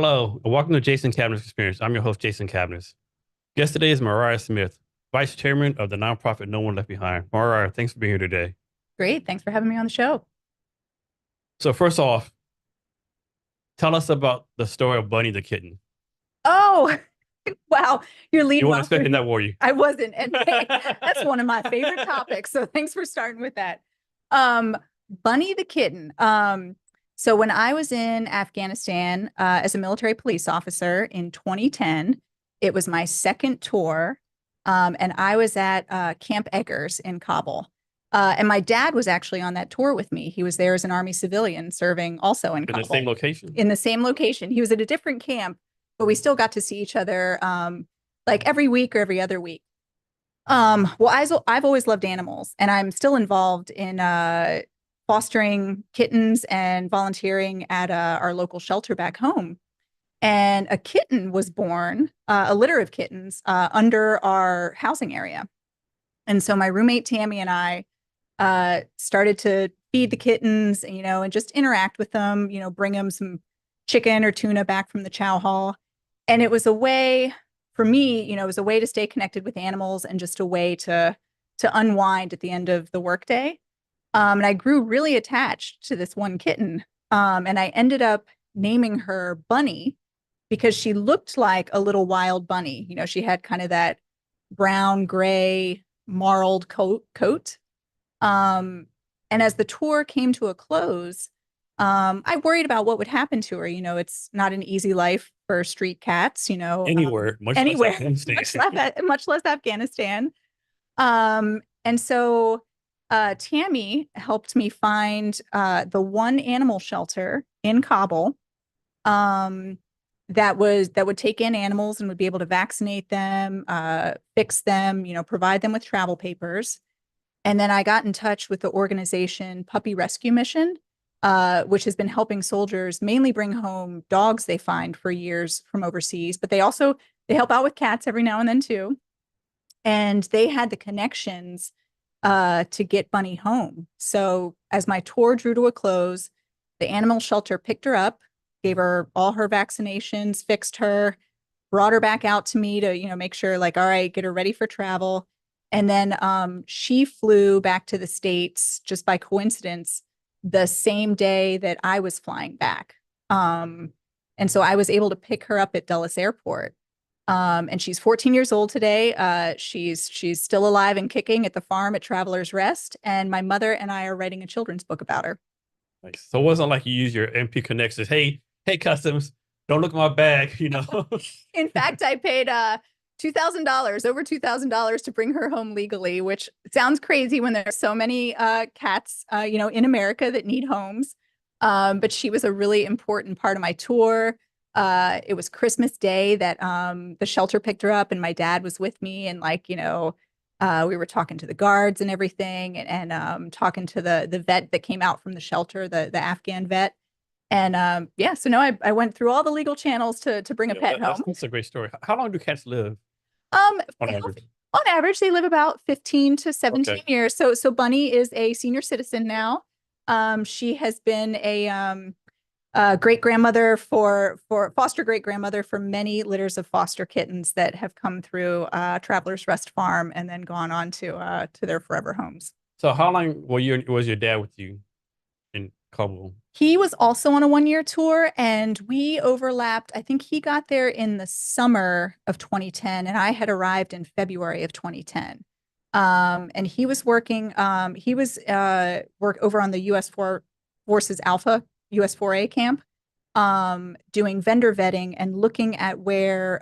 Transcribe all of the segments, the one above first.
Hello, and welcome to Jason Kavanagh's Experience. I'm your host, Jason Kavanaugh. Guest today is Mariah Smith, Vice Chairman of the nonprofit No One Left Behind. Mariah, thanks for being here today. Great. Thanks for having me on the show. So first off, tell us about the story of Bunny the kitten. Oh, wow. You're You leading weren't off with, expecting that, were you? I wasn't. And hey, that's one of my favorite topics. So thanks for starting with that. Um, Bunny the kitten. So when I was in Afghanistan as a military police officer in 2010, it was my second tour. And I was at Camp Eggers in Kabul. And my dad was actually on that tour with me. He was there as an Army civilian serving also in In the same Kabul. location? In the same location. He was at a different camp, but we still got to see each other like every week or every other week. I've always loved animals, and I'm still involved in fostering kittens and volunteering at our local shelter back home. And a kitten was born, a litter of kittens under our housing area. And so my roommate Tammy and I started to feed the kittens, and just interact with them, bring them some chicken or tuna back from the chow hall. And it was a way for me, it was a way to stay connected with animals and just a way to unwind at the end of the workday. And I grew really attached to this one kitten. And I ended up naming her Bunny because she looked like a little wild bunny. She had kind of that brown, gray, marled coat. Um, and as the tour came to a close, I worried about what would happen to her. It's not an easy life for street cats, Anywhere, much less anywhere, Afghanistan. much less Afghanistan. And so Tammy helped me find the one animal shelter in Kabul that would take in animals and would be able to vaccinate them, fix them, provide them with travel papers. And then I got in touch with the organization Puppy Rescue Mission, which has been helping soldiers mainly bring home dogs they find for years from overseas, but they help out with cats every now and then too. And they had the connections to get Bunny home. So as my tour drew to a close, the animal shelter picked her up, gave her all her vaccinations, fixed her, brought her back out to me to, make sure like, all right, get her ready for travel. And then she flew back to the States just by coincidence the same day that I was flying back. And so I was able to pick her up at Dulles Airport. And she's 14 years old today. She's still alive and kicking at the farm at Traveler's Rest. And my mother and I are writing a children's book about her. Nice. So it wasn't like you use your MP connections. Hey, customs, don't look at my bag. In fact, I paid $2,000, over $2,000 to bring her home legally, which sounds crazy when there's so many cats, in America that need homes. But she was a really important part of my tour. It was Christmas Day that the shelter picked her up, and my dad was with me, and we were talking to the guards and everything, and talking to the vet that came out from the shelter, the Afghan vet. And yeah, so no, I went through all the legal channels to bring a pet home. That's a great story. How long do cats live Um, on average? on average, they live about 15 to 17 Okay. years. So Bunny is a senior citizen now. She has been a great grandmother for foster great grandmother for many litters of foster kittens that have come through Travelers Rest Farm and then gone on to their forever homes. So how long was your dad with you in Kabul? He was also on a 1 year tour, and we overlapped. I think he got there in the summer of 2010, and I had arrived in February of 2010. And he was working, he was work over on the Forces Alpha US 4A camp, doing vendor vetting and looking at where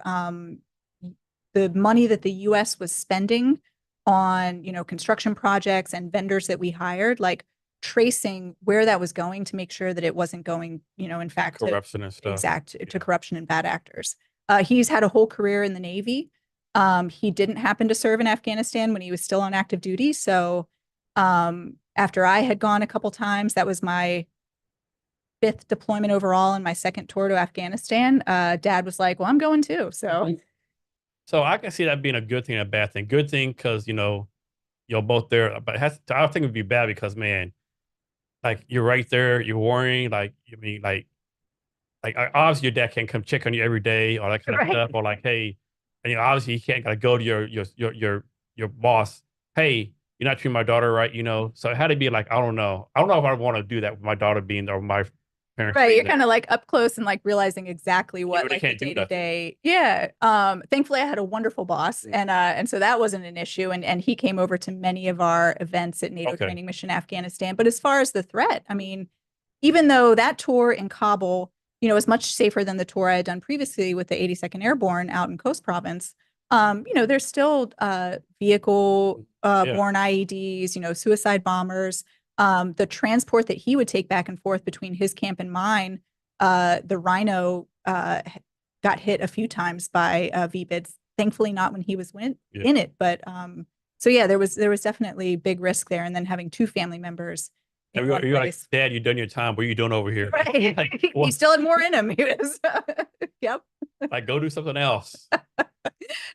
the money that the US was spending on, construction projects and vendors that we hired, like tracing where that was going to make sure that it wasn't going, in fact, Corruption and stuff. to corruption and bad actors. He's had a whole career in the Navy. He didn't happen to serve in Afghanistan when he was still on active duty. So after I had gone a couple times, that was my fifth deployment overall and my second tour to Afghanistan. Dad was like, well, I'm going too. So I can see that being a good thing and a bad thing. Good thing because, you're both there. But I think it would be bad because, man, like you're right there, you're worrying, like like obviously your dad can't come check on you every day or that kind of Right. stuff, or like, hey, and obviously he can't like go to your boss, hey, you're not treating my daughter right, So it had to be like, I don't know if I want to do that with my daughter being or my parents Right. You're treating it. kind of like up close and like realizing exactly You what really like the can't do day to nothing. day. Yeah. Thankfully I had a wonderful boss and so that wasn't an issue. And he came over to many of our events at NATO Okay. Training Mission Afghanistan. But as far as the threat, I mean, even though that tour in Kabul, was much safer than the tour I had done previously with the 82nd Airborne out in Coast Province, there's still vehicle Yeah. borne IEDs, suicide bombers. The transport that he would take back and forth between his camp and mine, the Rhino got hit a few times by VBIDs. Thankfully, not when he was Yeah. in it, but so yeah, there was definitely big risk there. And then having two family members in And one you're like, place. Dad, you're done your time. What are you doing over here? Right. Like, He well, still had more in him. He was, yep. like go do something else.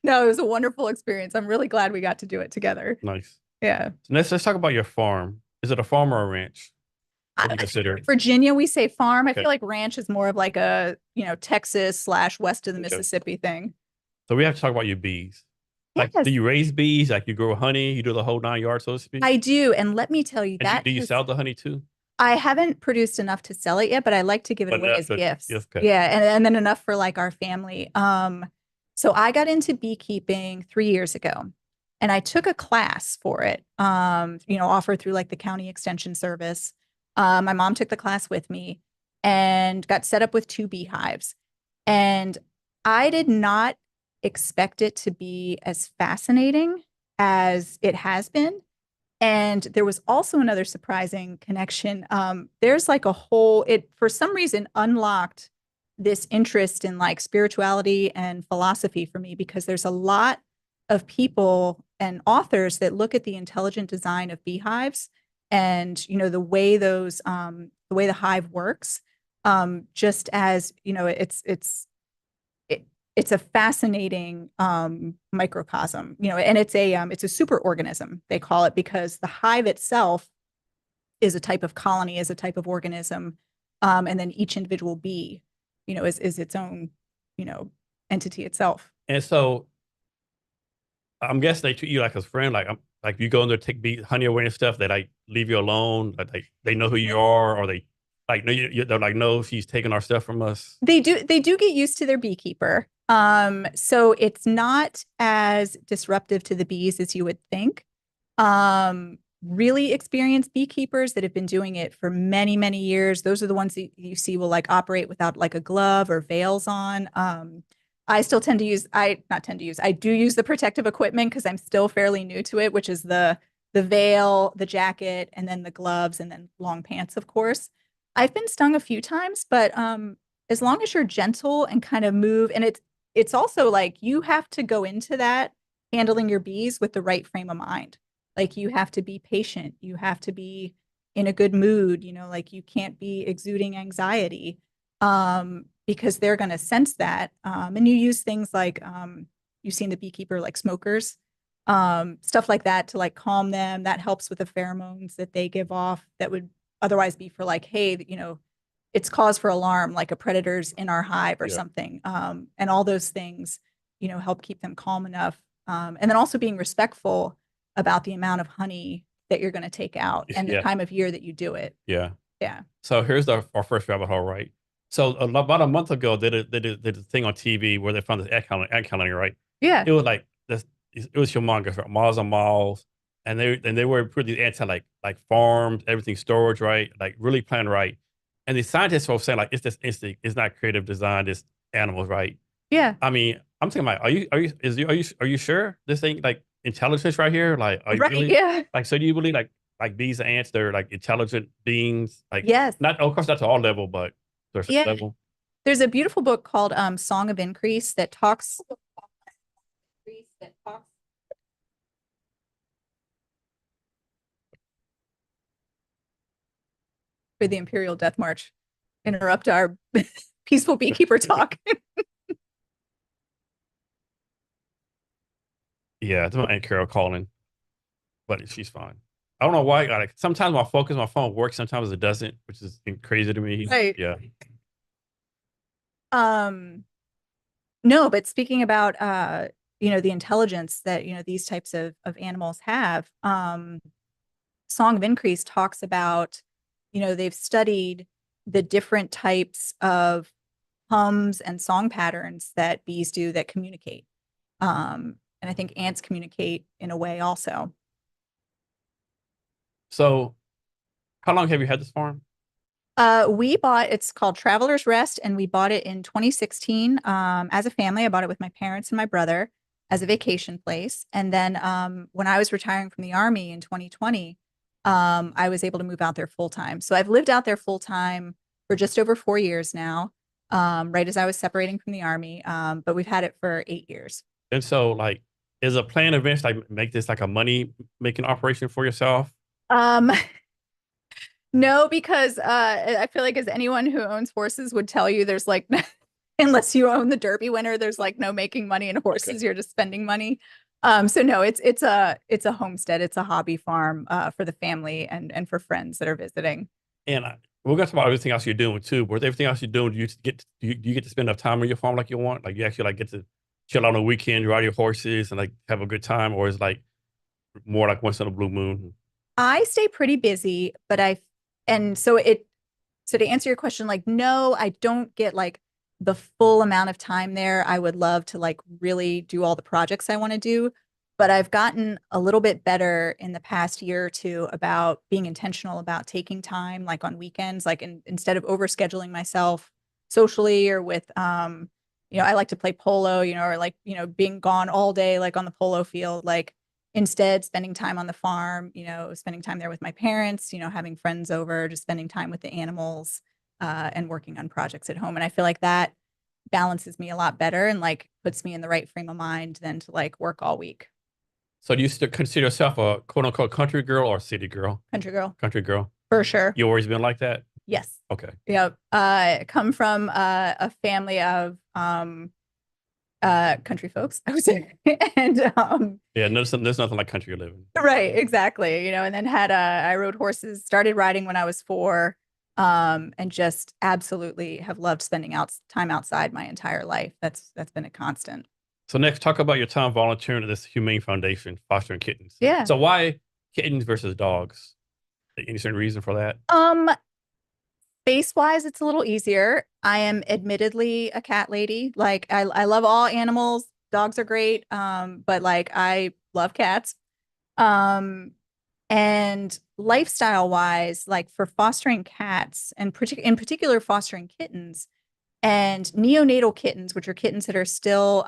No, it was a wonderful experience. I'm really glad we got to do it together. Nice. Yeah. So let's talk about your farm. Is it a farm or a ranch? What do you consider it? Virginia, we say farm. I Okay. feel like ranch is more of like a, Texas slash west of the Okay. Mississippi thing. So we have to talk about your bees. Like, do Yes, you raise bees? Like, you grow honey? You do the whole 9 yards, so to speak? I do. And let me tell you, And do you sell the honey too? I haven't produced enough to sell it yet, but I like to give it But away enough as to, gifts. yes, okay. Yeah. And then enough for like our family. So I got into beekeeping 3 years ago and I took a class for it, offered through like the county extension service. My mom took the class with me and got set up with two beehives. And I did not expect it to be as fascinating as it has been. And there was also another surprising connection. There's like it for some reason unlocked this interest in like spirituality and philosophy for me because there's a lot of people and authors that look at the intelligent design of beehives and the way the hive works, just as it's a fascinating microcosm, and it's a super organism, they call it, because the hive itself is a type of colony, is a type of organism, and then each individual bee, is its own, entity itself. And so I'm guessing they treat you like a friend. Like you go in there, take bee honey away and stuff. They like leave you alone. Like they know who you are, or they like know they're like, no, she's taking our stuff from us. They do get used to their beekeeper. So it's not as disruptive to the bees as you would think. Really experienced beekeepers that have been doing it for many, many years, those are the ones that you see will like operate without like a glove or veils on. I still tend to use, I not tend to use, I do use the protective equipment because I'm still fairly new to it, which is the veil, the jacket, and then the gloves, and then long pants, of course. I've been stung a few times, but as long as you're gentle and kind of move, and it's also like you have to go into that handling your bees with the right frame of mind. Like you have to be patient, you have to be in a good mood, like you can't be exuding anxiety, because they're going to sense that. And you use things like you've seen the beekeeper like smokers, stuff like that to like calm them. That helps with the pheromones that they give off that would otherwise be for like, hey, it's cause for alarm, like a predator's in our hive or Yeah. something. And all those things, help keep them calm enough. And then also being respectful about the amount of honey that you're going to take out and the Yeah. time of year that you do it. Yeah. Yeah. So here's our first rabbit hole, right? So about a month ago, they did a thing on TV where they found this ant colony, right? Yeah. It was like this. It was humongous, right? Miles and miles, and they were pretty ants had like farms, everything storage, right? Like really planned right. And the scientists were saying like it's just instinct, it's not creative design, it's animals, right? Yeah. I mean, I'm thinking like, are you sure this ain't like intelligence right here? Like, are you Right. really Yeah. like so do you believe like bees and ants, they're like intelligent beings? Like Yes. not of course not to all level, but there's a Yeah. level. There's a beautiful book called Song of Increase that talks for the Imperial Death March. Interrupt our peaceful beekeeper talk. Yeah, it's my Aunt Carol calling, but she's fine. I don't know why. Like sometimes my phone works, sometimes it doesn't, which is crazy to me. Right. Yeah. Um, no, but speaking about the intelligence that, these types of animals have, Song of Increase talks about, they've studied the different types of hums and song patterns that bees do that communicate. And I think ants communicate in a way also. So, how long have you had this farm? It's called Traveler's Rest, and we bought it in 2016. As a family, I bought it with my parents and my brother as a vacation place. And then when I was retiring from the Army in 2020, I was able to move out there full time. So I've lived out there full time for just over 4 years now, right as I was separating from the Army. But we've had it for 8 years. And so, like, is a plan eventually like make this like a money making operation for yourself? Um, No, because I feel like as anyone who owns horses would tell you, there's like, unless you own the Derby winner, there's like no making money in Okay. horses. You're just spending money. So no, it's a homestead. It's a hobby farm for the family and for friends that are visiting. And we're going to talk about everything else you're doing too. But with everything else you're doing, do you get to spend enough time on your farm like you want? Like you actually like get to chill out on the weekend, ride your horses, and like have a good time, or is it like more like once in a blue moon? I stay pretty busy, and so to answer your question, like, no, I don't get like the full amount of time there. I would love to like really do all the projects I want to do, but I've gotten a little bit better in the past year or two about being intentional about taking time like on weekends, like instead of overscheduling myself socially or with I like to play polo, or like, being gone all day like on the polo field, like instead spending time on the farm, spending time there with my parents, having friends over, just spending time with the animals, and working on projects at home. And I feel like that balances me a lot better and like puts me in the right frame of mind than to like work all week. So do you still consider yourself a quote unquote country girl or city girl? Country girl, Country girl. for sure. You always been like that? Yes. Okay. Yep. Come from a family of country folks, I would say. And Yeah, there's nothing like country living. right, exactly. And then I rode horses, started riding when I was 4, and just absolutely have loved spending time outside my entire life. That's been a constant. So next, talk about your time volunteering at this humane foundation, fostering kittens. Yeah. So why kittens versus dogs? Any certain reason for that? Um, Face wise, it's a little easier. I am admittedly a cat lady. Like I love all animals. Dogs are great. But like I love cats. Um, and lifestyle wise, like for fostering cats and in particular fostering kittens and neonatal kittens, which are kittens that are still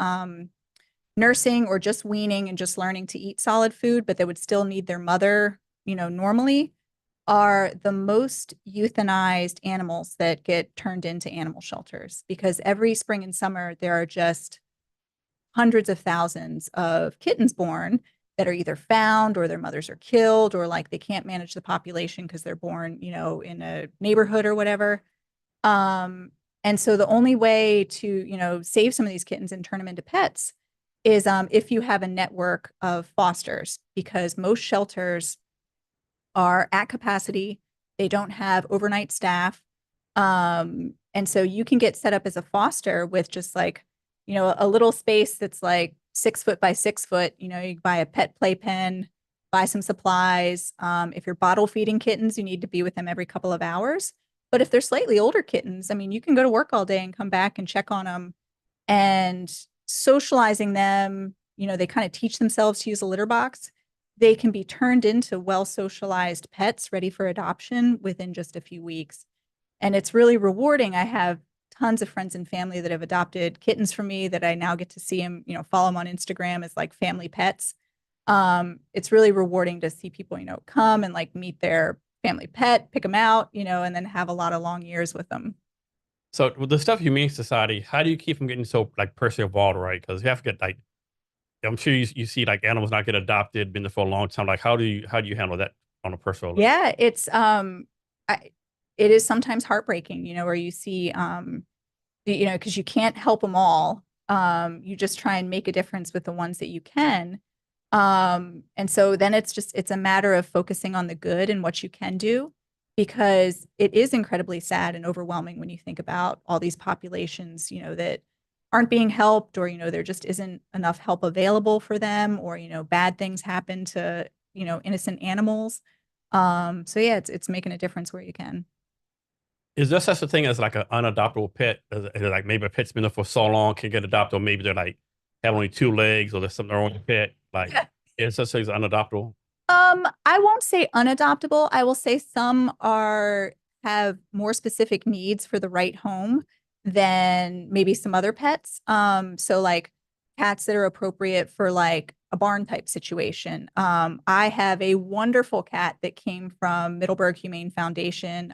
nursing or just weaning and just learning to eat solid food, but they would still need their mother, normally, are the most euthanized animals that get turned into animal shelters because every spring and summer there are just hundreds of thousands of kittens born that are either found or their mothers are killed or like they can't manage the population because they're born, in a neighborhood or whatever. And so the only way to, save some of these kittens and turn them into pets is if you have a network of fosters, because most shelters are at capacity. They don't have overnight staff. And so you can get set up as a foster with just like, a little space that's like 6 foot by 6 foot. You buy a pet playpen, buy some supplies. If you're bottle feeding kittens, you need to be with them every couple of hours. But if they're slightly older kittens, I mean, you can go to work all day and come back and check on them and socializing them. They kind of teach themselves to use a litter box. They can be turned into well socialized pets ready for adoption within just a few weeks. And it's really rewarding. I have tons of friends and family that have adopted kittens from me that I now get to see them, follow them on Instagram as like family pets. It's really rewarding to see people, come and like meet their family pet, pick them out, and then have a lot of long years with them. So with the stuff Humane Society, how do you keep from getting so like personally involved, right? Because you have to get like, I'm sure you see like animals not get adopted, been there for a long time. Like how do you handle that on a personal level? Yeah, it is sometimes heartbreaking, where you see because you can't help them all. You just try and make a difference with the ones that you can. And so then it's a matter of focusing on the good and what you can do. because it is incredibly sad and overwhelming when you think about all these populations, that aren't being helped, or, there just isn't enough help available for them, or, bad things happen to, innocent animals. So yeah, it's making a difference where you can. Is there such a thing as like an unadoptable pet? Is it like maybe a pet's been there for so long, can get adopted, or maybe they're like have only two legs, or there's something wrong with the pet? Like, is such a thing as unadoptable? I won't say unadoptable. I will say some are have more specific needs for the right home than maybe some other pets. So like cats that are appropriate for like a barn type situation. I have a wonderful cat that came from Middleburg Humane Foundation,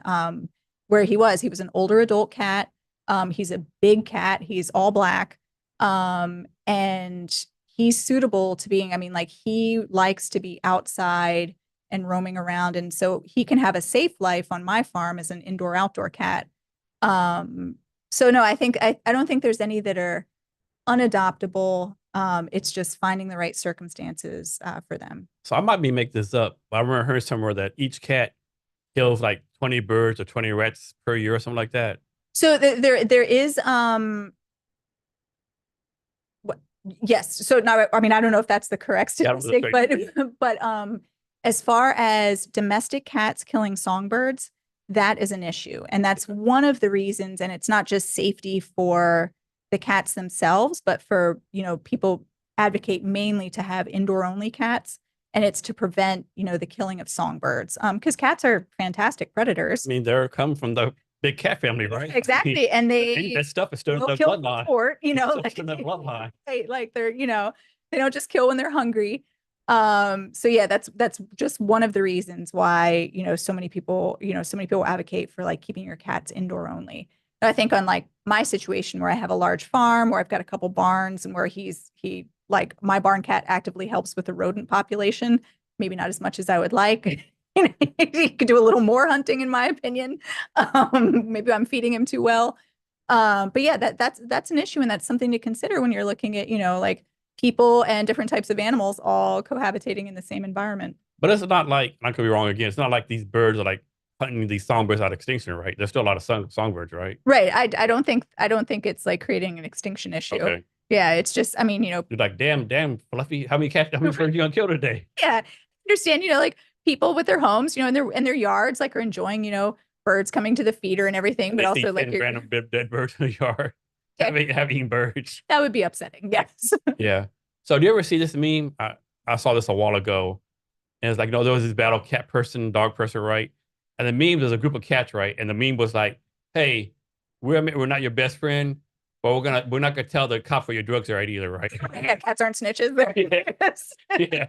where he was an older adult cat. He's a big cat. He's all black. And he's suitable to being, I mean, like he likes to be outside and roaming around. And so he can have a safe life on my farm as an indoor outdoor cat. Um, so no, I don't think there's any that are unadoptable. It's just finding the right circumstances for them. So I might be make this up, but I remember hearing somewhere that each cat kills like 20 birds or 20 rats per year or something like that. So there is yes. So now, I mean, I don't know if that's the correct Yeah, statistic, but as far as domestic cats killing songbirds, that is an issue. And that's one of the reasons, and it's not just safety for the cats themselves, but for, people advocate mainly to have indoor only cats. And it's to prevent, the killing of songbirds. Because cats are fantastic I predators. mean, they're come from the big cat family, right? Exactly. And That stuff is still in will their kill for bloodline. sport, It's still like in their bloodline. like they're, they don't just kill when they're hungry. So yeah, that's just one of the reasons why, so many people advocate for like keeping your cats indoor only. But I think on like my situation where I have a large farm, where I've got a couple barns, and where he like my barn cat actively helps with the rodent population, maybe not as much as I would like. He could do a little more hunting, in my opinion. Maybe I'm feeding him too well. But yeah, that's an issue, and that's something to consider when you're looking at, like people and different types of animals all cohabitating in the same environment. But it's not like, I could be wrong again. It's not like these birds are like hunting these songbirds out of extinction, right? There's still a lot of songbirds, right? Right. I don't think it's like creating an extinction issue. Okay. Yeah, it's just, I mean, You're like, damn, Fluffy, how many birds you gonna kill today? yeah, understand, like people with their homes, in their yards, like are enjoying, birds coming to the feeder and everything, And but they see also like 10 random dead birds in the yard. Have eaten birds. that would be upsetting. Yes. Yeah. So do you ever see this meme? I saw this a while ago. And it's like, no, there was this battle cat person, dog person, right? And the meme, there's a group of cats, right? And the meme was like, hey, we're not your best friend, but we're not gonna tell the cop where your drugs are at either, right? Yeah, cats aren't snitches. Yeah.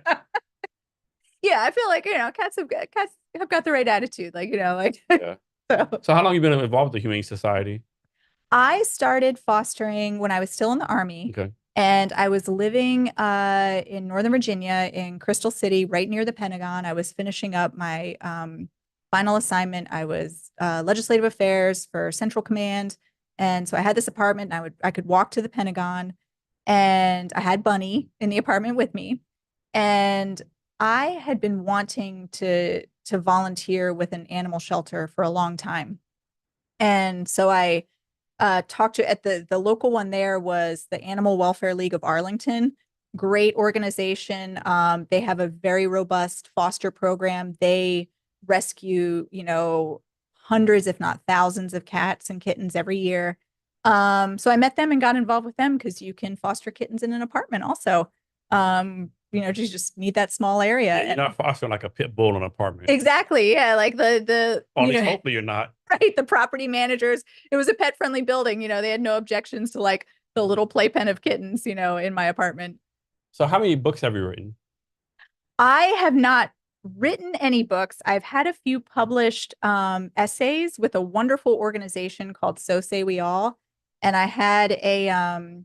Yeah, I feel like, cats have got the right attitude. Like, like Yeah. so. So how long you been involved with the Humane Society? I started fostering when I was still in the Army, Okay. and I was living in Northern Virginia in Crystal City, right near the Pentagon. I was finishing up my final assignment. I was legislative affairs for Central Command, and so I had this apartment. And I could walk to the Pentagon, and I had Bunny in the apartment with me, and I had been wanting to volunteer with an animal shelter for a long time, and so I talked to at the local one. There was the Animal Welfare League of Arlington. Great organization. They have a very robust foster program. They rescue, hundreds, if not thousands, of cats and kittens every year. So I met them and got involved with them because you can foster kittens in an apartment also. You just need that small area. Yeah, you're not fostering like a pit bull in an apartment. Exactly. Yeah. Like Or at least hopefully you're not. right. The property managers, it was a pet friendly building. They had no objections to like the little playpen of kittens, in my apartment. So how many books have you written? I have not written any books. I've had a few published essays with a wonderful organization called So Say We All. And I had a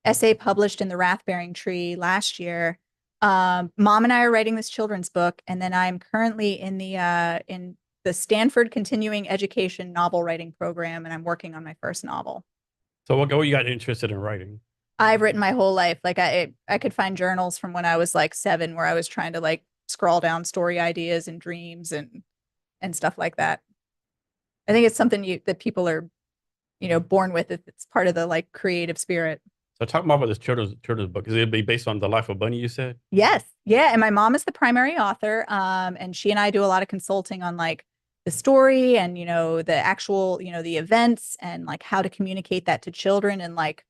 essay published in the Wrath Bearing Tree last year. Mom and I are writing this children's book, and then I'm currently in the Stanford Continuing Education novel writing program, and I'm working on my first novel. So what you got interested in writing? I've written my whole life. Like I could find journals from when I was like 7 where I was trying to like scroll down story ideas and dreams and stuff like that. I think it's something that people are, born with. It's part of the like creative spirit. So talk more about this children's book. Is it be based on the life of Bunny? You said. Yes. Yeah. And my mom is the primary author. And she and I do a lot of consulting on like the story and, the actual, the events and like how to communicate that to children and like,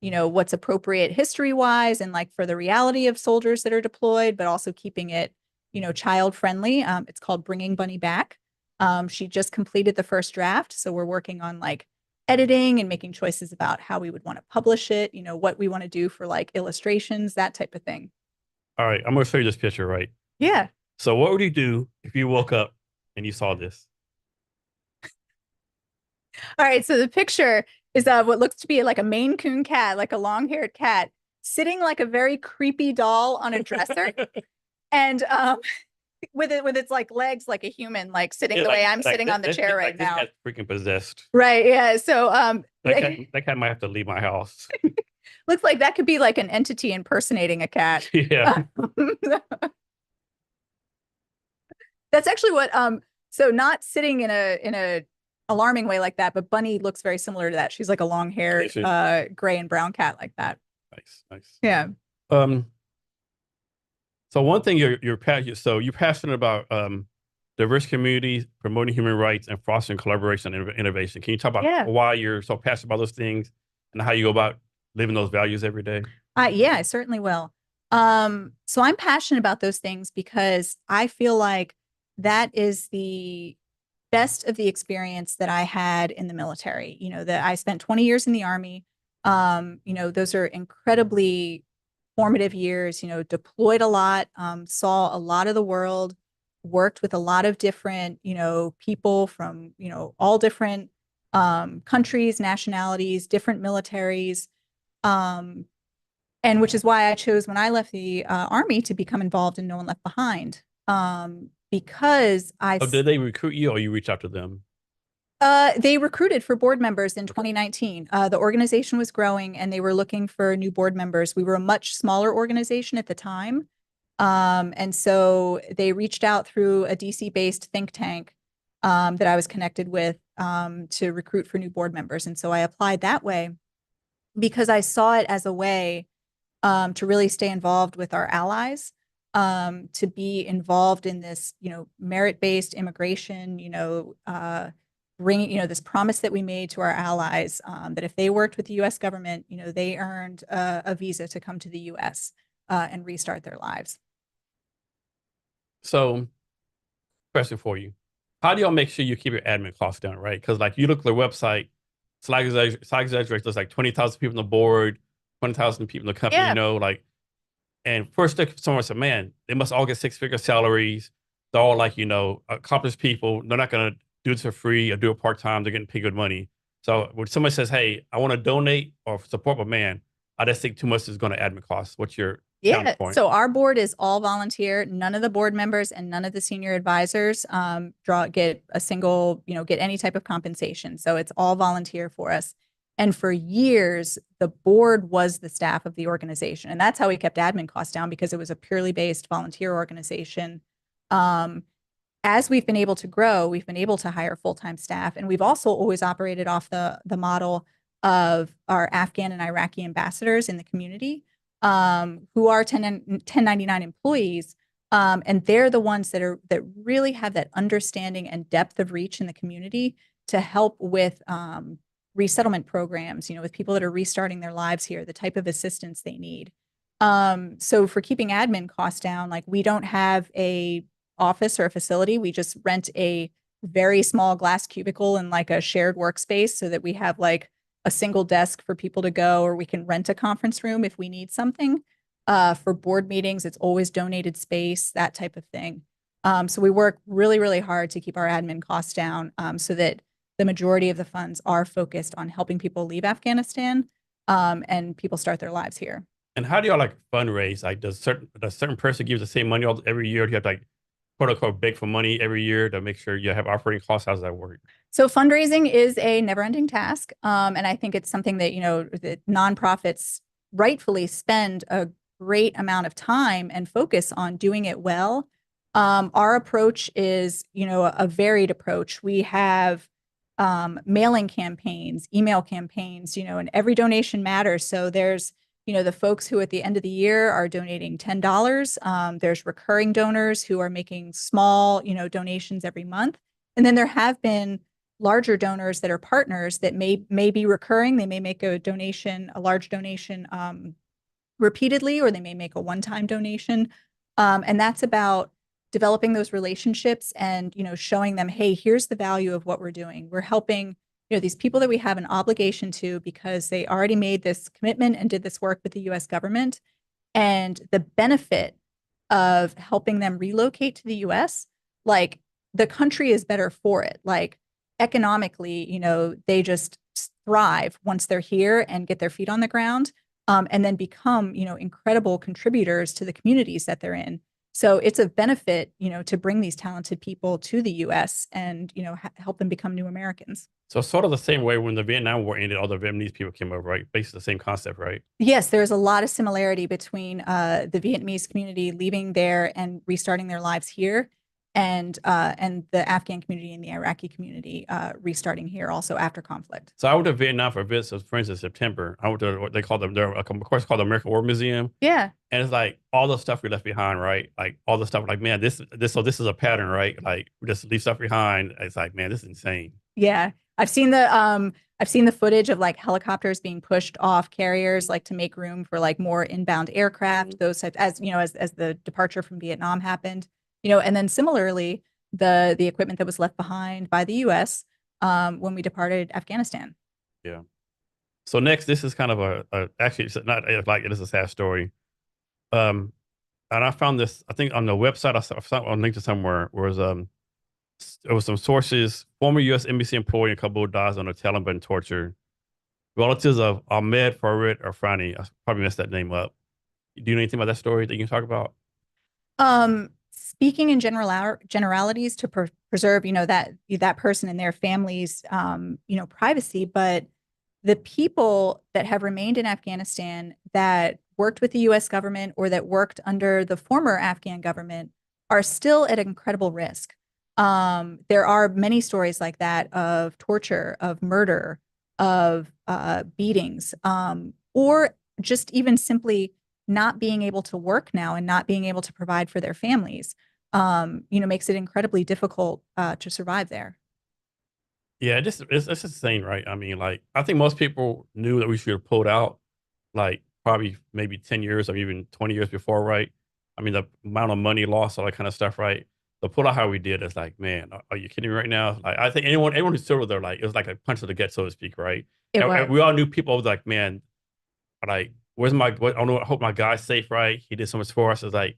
what's appropriate history wise and like for the reality of soldiers that are deployed, but also keeping it, child friendly. It's called Bringing Bunny Back. She just completed the first draft. So we're working on like editing and making choices about how we would want to publish it, what we want to do for like illustrations, that type of thing. All right, I'm gonna show you this picture, right? Yeah. So what would you do if you woke up and you saw this? All right. So the picture is of what looks to be like a Maine Coon cat, like a long-haired cat, sitting like a very creepy doll on a dresser, and with its like legs like a human, like sitting the way I'm sitting on the chair right this now. cat's freaking possessed. Right. Yeah. So That cat might have to leave my house. looks like that could be like an entity impersonating a cat. Yeah. That's actually what so not sitting in a alarming way like that, but Bunny looks very similar to that. She's like a long-haired gray and brown cat like that. Nice, nice. Yeah. Um, so one thing you're passionate, so you're passionate about diverse communities, promoting human rights, and fostering collaboration and innovation. Can you talk about why you're so passionate about those things and how you go about living those values every day? Yeah, I certainly will. So I'm passionate about those things because I feel like that is the best of the experience that I had in the military. That I spent 20 years in the Army. Those are incredibly formative years, deployed a lot, saw a lot of the world, worked with a lot of different, people from, all different countries, nationalities, different militaries. Um, and which is why I chose when I left the Army to become involved in No One Left Behind. Because Oh, did they recruit you or you reach out to them? They recruited for board members in 2019. The organization was growing and they were looking for new board members. We were a much smaller organization at the time. And so they reached out through a DC-based think tank that I was connected with to recruit for new board members. And so I applied that way because I saw it as a way to really stay involved with our allies, to be involved in this, merit-based immigration, bringing, this promise that we made to our allies that if they worked with the U.S. government, they earned a visa to come to the U.S. And restart their lives. So, question for you: how do y'all make sure you keep your admin costs down, right? Because like you look at the website, slide exaggeration, there's like 20,000 people on the board, 20,000 people in the company, like, and first someone said, man, they must all get six-figure salaries. They're all like, accomplished people. They're not going to do this for free or do it part-time. They're getting paid good money. So when someone says, hey, I want to donate or support, but man, I just think too much is going to admin costs. What's your counterpoint? So our board is all volunteer. None of the board members and none of the senior advisors get a single, get any type of compensation. So it's all volunteer for us. And for years, the board was the staff of the organization. And that's how we kept admin costs down because it was a purely based volunteer organization. As we've been able to grow, we've been able to hire full-time staff. And we've also always operated off the model of our Afghan and Iraqi ambassadors in the community, who are 1099 employees. And they're the ones that really have that understanding and depth of reach in the community to help with resettlement programs, with people that are restarting their lives here, the type of assistance they need. So for keeping admin costs down, like we don't have a office or a facility. We just rent a very small glass cubicle and like a shared workspace so that we have like a single desk for people to go, or we can rent a conference room if we need something. For board meetings, it's always donated space, that type of thing. So we work really, really hard to keep our admin costs down so that the majority of the funds are focused on helping people leave Afghanistan and people start their lives here. And how do y'all like fundraise? Like does certain person give the same money every year? Do you have to like quote unquote beg for money every year to make sure you have operating costs? How does that work? So fundraising is a never-ending task. And I think it's something that, that nonprofits rightfully spend a great amount of time and focus on doing it well. Our approach is, a varied approach. We have mailing campaigns, email campaigns, and every donation matters. So there's, the folks who at the end of the year are donating $10. There's recurring donors who are making small, donations every month. And then there have been larger donors that are partners that may be recurring. They may make a donation, a large donation repeatedly, or they may make a one-time donation. And that's about developing those relationships and, showing them, hey, here's the value of what we're doing. We're helping, these people that we have an obligation to because they already made this commitment and did this work with the US government. And the benefit of helping them relocate to the US, like the country is better for it. Like economically, they just thrive once they're here and get their feet on the ground, and then become, incredible contributors to the communities that they're in. So it's a benefit, to bring these talented people to the US and, help them become new Americans. So sort of the same way when the Vietnam War ended, all the Vietnamese people came over, right? Basically the same concept, right? Yes, there's a lot of similarity between the Vietnamese community leaving there and restarting their lives here, and the Afghan community and the Iraqi community restarting here also after conflict. So I went to Vietnam for visits with friends in September. I went to what they call them, they're of course called the American War Museum. Yeah. And it's like all the stuff we left behind, right? Like all the stuff, like, man, so this is a pattern, right? Like we just leave stuff behind. It's like, man, this is insane. Yeah. I've seen the footage of like helicopters being pushed off carriers, like to make room for like more inbound aircraft, those types, as as the departure from Vietnam happened, and then similarly, the equipment that was left behind by the US when we departed Afghanistan. Yeah. So next, this is kind of actually it's not like it is a sad story. Um, and I found this, I think on the website, I saw on linked to somewhere, was there was some sources. Former U.S. Embassy employee in Kabul dies under Taliban torture. Relatives of Ahmed Farid Irfani, I probably messed that name up. Do you know anything about that story that you can talk about? Speaking in generalities to preserve, that person and their families, privacy, but the people that have remained in Afghanistan that worked with the US government or that worked under the former Afghan government are still at incredible risk. There are many stories like that of torture, of murder, of beatings, or just even simply not being able to work now and not being able to provide for their families, makes it incredibly difficult to survive there. Yeah, it's just insane, right? I mean, like, I think most people knew that we should have pulled out, like, probably maybe 10 years or even 20 years before, right? I mean, the amount of money lost, all that kind of stuff, right? To pull out how we did, it's like, man, are you kidding me right now? Like, I think anyone who's still there, like, it was like a punch to the gut, so to speak, right? It And was. we all knew people was like, man, like, where's I don't know, I hope my guy's safe, right? He did so much for us. It's like,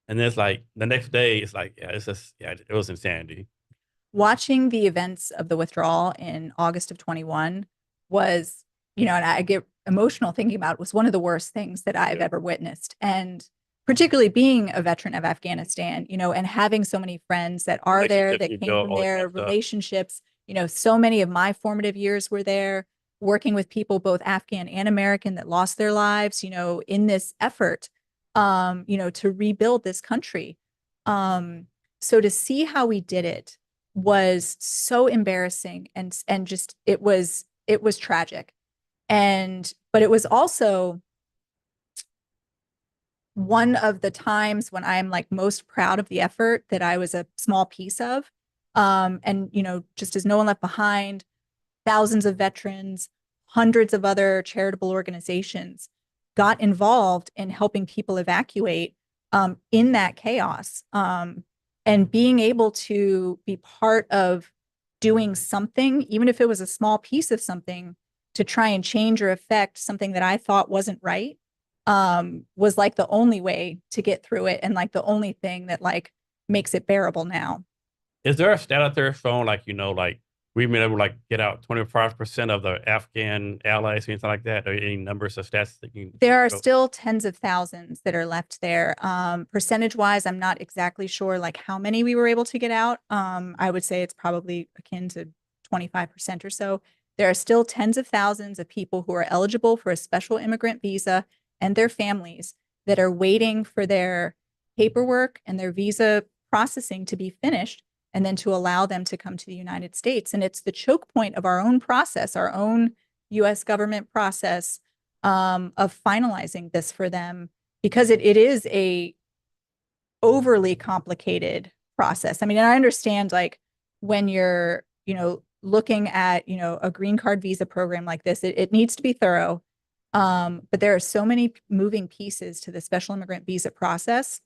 and then it's like the next day, it's like, yeah, it's just, yeah, it was insanity. Watching the events of the withdrawal in August of 21 was, and I get emotional thinking about it, was one of the worst things that I've ever witnessed. And particularly being a veteran of Afghanistan, and having so many friends that are there, that came from there, relationships, so many of my formative years were there, working with people, both Afghan and American, that lost their lives, in this effort, to rebuild this country. So to see how we did it was so embarrassing, and just it was tragic. But it was also one of the times when I'm like most proud of the effort that I was a small piece of. And just as No One Left Behind, thousands of veterans, hundreds of other charitable organizations got involved in helping people evacuate in that chaos. And being able to be part of doing something, even if it was a small piece of something, to try and change or affect something that I thought wasn't right, was like the only way to get through it, and like the only thing that like makes it bearable now. Is there a stat out there showing, like, like we've been able to like get out 25% of the Afghan allies or anything like that? Or any numbers or stats that you There are show? still tens of thousands that are left there. Percentage wise, I'm not exactly sure like how many we were able to get out. I would say it's probably akin to 25% or so. There are still tens of thousands of people who are eligible for a special immigrant visa, and their families that are waiting for their paperwork and their visa processing to be finished and then to allow them to come to the United States. And it's the choke point of our own process, our own US government process of finalizing this for them, because it is a overly complicated process. I mean, and I understand like when you're, looking at, a green card visa program like this, it needs to be thorough. But there are so many moving pieces to the special immigrant visa process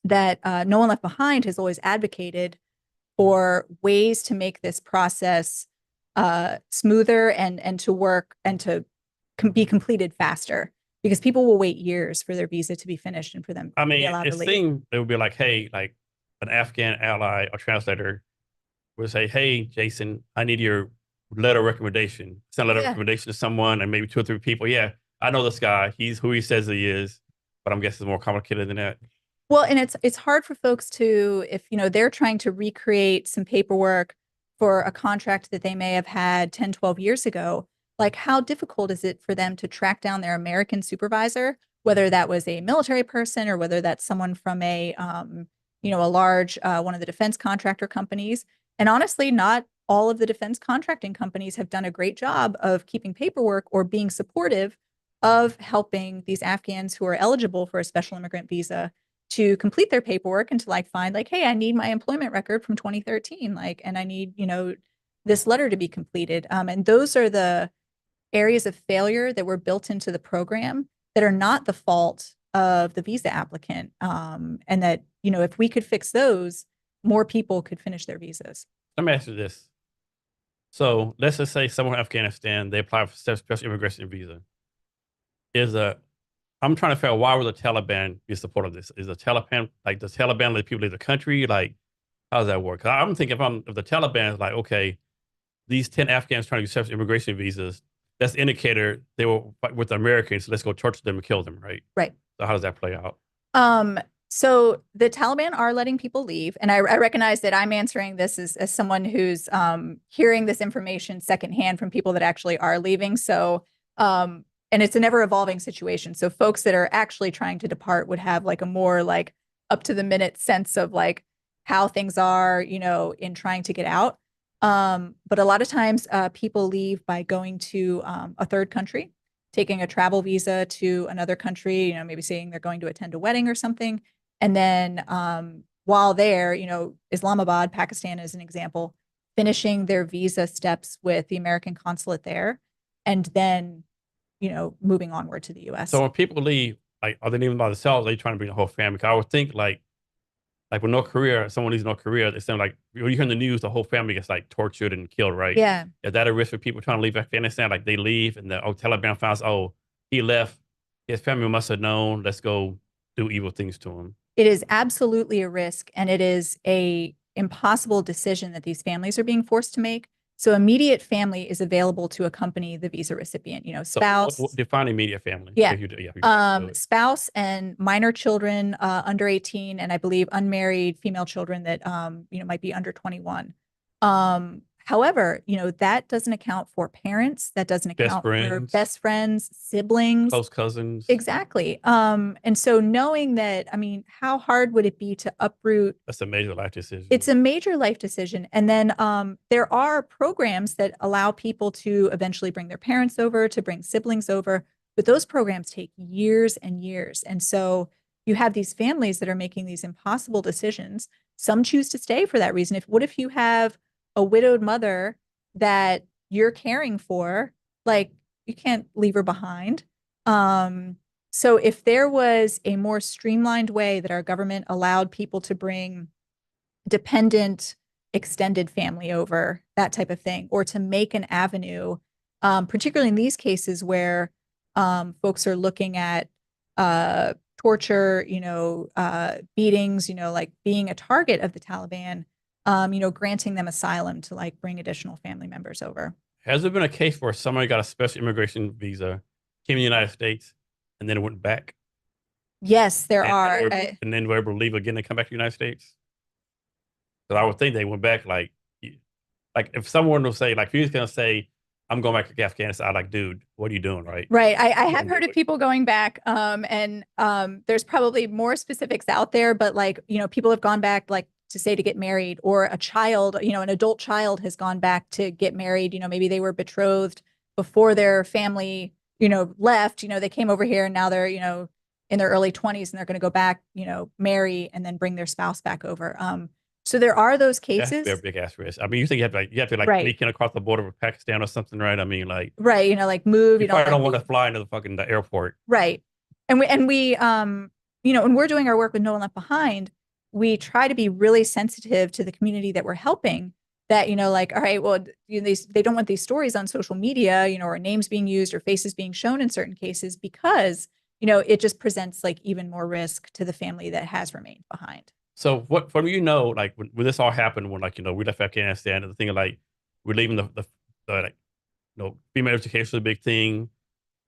that No One Left Behind has always advocated for ways to make this process smoother and to work and to be completed faster, because people will wait years for their visa to be finished and for them I to be mean, allowed it to leave. seemed it would be like, hey, like an Afghan ally or translator would say, hey, Jason, I need your letter of recommendation. Send a letter of Yeah. recommendation to someone and maybe two or three people. Yeah, I know this guy. He's who he says he is, but I'm guessing it's more complicated than that. Well, and it's hard for folks to, if they're trying to recreate some paperwork for a contract that they may have had 10, 12 years ago, like how difficult is it for them to track down their American supervisor, whether that was a military person or whether that's someone from a large one of the defense contractor companies. And honestly, not all of the defense contracting companies have done a great job of keeping paperwork or being supportive of helping these Afghans who are eligible for a special immigrant visa to complete their paperwork and to like find like, hey, I need my employment record from 2013, like, and I need, this letter to be completed. And those are the areas of failure that were built into the program that are not the fault of the visa applicant. And that, if we could fix those, more people could finish their visas. Let me ask you this. So let's just say someone in Afghanistan, they apply for special immigration visa. I'm trying to figure out why would the Taliban be supportive of this? Is the Taliban like the Taliban let people leave the country? Like, how does that work? 'Cause I'm thinking if the Taliban is like, okay, these 10 Afghans trying to get special immigration visas, that's an indicator they will fight with the Americans. So let's go torture them and kill them, right? Right. So how does that play out? So the Taliban are letting people leave, and I recognize that I'm answering this as someone who's hearing this information secondhand from people that actually are leaving. So, and it's an ever evolving situation. So folks that are actually trying to depart would have like a more like up to the minute sense of like how things are, in trying to get out. But a lot of times people leave by going to a third country, taking a travel visa to another country, maybe saying they're going to attend a wedding or something. And then while there, Islamabad, Pakistan is an example, finishing their visa steps with the American consulate there, and then, moving onward to the US. So when people leave, like, are they leaving by themselves? Are they trying to bring the whole family? 'Cause I would think like with North Korea, someone leaves North Korea, it seems like when you hear in the news, the whole family gets like tortured and killed, right? Yeah. Is that a risk for people trying to leave Afghanistan? Like they leave and the Taliban finds, oh, he left. His family must have known. Let's go do evil things to him. It is absolutely a risk, and it is a impossible decision that these families are being forced to make. So immediate family is available to accompany the visa recipient, spouse. So define immediate family. Yeah. If you do, yeah. Spouse and minor children under 18, and I believe unmarried female children that might be under 21. However, that doesn't account for parents. That doesn't account for best friends, siblings, close cousins. Exactly. And so knowing that, I mean, how hard would it be to uproot? That's a major life decision. It's a major life decision. And then there are programs that allow people to eventually bring their parents over, to bring siblings over, but those programs take years and years. And so you have these families that are making these impossible decisions. Some choose to stay for that reason. What if you have a widowed mother that you're caring for? Like, you can't leave her behind. So if there was a more streamlined way that our government allowed people to bring dependent extended family over, that type of thing, or to make an avenue, particularly in these cases where folks are looking at torture, beatings, like being a target of the Taliban, granting them asylum to like bring additional family members over. Has there been a case where somebody got a special immigration visa, came to the United States, and then went back? Yes, there are. And then were able to leave again and come back to the United States? Because I would think they went back like if someone will say, like, if he's going to say, I'm going back to Afghanistan, I'm like, dude, what are you doing, right? Right. I have heard of people going back, and there's probably more specifics out there, but like, people have gone back like to say to get married, or a child, an adult child has gone back to get married. Maybe they were betrothed before their family, left. They came over here and now they're, in their early 20s and they're going to go back, marry and then bring their spouse back over. So there are those That's a cases. big ass risk. I mean, you think you have to like Right. sneak in across the border with Pakistan or something, right? I mean, like Right. Like move, you probably like don't want to fly into the fucking the airport. right. And when we're doing our work with No One Left Behind, we try to be really sensitive to the community that we're helping. That, like, all right, well, they don't want these stories on social media, or names being used or faces being shown in certain cases because, it just presents like even more risk to the family that has remained behind. So what from like when this all happened, when like we left Afghanistan, and the thing of like we're leaving the like female education is a big thing.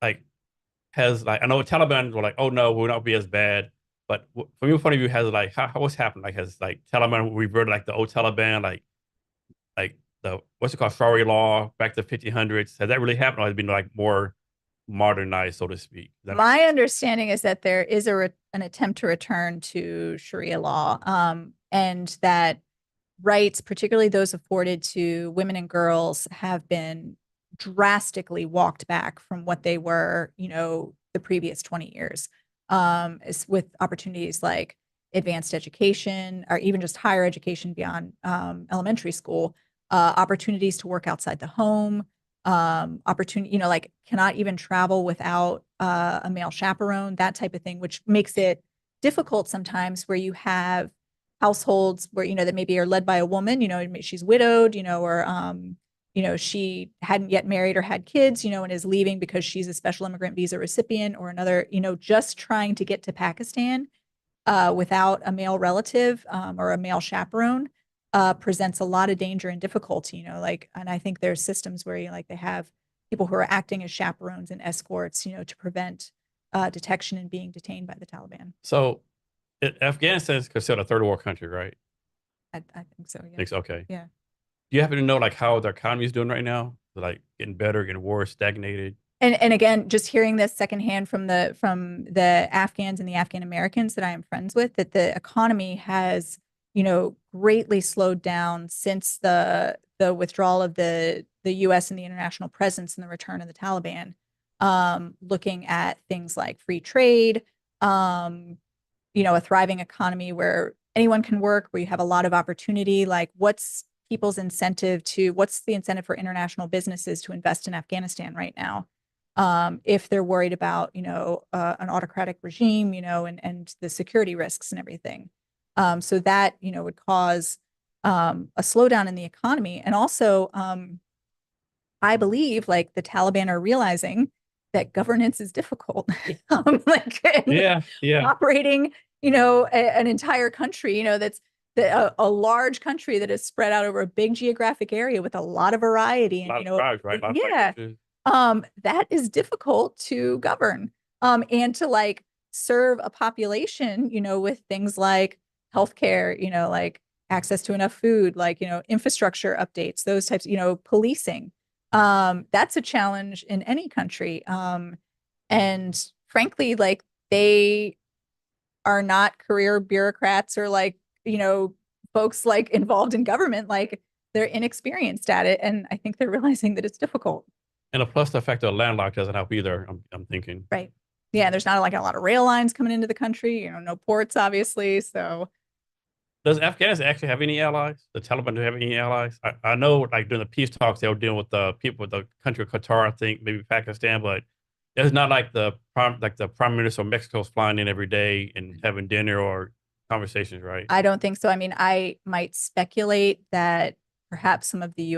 Like has like I know Taliban were like, oh no, we'll not be as bad. But from your point of view, has like what's happened? Like has like Taliban reverted like the old Taliban, like the what's it called, Sharia law back to 1500s? Has that really happened, or has it been like more modernized, so to speak? My understanding is that there is an attempt to return to Sharia law, and that rights, particularly those afforded to women and girls, have been drastically walked back from what they were, the previous 20 years, with opportunities like advanced education or even just higher education beyond elementary school, opportunities to work outside the home, opportunity, like cannot even travel without a male chaperone, that type of thing, which makes it difficult sometimes where you have households where, that maybe are led by a woman, she's widowed, or, she hadn't yet married or had kids, and is leaving because she's a special immigrant visa recipient or another, just trying to get to Pakistan without a male relative or a male chaperone presents a lot of danger and difficulty, and I think there's systems where, like they have people who are acting as chaperones and escorts, to prevent detection and being detained by the Taliban. So Afghanistan is considered a third world country, right? I think so. Yeah. Thanks. Okay. Yeah. Do you happen to know like how their economy is doing right now? Like getting better, getting worse, stagnated? And again, just hearing this secondhand from the Afghans and the Afghan Americans that I am friends with, that the economy has, greatly slowed down since the withdrawal of the U.S. and the international presence and the return of the Taliban. Looking at things like free trade, a thriving economy where anyone can work, where you have a lot of opportunity. Like, what's the incentive for international businesses to invest in Afghanistan right now? If they're worried about, an autocratic regime, and the security risks and everything. So that, would cause a slowdown in the economy. And also, I believe like the Taliban are realizing that governance is difficult. Like Yeah, yeah. operating, an entire country, that's a large country that is spread out over a big geographic area with a lot of variety. A And, lot of tribes, right? A lot of yeah, languages. that is difficult to govern, and to like serve a population, with things like healthcare, like access to enough food, like, infrastructure updates, those types, policing. That's a challenge in any country. And frankly, like they are not career bureaucrats or like, folks like involved in government, like they're inexperienced at it. And I think they're realizing that it's difficult. And a plus the fact that landlocked doesn't help either. I'm thinking. Right. Yeah, there's not like a lot of rail lines coming into the country, no ports, obviously. So Does Afghanistan actually have any allies? The Taliban do have any allies? I know like during the peace talks they were dealing with the people with the country of Qatar, I think, maybe Pakistan, but it's not like the prime minister of Mexico is flying in every day and having dinner or conversations, right? I don't think so. I mean, I might speculate that perhaps some of the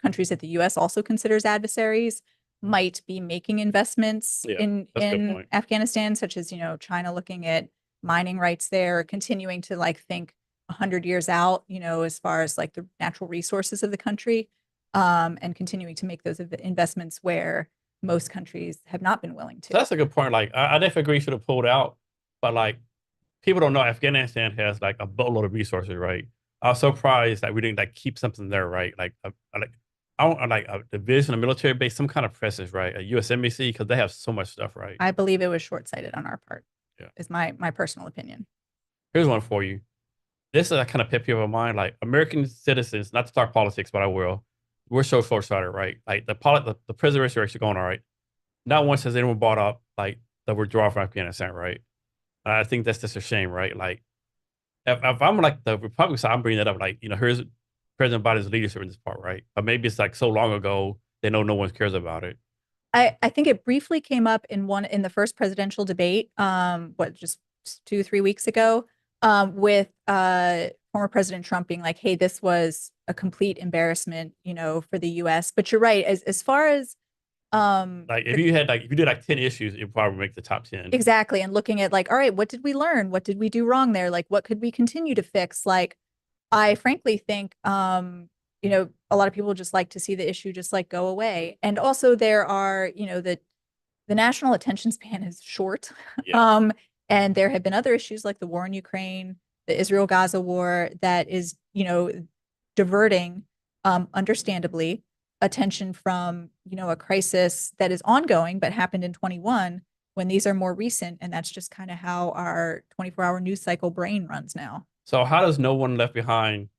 countries that the US also considers adversaries might be making investments Yeah, in that's a good point. Afghanistan, such as, China looking at mining rights there, continuing to like think 100 years out, as far as like the natural resources of the country, and continuing to make those investments where most countries have not been willing to. So that's a good point. Like I definitely agree should have pulled out, but like people don't know Afghanistan has like a boatload of resources, right? I was surprised that we didn't like keep something there, right? Like, I don't like a division, a military base, some kind of presence, right? A U.S. embassy because they have so much stuff, right? I believe it was short-sighted on our part, Yeah. is my personal opinion. Here's one for you. this is a kind of pet peeve of mine. Like American citizens, not to talk politics, but I will. We're so short-sighted, right? Like the presidential race is going all right. Not once has anyone brought up like the withdrawal from Afghanistan, right? I think that's just a shame, right? Like if I'm like the Republican side, I'm bringing that up. Like, here's President Biden's leadership in this part, right? But maybe it's like so long ago they know no one cares about it. I think it briefly came up in the first presidential debate, just 2, 3 weeks ago, with former President Trump being like, "Hey, this was a complete embarrassment, for the U.S." But you're right, as far as Like if you did like 10 issues, it would probably make the top 10. exactly, and looking at like, all right, what did we learn? What did we do wrong there? Like, what could we continue to fix? Like, I frankly think, a lot of people just like to see the issue just like go away. And also there are, the national attention span is short. Yeah. Um, and there have been other issues like the war in Ukraine, the Israel-Gaza war that is, diverting, understandably, attention from, a crisis that is ongoing but happened in 21 when these are more recent. And that's just kind of how our 24-hour news cycle brain runs now. So how does No One Left Behind,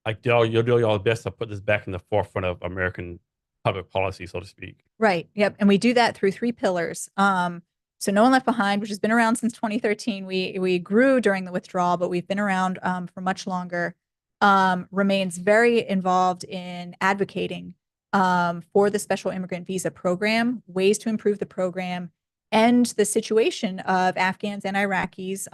like you'll do your best to put this back in the forefront of American public policy, so to speak? Right. Yep. And we do that through 3 pillars. So No One Left Behind, which has been around since 2013. We grew during the withdrawal, but we've been around for much longer. Remains very involved in advocating for the special immigrant visa program, ways to improve the program, and the situation of Afghans and Iraqis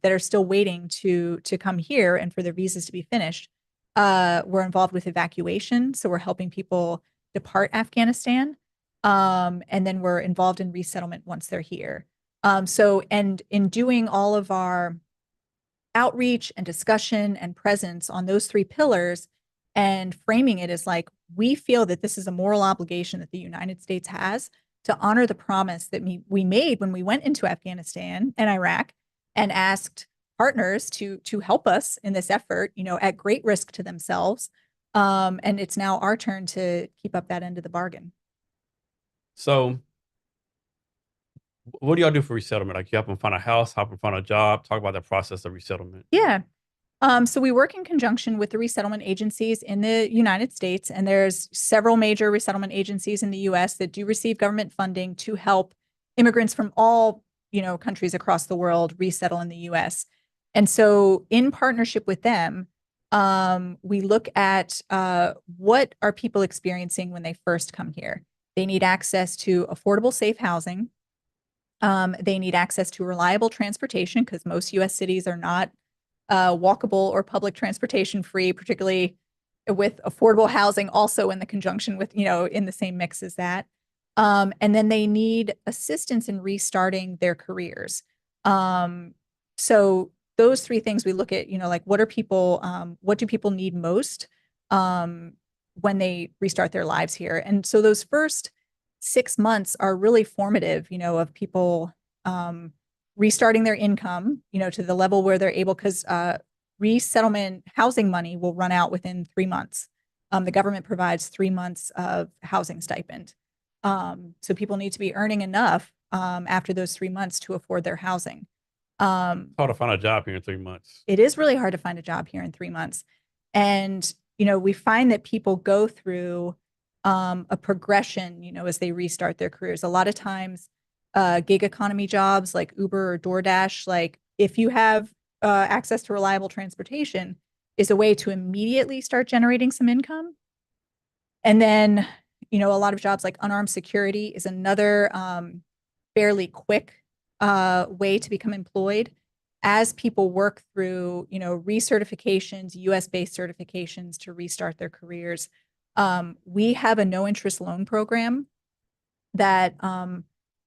that are still waiting to come here and for their visas to be finished. We're involved with evacuation, so we're helping people depart Afghanistan. And then we're involved in resettlement once they're here. And in doing all of our outreach and discussion and presence on those 3 pillars and framing it as like, we feel that this is a moral obligation that the United States has to honor the promise that we made when we went into Afghanistan and Iraq and asked partners to help us in this effort, at great risk to themselves. And it's now our turn to keep up that end of the bargain. So what do y'all do for resettlement? Like you help them find a house, help them find a job, talk about the process of resettlement. Yeah. So we work in conjunction with the resettlement agencies in the United States, and there's several major resettlement agencies in the US that do receive government funding to help immigrants from all, countries across the world resettle in the US. And so in partnership with them, we look at what are people experiencing when they first come here. They need access to affordable, safe housing. They need access to reliable transportation because most US cities are not walkable or public transportation free, particularly with affordable housing also in the conjunction with, in the same mix as that. And then they need assistance in restarting their careers. So those 3 things we look at, like what do people need most when they restart their lives here? And so those first 6 months are really formative, of people restarting their income, to the level where they're able, because resettlement housing money will run out within 3 months. The government provides 3 months of housing stipend. So people need to be earning enough after those 3 months to afford their housing. It's hard to find a job here in 3 months. It is really hard to find a job here in 3 months. And, we find that people go through a progression, as they restart their careers. A lot of times, gig economy jobs like Uber or DoorDash, like if you have access to reliable transportation, is a way to immediately start generating some income. And then, a lot of jobs like unarmed security is another fairly quick way to become employed as people work through, recertifications, US-based certifications to restart their careers. We have a no interest loan program that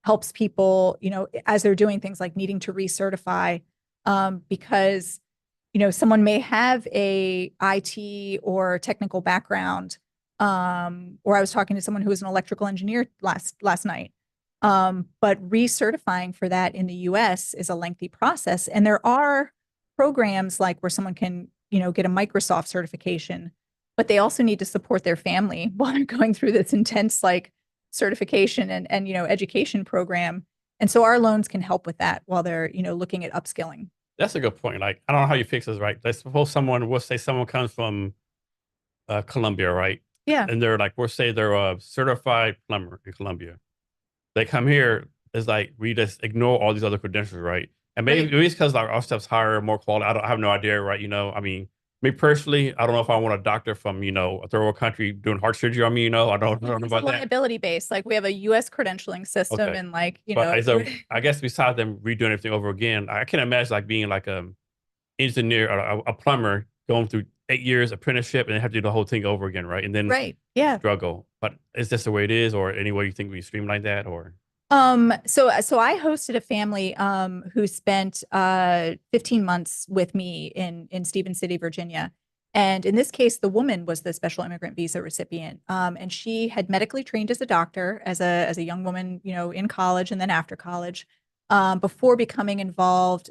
helps people, as they're doing things like needing to recertify, because, someone may have a IT or technical background. Or I was talking to someone who was an electrical engineer last night. But recertifying for that in the US is a lengthy process. And there are programs like where someone can, get a Microsoft certification, but they also need to support their family while they're going through this intense like certification and education program. And so our loans can help with that while they're, looking at upskilling. That's a good point. Like, I don't know how you fix this, right? Let's suppose someone, we'll say someone comes from Colombia, right? Yeah, And they're like, we'll say they're a certified plumber in Colombia. They come here, it's like we just ignore all these other credentials, right? And right. maybe it's because like our stuff's higher, more quality. I have no idea, right? I mean, me personally, I don't know if I want a doctor from, a third world country doing heart surgery on me, I don't know It's a about that. liability base. Like we have a US credentialing system Okay. and like, But I guess besides them redoing everything over again, I can imagine like being like a engineer or a plumber going through 8 years apprenticeship and then have to do the whole thing over again, right? And then right. Yeah. struggle. But is this the way it is, or any way you think we streamline that, or So I hosted a family who spent 15 months with me in Stevens City, Virginia. And in this case, the woman was the special immigrant visa recipient. And she had medically trained as a doctor as a young woman, in college and then after college, before becoming involved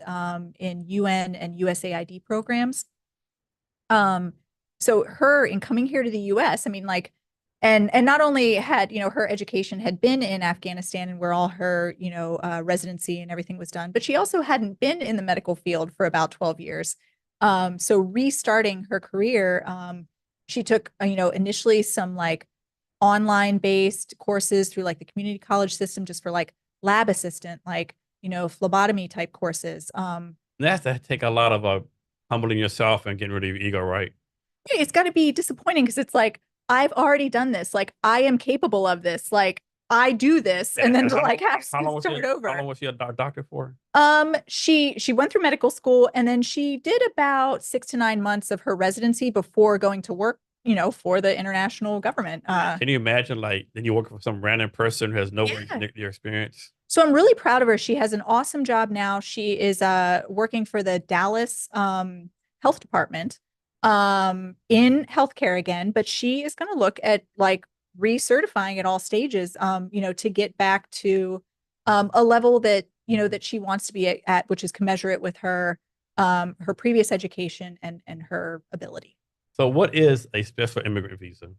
in UN and USAID programs. Um, so her in coming here to the US, I mean, like, and not only had, her education had been in Afghanistan and where all her, residency and everything was done, but she also hadn't been in the medical field for about 12 years. So restarting her career, she took, initially some like online based courses through like the community college system just for like lab assistant, like, phlebotomy type courses. that's to take a lot of humbling yourself and getting rid of your ego, right? It's got to be disappointing because it's like I've already done this. Like I am capable of this. Like I do this, and then And to like have how to long was start how over. long was she a doctor for? She went through medical school, and then she did about 6 to 9 months of her residency before going to work, for the international government. Can you imagine like then you work for some random person who has no Yeah. your experience? So I'm really proud of her. She has an awesome job now. She is working for the Dallas health department in healthcare again, but she is going to look at like recertifying at all stages, to get back to a level that, that she wants to be at, which is commensurate with her previous education and her ability. So what is a special immigrant visa?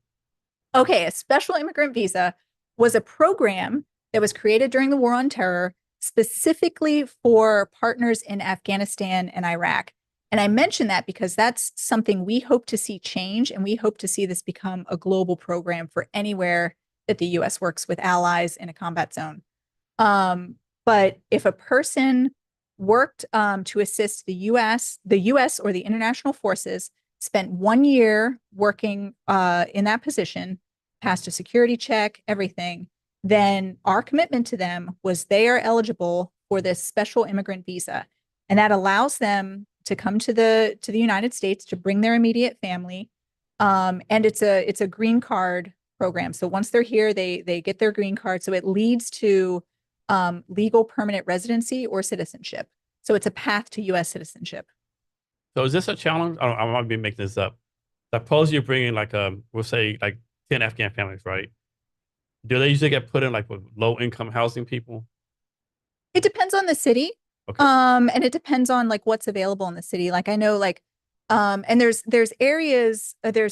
Okay, a special immigrant visa was a program that was created during the War on Terror specifically for partners in Afghanistan and Iraq. And I mention that because that's something we hope to see change, and we hope to see this become a global program for anywhere that the US works with allies in a combat zone. But if a person worked to assist the US or the international forces, spent 1 year working in that position, passed a security check, everything, then our commitment to them was they are eligible for this special immigrant visa. And that allows them to come to the United States to bring their immediate family. And it's a green card program. So once they're here, they get their green card. So it leads to legal permanent residency or citizenship. So it's a path to US citizenship. So is this a challenge? I might be making this up. Suppose you're bringing like we'll say like 10 Afghan families, right? Do they usually get put in like with low income housing people? It depends on the city. Okay. And it depends on like what's available in the city. Like I know like and there's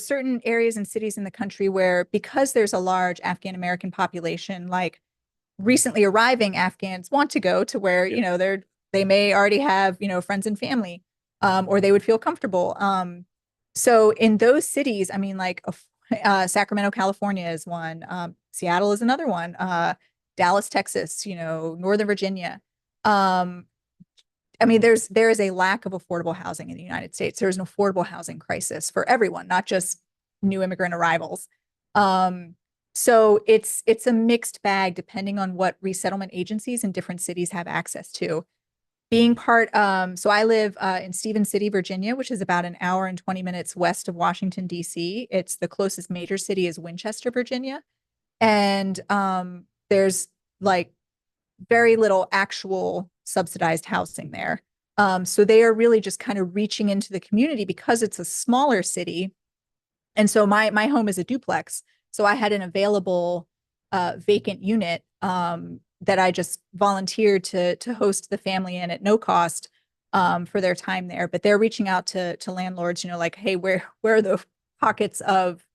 certain areas and cities in the country where because there's a large Afghan American population, like recently arriving Afghans want to go to where, Yeah. they may already have, friends and family, or they would feel comfortable. So in those cities, I mean, like Sacramento, California is one. Seattle is another one. Dallas, Texas, Northern Virginia. Um, I mean, there is a lack of affordable housing in the United States. There's an affordable housing crisis for everyone, not just new immigrant arrivals. Um, so it's a mixed bag depending on what resettlement agencies in different cities have access to. So I live in Stevens City, Virginia, which is about an hour and 20 minutes west of Washington, D.C. It's the closest major city is Winchester, Virginia. And there's like very little actual subsidized housing there. So they are really just kind of reaching into the community because it's a smaller city. And so my home is a duplex. So I had an available vacant unit that I just volunteered to host the family in at no cost for their time there. But they're reaching out to landlords, like, hey, where are the pockets of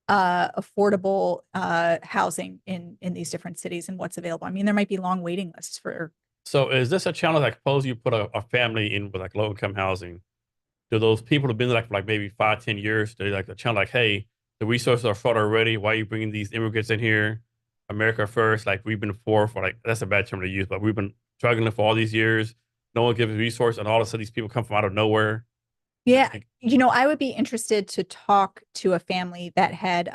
affordable housing in these different cities and what's available? I mean, there might be long waiting lists for So is this a challenge? Like, suppose you put a family in with like low income housing. Do those people have been there like for like maybe 5, 10 years? They like a challenge like, hey, the resources are short already. Why are you bringing these immigrants in here? America first. Like we've been poor for like that's a bad term to use, but we've been struggling for all these years. No one gives resource, and all of a sudden these people come from out of nowhere. Yeah, Like, I would be interested to talk to a family that had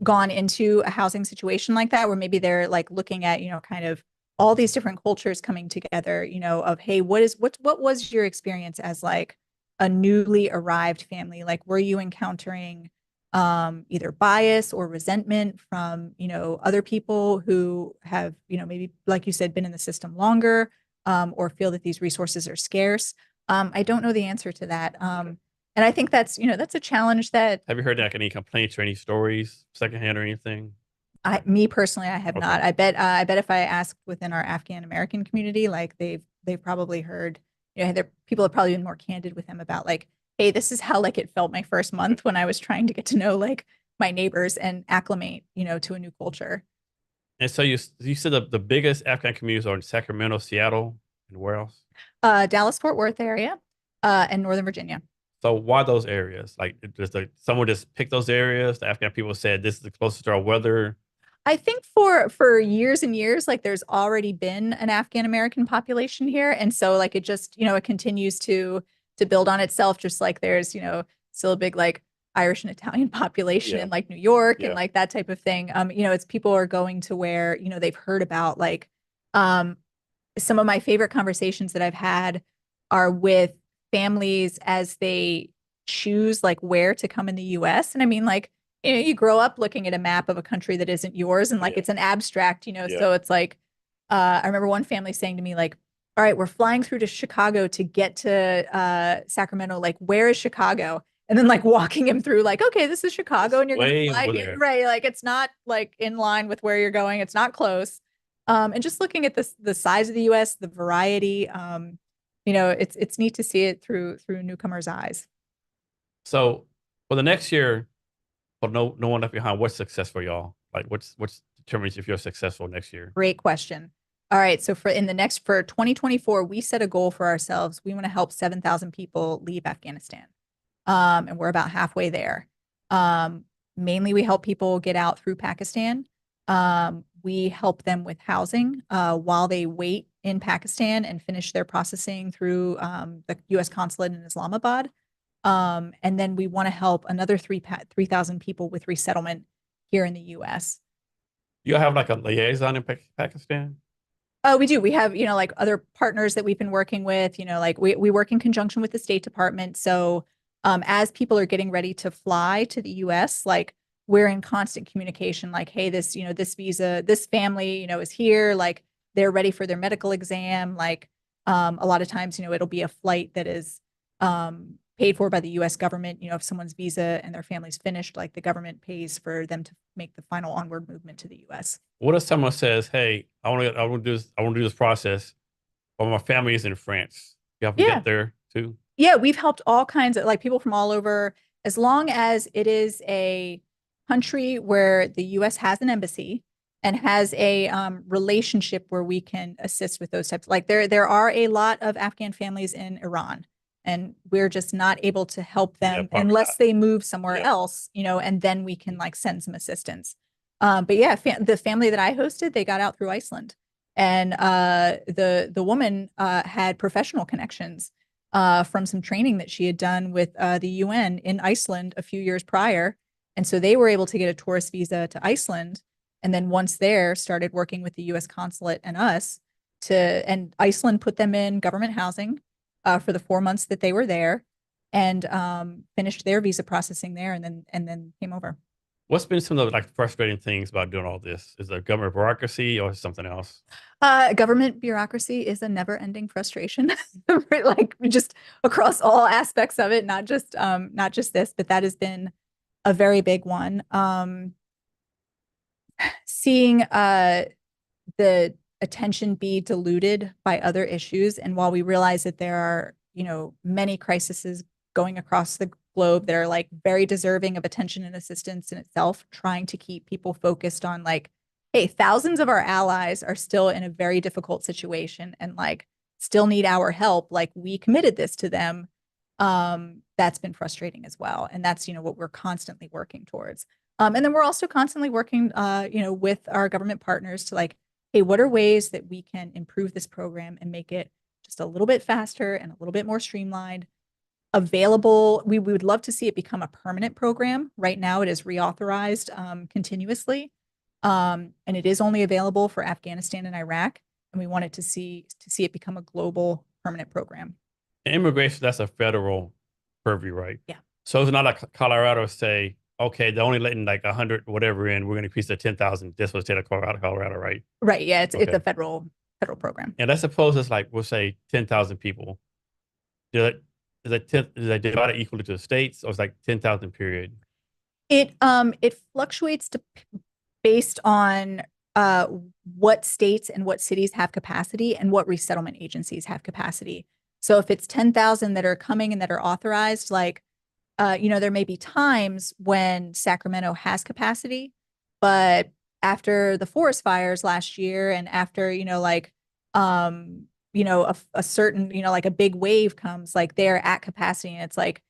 gone into a housing situation like that, where maybe they're like looking at, kind of all these different cultures coming together, of hey, what was your experience as like a newly arrived family? Like, were you encountering either bias or resentment from, other people who have, maybe like you said, been in the system longer, or feel that these resources are scarce? I don't know the answer to that. And I think that's a challenge that have you heard like any complaints or any stories, secondhand or anything? me personally, I have Okay. not. I bet if I asked within our Afghan American community, like they've probably heard, people have probably been more candid with them about like, hey, this is how like it felt my first month when I was trying to get to know like my neighbors and acclimate, to a new culture. And so you said the biggest Afghan communities are in Sacramento, Seattle, and where else? Dallas Fort Worth area, and Northern Virginia. So why those areas? Like, does someone just pick those areas? The Afghan people said this is the closest to our weather. I think for years and years, like there's already been an Afghan American population here, and so like it just it continues to build on itself. Just like there's still a big like Irish and Italian population Yeah, in like New York and yeah. like that type of thing. It's people are going to where they've heard about like um some of my favorite conversations that I've had are with families as they choose like where to come in the US. And I mean, like, you grow up looking at a map of a country that isn't yours and like Yeah, it's an abstract, yeah. so it's like, I remember one family saying to me, like, all right, we're flying through to Chicago to get to Sacramento. Like, where is Chicago? And then like walking him through, like, okay, this is Chicago It's and you're gonna way fly, over yeah, there. right? Like, it's not like in line with where you're going. It's not close. And just looking at the size of the U.S., the variety, it's neat to see it through newcomers' eyes. So for the next year, for no one left behind, what's success for y'all? Like what's determines if you're successful next year? Great question. All right, so for 2024, we set a goal for ourselves. We want to help 7,000 people leave Afghanistan, and we're about halfway there. Um, Mainly, we help people get out through Pakistan. We help them with housing while they wait in Pakistan and finish their processing through the U.S. consulate in Islamabad. And then we want to help another 3,000 people with resettlement here in the U.S. You have like a liaison in Pakistan? Oh, we do. We have, like other partners that we've been working with, like we work in conjunction with the State Department. So as people are getting ready to fly to the US, like we're in constant communication, like, hey, this visa, this family, is here, like they're ready for their medical exam. Like a lot of times, it'll be a flight that is paid for by the US government. If someone's visa and their family's finished, like the government pays for them to make the final onward movement to the US. What if someone says, "Hey, I want to do this process, but my family is in France. You have them Yeah. get there too." Yeah, we've helped all kinds of like people from all over, as long as it is a country where the US has an embassy and has a relationship where we can assist with those types. Like there are a lot of Afghan families in Iran, and we're just not able to help Yeah, them probably not. unless they move somewhere Yeah. else, and then we can like send some assistance. But yeah, the family that I hosted, they got out through Iceland, and the woman had professional connections from some training that she had done with the UN in Iceland a few years prior. And so they were able to get a tourist visa to Iceland. And then once there, started working with the US consulate and us and Iceland put them in government housing for the 4 months that they were there, and finished their visa processing there, and then came over. What's been some of the like frustrating things about doing all this? Is it government bureaucracy or something else? Government bureaucracy is a never-ending frustration, like just across all aspects of it, not just this, but that has been a very big one. Seeing the attention be diluted by other issues, and while we realize that there are, many crises going across the globe that are like very deserving of attention and assistance in itself, trying to keep people focused on like hey, thousands of our allies are still in a very difficult situation and like still need our help. Like we committed this to them. That's been frustrating as well. And that's, what we're constantly working towards. And then we're also constantly working, with our government partners to like, hey, what are ways that we can improve this program and make it just a little bit faster and a little bit more streamlined, available. We would love to see it become a permanent program. Right now, it is reauthorized continuously, and it is only available for Afghanistan and Iraq. And we wanted to see it become a global permanent program. Immigration, that's a federal purview, right? Yeah. So it's not like Colorado say, okay, they're only letting like 100 whatever in. We're going to increase to 10,000 just for the state of Colorado, right? Right. Yeah. It's Okay. a federal program. And let's suppose it's like, we'll say 10,000 people. Is that divided equally to the states, or it's like 10,000 period? It fluctuates based on uh what states and what cities have capacity and what resettlement agencies have capacity. So if it's 10,000 that are coming and that are authorized, like there may be times when Sacramento has capacity, but after the forest fires last year and after, a certain, like a big wave comes, like they're at capacity and it's like,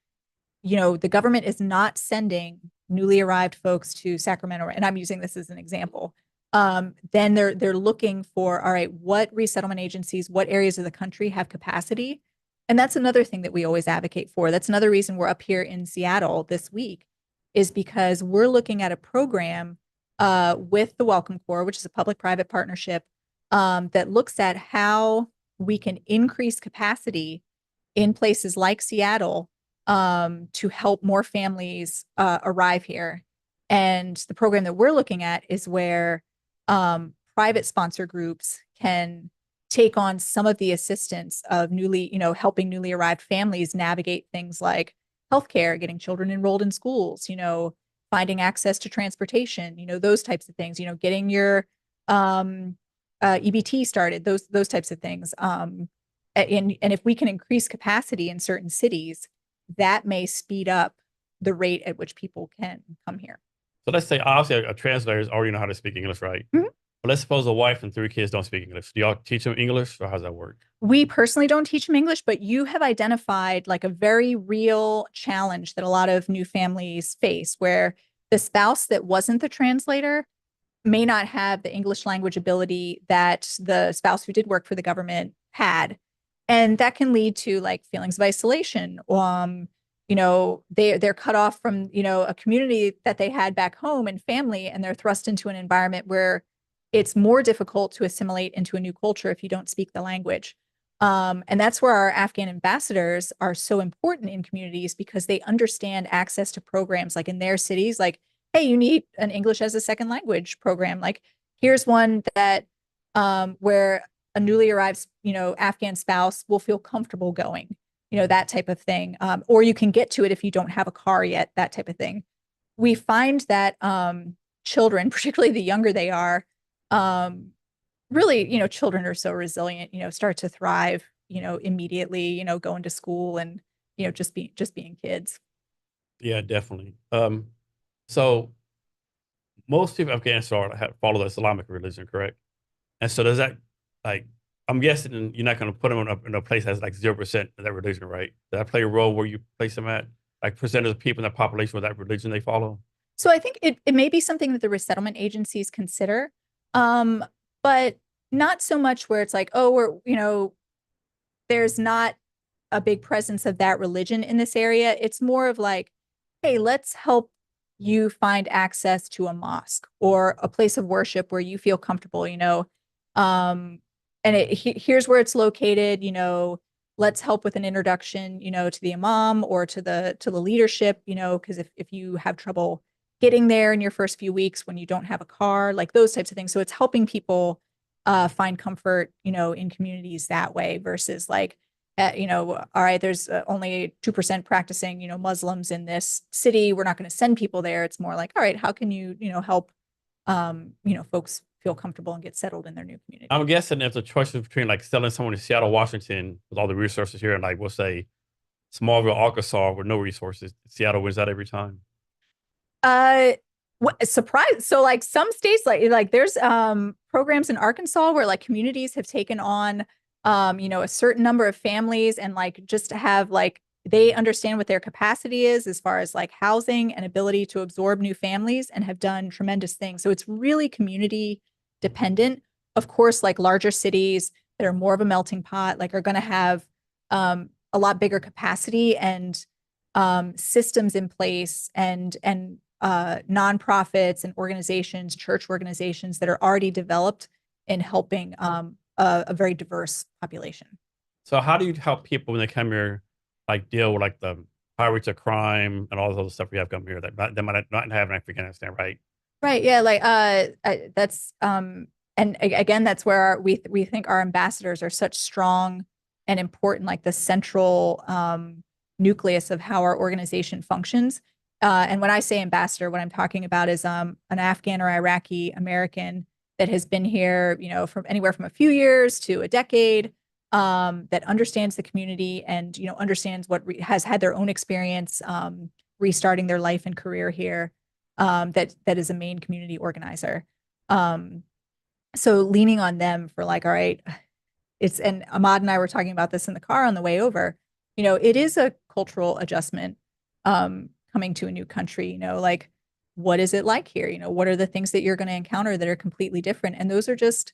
the government is not sending newly arrived folks to Sacramento, and I'm using this as an example. Then they're looking for, all right, what resettlement agencies, what areas of the country have capacity? And that's another thing that we always advocate for. That's another reason we're up here in Seattle this week, is because we're looking at a program with the Welcome Corps, which is a public-private partnership, that looks at how we can increase capacity in places like Seattle to help more families arrive here. And the program that we're looking at is where private sponsor groups can take on some of the assistance of helping newly arrived families navigate things like healthcare, getting children enrolled in schools, finding access to transportation, those types of things, getting your EBT started, those types of things. And if we can increase capacity in certain cities, that may speed up the rate at which people can come here. So let's say obviously a translator already know how to speak English, right? Mhm. But let's suppose a wife and 3 kids don't speak English. Do y'all teach them English, or how does that work? We personally don't teach them English, but you have identified like a very real challenge that a lot of new families face where the spouse that wasn't the translator may not have the English language ability that the spouse who did work for the government had. And that can lead to like feelings of isolation. They're cut off from, a community that they had back home and family, and they're thrust into an environment where it's more difficult to assimilate into a new culture if you don't speak the language. And that's where our Afghan ambassadors are so important in communities, because they understand access to programs like in their cities, like, hey, you need an English as a second language program. Like, here's one that where a newly arrived, Afghan spouse will feel comfortable going, that type of thing. Or you can get to it if you don't have a car yet, that type of thing. We find that children, particularly the younger they are, really, children are so resilient, start to thrive, immediately, going to school and, just being kids. Yeah, definitely. So most people in Afghanistan follow the Islamic religion, correct? And so does that, like, I'm guessing you're not going to put them in a place that's like 0% of that religion, right? Does that play a role where you place them at? Like percentage of people in that population with that religion they follow? So I think it may be something that the resettlement agencies consider, um, but not so much where it's like, oh, there's not a big presence of that religion in this area. It's more of like, hey, let's help you find access to a mosque or a place of worship where you feel comfortable, um, and here's where it's located, let's help with an introduction, to the imam or to the leadership, because if you have trouble getting there in your first few weeks when you don't have a car, like those types of things. So it's helping people find comfort, in communities that way versus like, all right, there's only 2% practicing, Muslims in this city. We're not going to send people there. It's more like, all right, how can you, help, folks feel comfortable and get settled in their new community? I'm guessing there's a choice between like selling someone in Seattle, Washington with all the resources here and like we'll say Smallville, Arkansas with no resources. Seattle wins that every time. Uh, What surprise? So like some states, like there's programs in Arkansas where like communities have taken on a certain number of families, and like just to have like they understand what their capacity is as far as like housing and ability to absorb new families, and have done tremendous things. So it's really community dependent. Of course, like larger cities that are more of a melting pot, like are going to have a lot bigger capacity and systems in place, and nonprofits and organizations, church organizations that are already developed in helping a very diverse population. So how do you help people when they come here, like deal with like the high rates of crime and all this other stuff we have come here that they might not have in Afghanistan, right? Right. Yeah. Like that's and again, that's where we think our ambassadors are such strong and important, like the central nucleus of how our organization functions. And when I say ambassador, what I'm talking about is an Afghan or Iraqi American that has been here, from anywhere from a few years to a decade, that understands the community and understands what has had their own experience restarting their life and career here. That is a main community organizer. Um, so leaning on them for like, all right, and Ahmad and I were talking about this in the car on the way over. It is a cultural adjustment coming to a new country. Like what is it like here? What are the things that you're going to encounter that are completely different? And those are just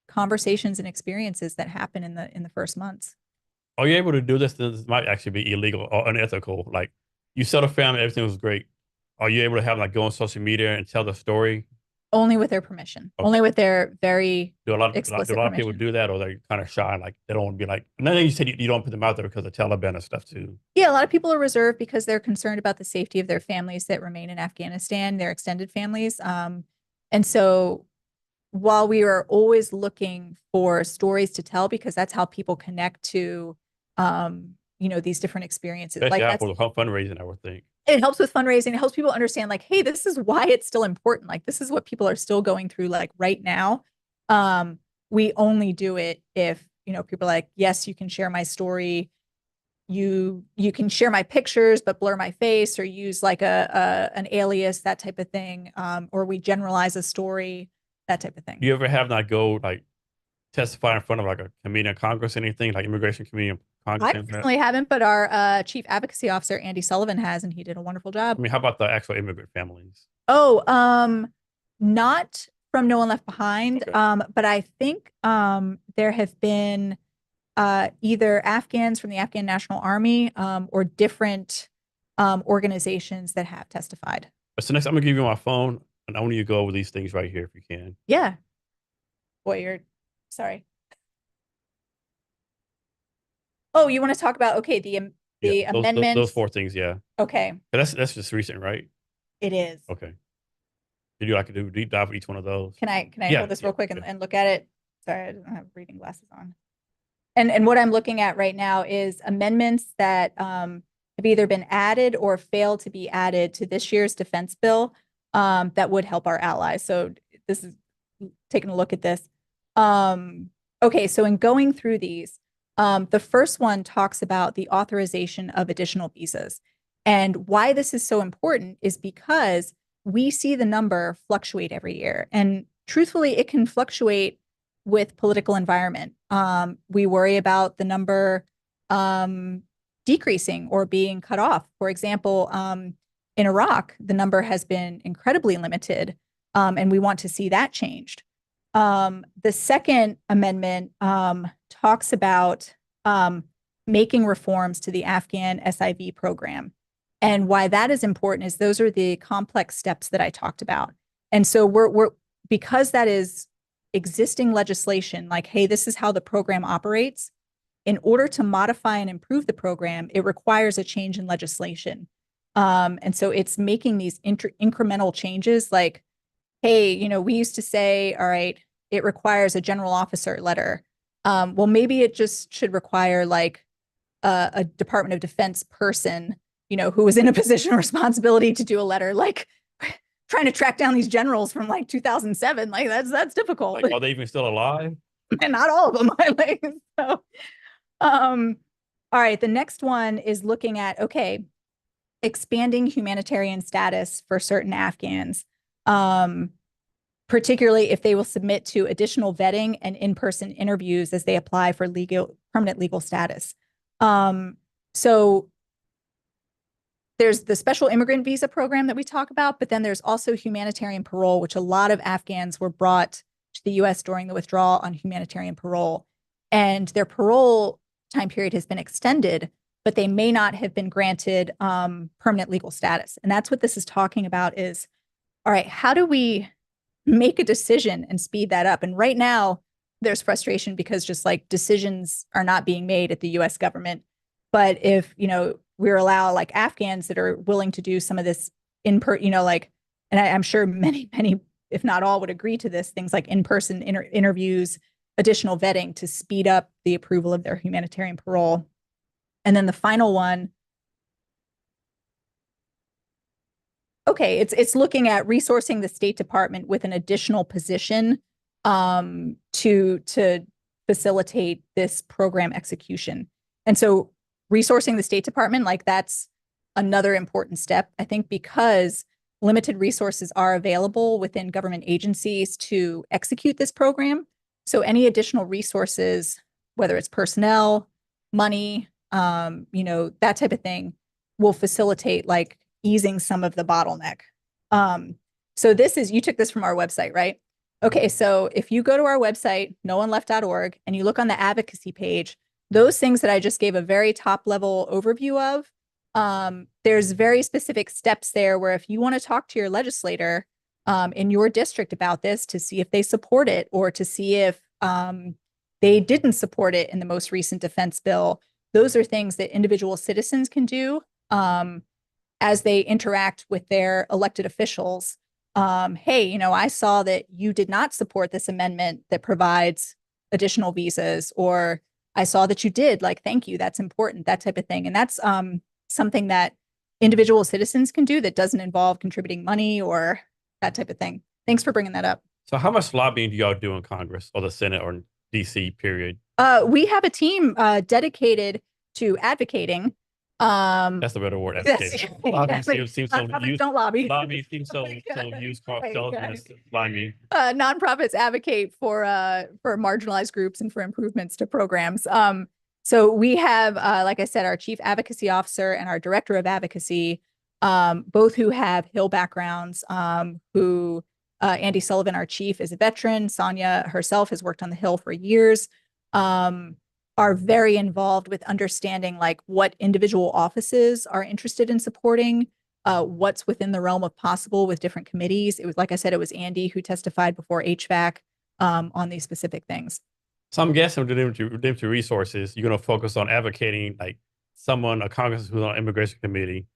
conversations and experiences that happen in the first months. Are you able to do this? This might actually be illegal or unethical. Like you sell a family, everything was great. Are you able to have like go on social media and tell the story? Only with their permission, Okay. only with their very Do a explicit lot of people permission. do that, or they're kind of shy, like they don't want to be like? And then you said you don't put them out there because of Taliban and stuff too. Yeah, a lot of people are reserved because they're concerned about the safety of their families that remain in Afghanistan, their extended families. And so while we are always looking for stories to tell, because that's how people connect to, these different experiences. Especially Like after the fundraising, I would think. it helps with fundraising. It helps people understand like, hey, this is why it's still important. Like this is what people are still going through like right now. Um, we only do it if, people are like, yes, you can share my story. You can share my pictures, but blur my face or use like an alias, that type of thing. Or we generalize a story, that type of Do thing. you ever have not go like testify in front of like a committee in Congress, anything like immigration committee in Congress? I Anything like that? personally haven't, but our chief advocacy officer, Andy Sullivan, has, and he did a wonderful job. I mean, how about the actual immigrant families? Oh, not from No One Left Behind. Okay. But I think there have been either Afghans from the Afghan National Army or different organizations that have testified. So next, I'm gonna give you my phone, and I want you to go over these things right here if you can. Yeah. Boy, you're sorry. Oh, you want to talk about okay, Yeah, the those amendments. four things. Yeah, Okay, that's just recent, right? it is. Okay. Did you like to do a deep dive for each one of those? Can I Yeah, hold this yeah, real quick yeah. and look at it? Sorry, I don't have reading glasses on. And what I'm looking at right now is amendments that have either been added or failed to be added to this year's defense bill that would help our allies. So this is taking a look at this. Okay, so in going through these, the first one talks about the authorization of additional visas. And why this is so important is because we see the number fluctuate every year. And truthfully, it can fluctuate with political environment. We worry about the number decreasing or being cut off. For example, in Iraq, the number has been incredibly limited, and we want to see that changed. The second amendment talks about making reforms to the Afghan SIV program. And why that is important is those are the complex steps that I talked about. And so we're because that is existing legislation, like, hey, this is how the program operates. In order to modify and improve the program, it requires a change in legislation. And so it's making these incremental changes like, hey, we used to say, all right, it requires a general officer letter. Well, maybe it just should require like a Department of Defense person, who was in a position of responsibility to do a letter, like trying to track down these generals from like 2007. Like that's difficult. Like, are they even still alive? And not all of them. Like, so, all right. The next one is looking at, okay, expanding humanitarian status for certain Afghans. Um, particularly if they will submit to additional vetting and in-person interviews as they apply for permanent legal status. So there's the special immigrant visa program that we talk about, but then there's also humanitarian parole, which a lot of Afghans were brought to the US during the withdrawal on humanitarian parole. And their parole time period has been extended, but they may not have been granted permanent legal status. And that's what this is talking about is, all right, how do we make a decision and speed that up? And right now, there's frustration because just like decisions are not being made at the US government. But if, we allow like Afghans that are willing to do some of this like, and I'm sure many, if not all, would agree to this, things like in-person interviews, additional vetting to speed up the approval of their humanitarian parole. And then the final one, okay, it's looking at resourcing the State Department with an additional position to facilitate this program execution. And so resourcing the State Department, like that's another important step, I think, because limited resources are available within government agencies to execute this program. So any additional resources, whether it's personnel, money, that type of thing, will facilitate like easing some of the bottleneck. So you took this from our website, right? Okay, so if you go to our website, nooneleft.org, and you look on the advocacy page, those things that I just gave a very top level overview of, there's very specific steps there where if you want to talk to your legislator in your district about this to see if they support it or to see if they didn't support it in the most recent defense bill, those are things that individual citizens can do as they interact with their elected officials. Hey, I saw that you did not support this amendment that provides additional visas, or I saw that you did, like, thank you, that's important, that type of thing. And that's something that individual citizens can do that doesn't involve contributing money or that type of thing. Thanks for bringing that up. So how much lobbying do y'all do in Congress or the Senate or DC, period? We have a team dedicated to advocating. That's the better word. Advocating. Yes. Lobbying seems so used. Don't lobby. Lobbying seems so used. Lobbying. Nonprofits advocate for marginalized groups and for improvements to programs. So we have, like I said, our chief advocacy officer and our director of advocacy, both who have Hill backgrounds. Andy Sullivan, our chief, is a veteran. Sonia herself has worked on the Hill for years. Are very involved with understanding like what individual offices are interested in supporting, what's within the realm of possible with different committees. It was, like I said, it was Andy who testified before HVAC on these specific things. So I'm guessing with the resources, you're going to focus on advocating like a Congress who's on immigration committee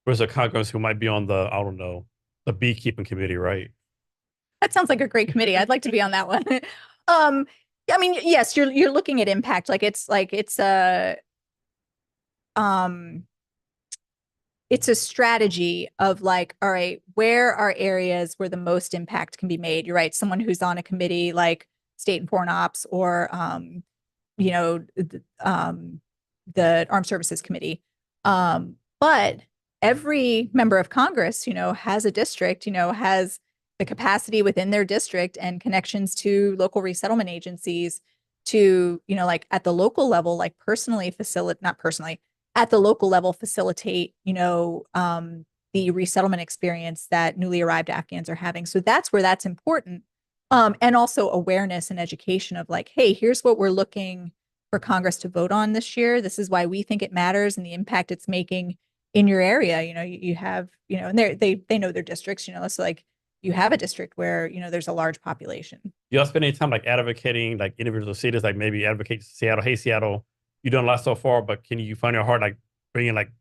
versus a Congress who might be on the beekeeping committee, right? That sounds like a great committee. I'd like to be on that one. I mean, yes, you're looking at impact. It's a strategy of like, all right, where are areas where the most impact can be made? You're right. Someone who's on a committee like State and Foreign Ops or, the Armed Services Committee. But every member of Congress, has a district, has the capacity within their district and connections to local resettlement agencies to, like at the local level, like at the local level, facilitate, the resettlement experience that newly arrived Afghans are having. So that's where that's important. And also awareness and education of like, hey, here's what we're looking for Congress to vote on this year. This is why we think it matters and the impact it's making in your area. You have, and they know their districts, so like, you have a district where, there's a large population. Y'all spend any time like advocating like individual cities, like maybe advocate Seattle, hey, Seattle, you've done a lot so far, but can you find it hard like bringing like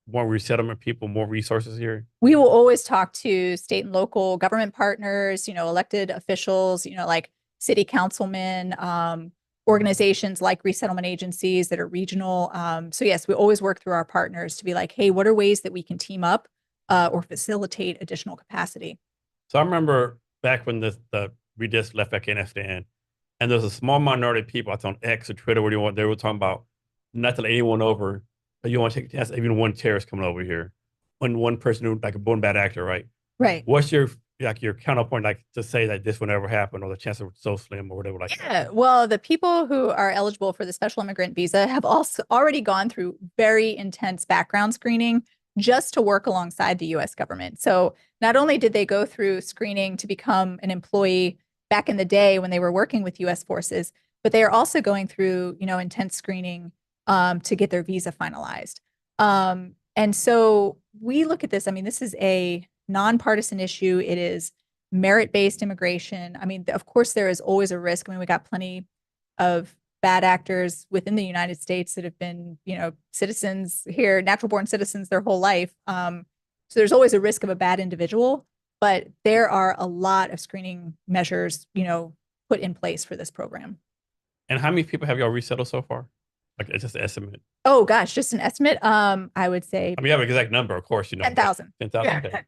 more resettlement people, more resources here? We will always talk to state and local government partners, elected officials, like city councilmen, organizations like resettlement agencies that are regional. So yes, we always work through our partners to be like, hey, what are ways that we can team up or facilitate additional capacity? So I remember back when we just left Afghanistan, and there's a small minority of people, I on X or Twitter, where they were talking about not to let anyone over, but you want to take a chance, even one terrorist coming over here, one person who like a born bad actor, right? Right. What's your like your counterpoint, like to say that this will never happen or the chances are so slim or whatever like that. Yeah, well, the people who are eligible for the special immigrant visa have also already gone through very intense background screening just to work alongside the US government. So not only did they go through screening to become an employee back in the day when they were working with US forces, but they are also going through, intense screening to get their visa finalized. And so we look at this, I mean, this is a nonpartisan issue. It is merit-based immigration. I mean, of course, there is always a risk. I mean, we got plenty of bad actors within the United States that have been, citizens here, natural born citizens their whole life. So there's always a risk of a bad individual, but there are a lot of screening measures, put in place for this program. And how many people have y'all resettled so far? Like it's just an estimate. Oh gosh, just an estimate. I would say I mean, you have an exact number, of course, 10,000. 10,000. Okay.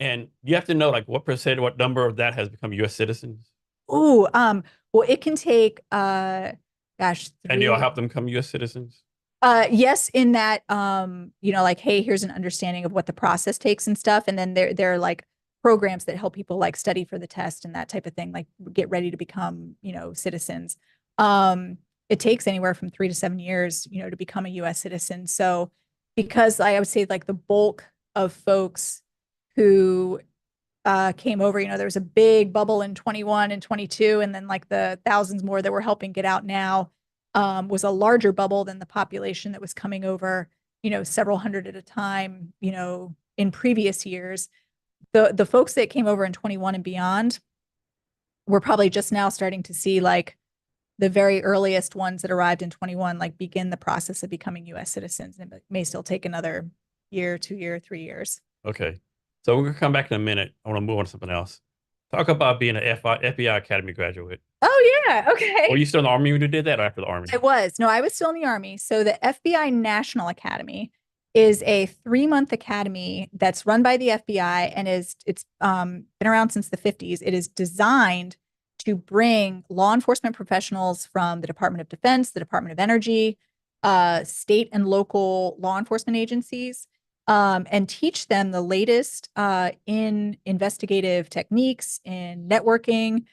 And you have to know like what number of that has become U.S. citizens. Ooh, well, it can take gosh, And you'll help them become U.S. citizens. Yes, in that like, hey, here's an understanding of what the process takes and stuff. And then there are like programs that help people like study for the test and that type of thing, like get ready to become, citizens. It takes anywhere from 3 to 7 years, to become a US citizen. So because I would say like the bulk of folks who came over, there was a big bubble in 21 and 22, and then like the thousands more that we're helping get out now was a larger bubble than the population that was coming over, several hundred at a time, in previous years. The folks that came over in 21 and beyond, we're probably just now starting to see like the very earliest ones that arrived in 21, like begin the process of becoming US citizens. And it may still take another year, 2 year, 3 years. Okay. So we're gonna come back in a minute. I want to move on to something else. Talk about being an FBI Academy graduate. Oh yeah, okay. Were you still in the Army when you did that or after the Army? I was. No, I was still in the Army. So the FBI National Academy is a 3-month academy that's run by the FBI and it's been around since the 50s. It is designed to bring law enforcement professionals from the Department of Defense, the Department of Energy, state and local law enforcement agencies, and teach them the latest in investigative techniques, in networking,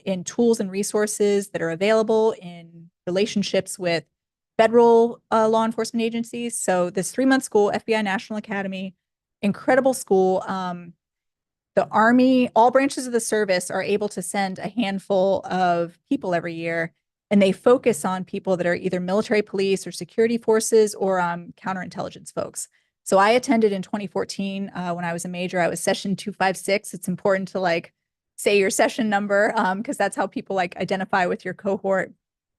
in tools and resources that are available in relationships with federal law enforcement agencies. So this 3-month school, FBI National Academy, incredible school. The Army, all branches of the service are able to send a handful of people every year, and they focus on people that are either military police or security forces or counterintelligence folks. So I attended in 2014 when I was a major. I was session 256. It's important to like say your session number because that's how people like identify with your cohort.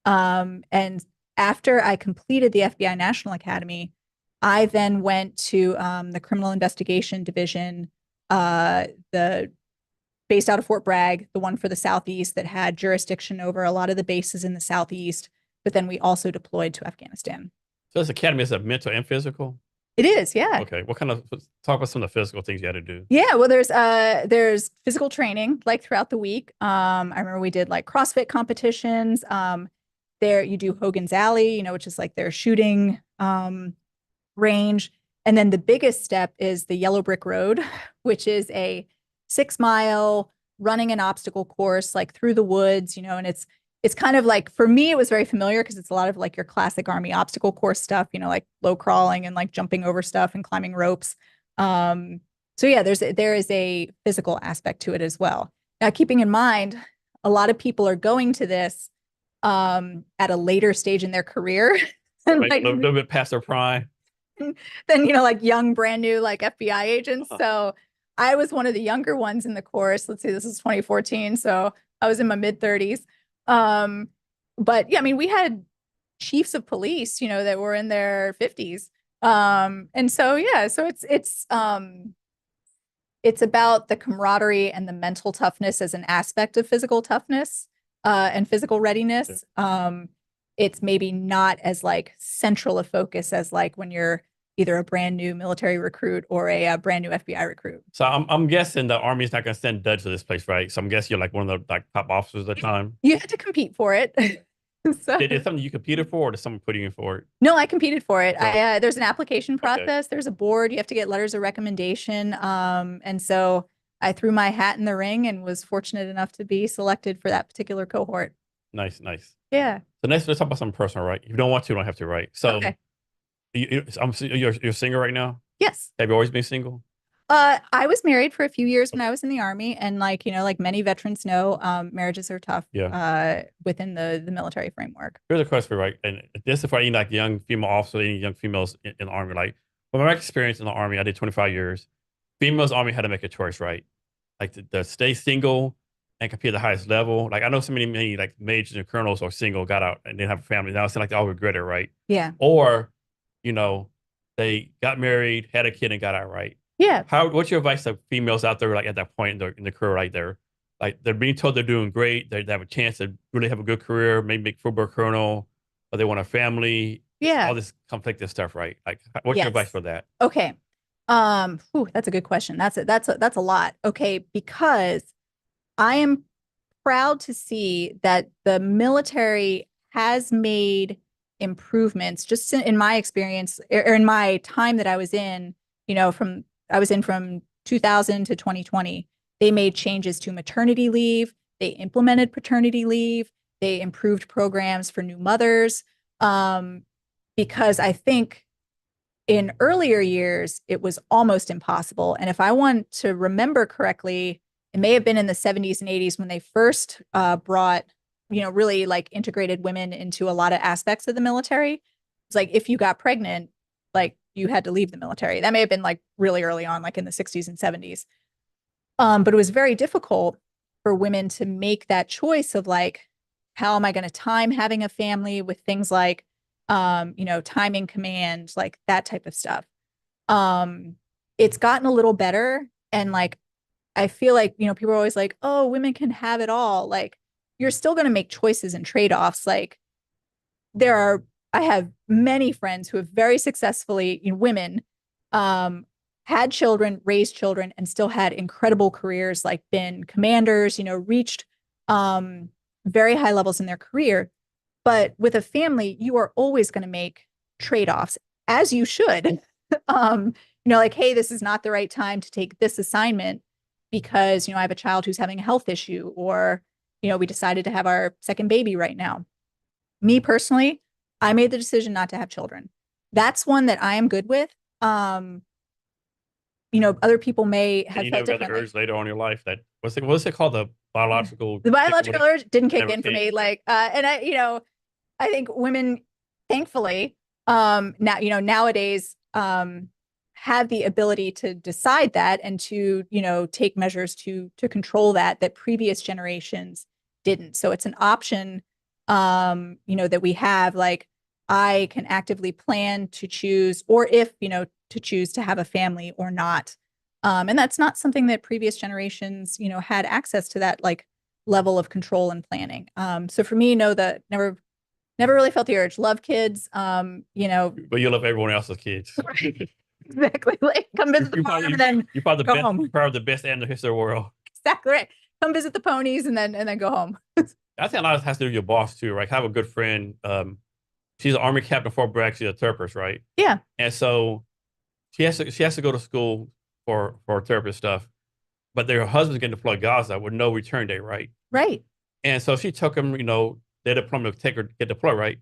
And after I completed the FBI National Academy, I then went to the Criminal Investigation Division, the based out of Fort Bragg, the one for the Southeast that had jurisdiction over a lot of the bases in the Southeast. But then we also deployed to Afghanistan. So this academy is a mental and physical? It is, yeah. Okay. What kind of talk about some of the physical things you had to do? Yeah, well, there's physical training like throughout the week. I remember we did like CrossFit competitions. There you do Hogan's Alley, which is like their shooting range. And then the biggest step is the Yellow Brick Road, which is a 6-mile running an obstacle course like through the woods, and it's kind of like, for me, it was very familiar because it's a lot of like your classic Army obstacle course stuff, like low crawling and like jumping over stuff and climbing ropes. So yeah, there is a physical aspect to it as well. Now, keeping in mind, a lot of people are going to this at a later stage in their career. Like, a little bit past their prime. Than, like young, brand new, like FBI agents. So I was one of the younger ones in the course. Let's see, this is 2014. So I was in my mid-30s. But yeah, I mean, we had chiefs of police, that were in their 50s. And so, yeah, so it's about the camaraderie and the mental toughness as an aspect of physical toughness, and physical readiness. It's maybe not as like central a focus as like when you're either a brand new military recruit or a brand new FBI recruit. So I'm guessing the Army's not going to send duds to this place, right? So I'm guessing you're like one of the like top officers at the time. You had to compete for it. So, is it something you competed for, or did someone put you in for it? No, I competed for it. Oh. There's an application process. Okay. There's a board. You have to get letters of recommendation. And so I threw my hat in the ring and was fortunate enough to be selected for that particular cohort. Nice, nice. Yeah. So next, let's talk about something personal, right? If you don't want to, you don't have to, right? So Okay. you're single right now. Yes. Have you always been single? I was married for a few years when Okay. I was in the army, and like like many veterans know, marriages are tough Yeah. within the military framework. Here's a question, right? And this is for any like young female officers, any young females in the army. Like, from my experience in the army, I did 25 years. Females army had to make a choice, right? Like to stay single and compete at the highest level. Like I know so many like majors and colonels are single, got out and didn't have a family. Now it's like they all regret it, right? Yeah. Or, you know, they got married, had a kid, and got out, right? Yeah. What's your advice to females out there like at that point in the career right there? Like they're being told they're doing great, they have a chance to really have a good career, maybe make football colonel, or they want a family, Yeah. all this conflicted stuff, right? Like what's your advice Yes. for that? Okay. That's a good question. That's a lot. Okay, because I am proud to see that the military has made improvements just in my experience or in my time that I was in, from I was in from 2000 to 2020. They made changes to maternity leave, they implemented paternity leave, they improved programs for new mothers. Because I think in earlier years, it was almost impossible. And if I want to remember correctly, it may have been in the 70s and 80s when they first brought, really like integrated women into a lot of aspects of the military. It's like if you got pregnant, like you had to leave the military. That may have been like really early on, like in the 60s and 70s. But it was very difficult for women to make that choice of like, how am I going to time having a family with things like, timing command, like that type of stuff. Um, it's gotten a little better. And like, I feel like, people are always like, oh, women can have it all. Like, you're still going to make choices and trade-offs. Like, I have many friends who have very successfully, women, um, had children, raised children, and still had incredible careers, like been commanders, reached very high levels in their career. But with a family, you are always going to make trade-offs, as you should. um, like, hey, this is not the right time to take this assignment because, I have a child who's having a health issue, or, we decided to have our second baby right now. Me personally, I made the decision not to have children. That's one that I am good with. Um, other people may And have you felt never got the differently. urge later on in your life that what's it called? The biological The biological urge didn't kick never in for came. me. Like, and I think women, thankfully, now, nowadays, have the ability to decide that and to, take measures to control that previous generations didn't. So it's an option, that we have. Like, I can actively plan to choose, or if, to choose to have a family or not. And that's not something that previous generations, had access to that like level of control and planning. So for me, no, that never really felt the urge. Love kids. But you love everyone else's kids. Right. Exactly. Like come visit the you farm probably and then you probably the go best home. you probably the best animal in the history of the world. Exactly right. Come visit the ponies and then go home. I think a lot of it has to do with your boss too, right? I have a good friend. She's an army captain for Bragg. She's a therapist, right? Yeah. And so she has to go to school for therapist stuff. But their husband's getting deployed to Gaza with no return date, right? Right. And so she took him, they deployed him to take her get deployed, right?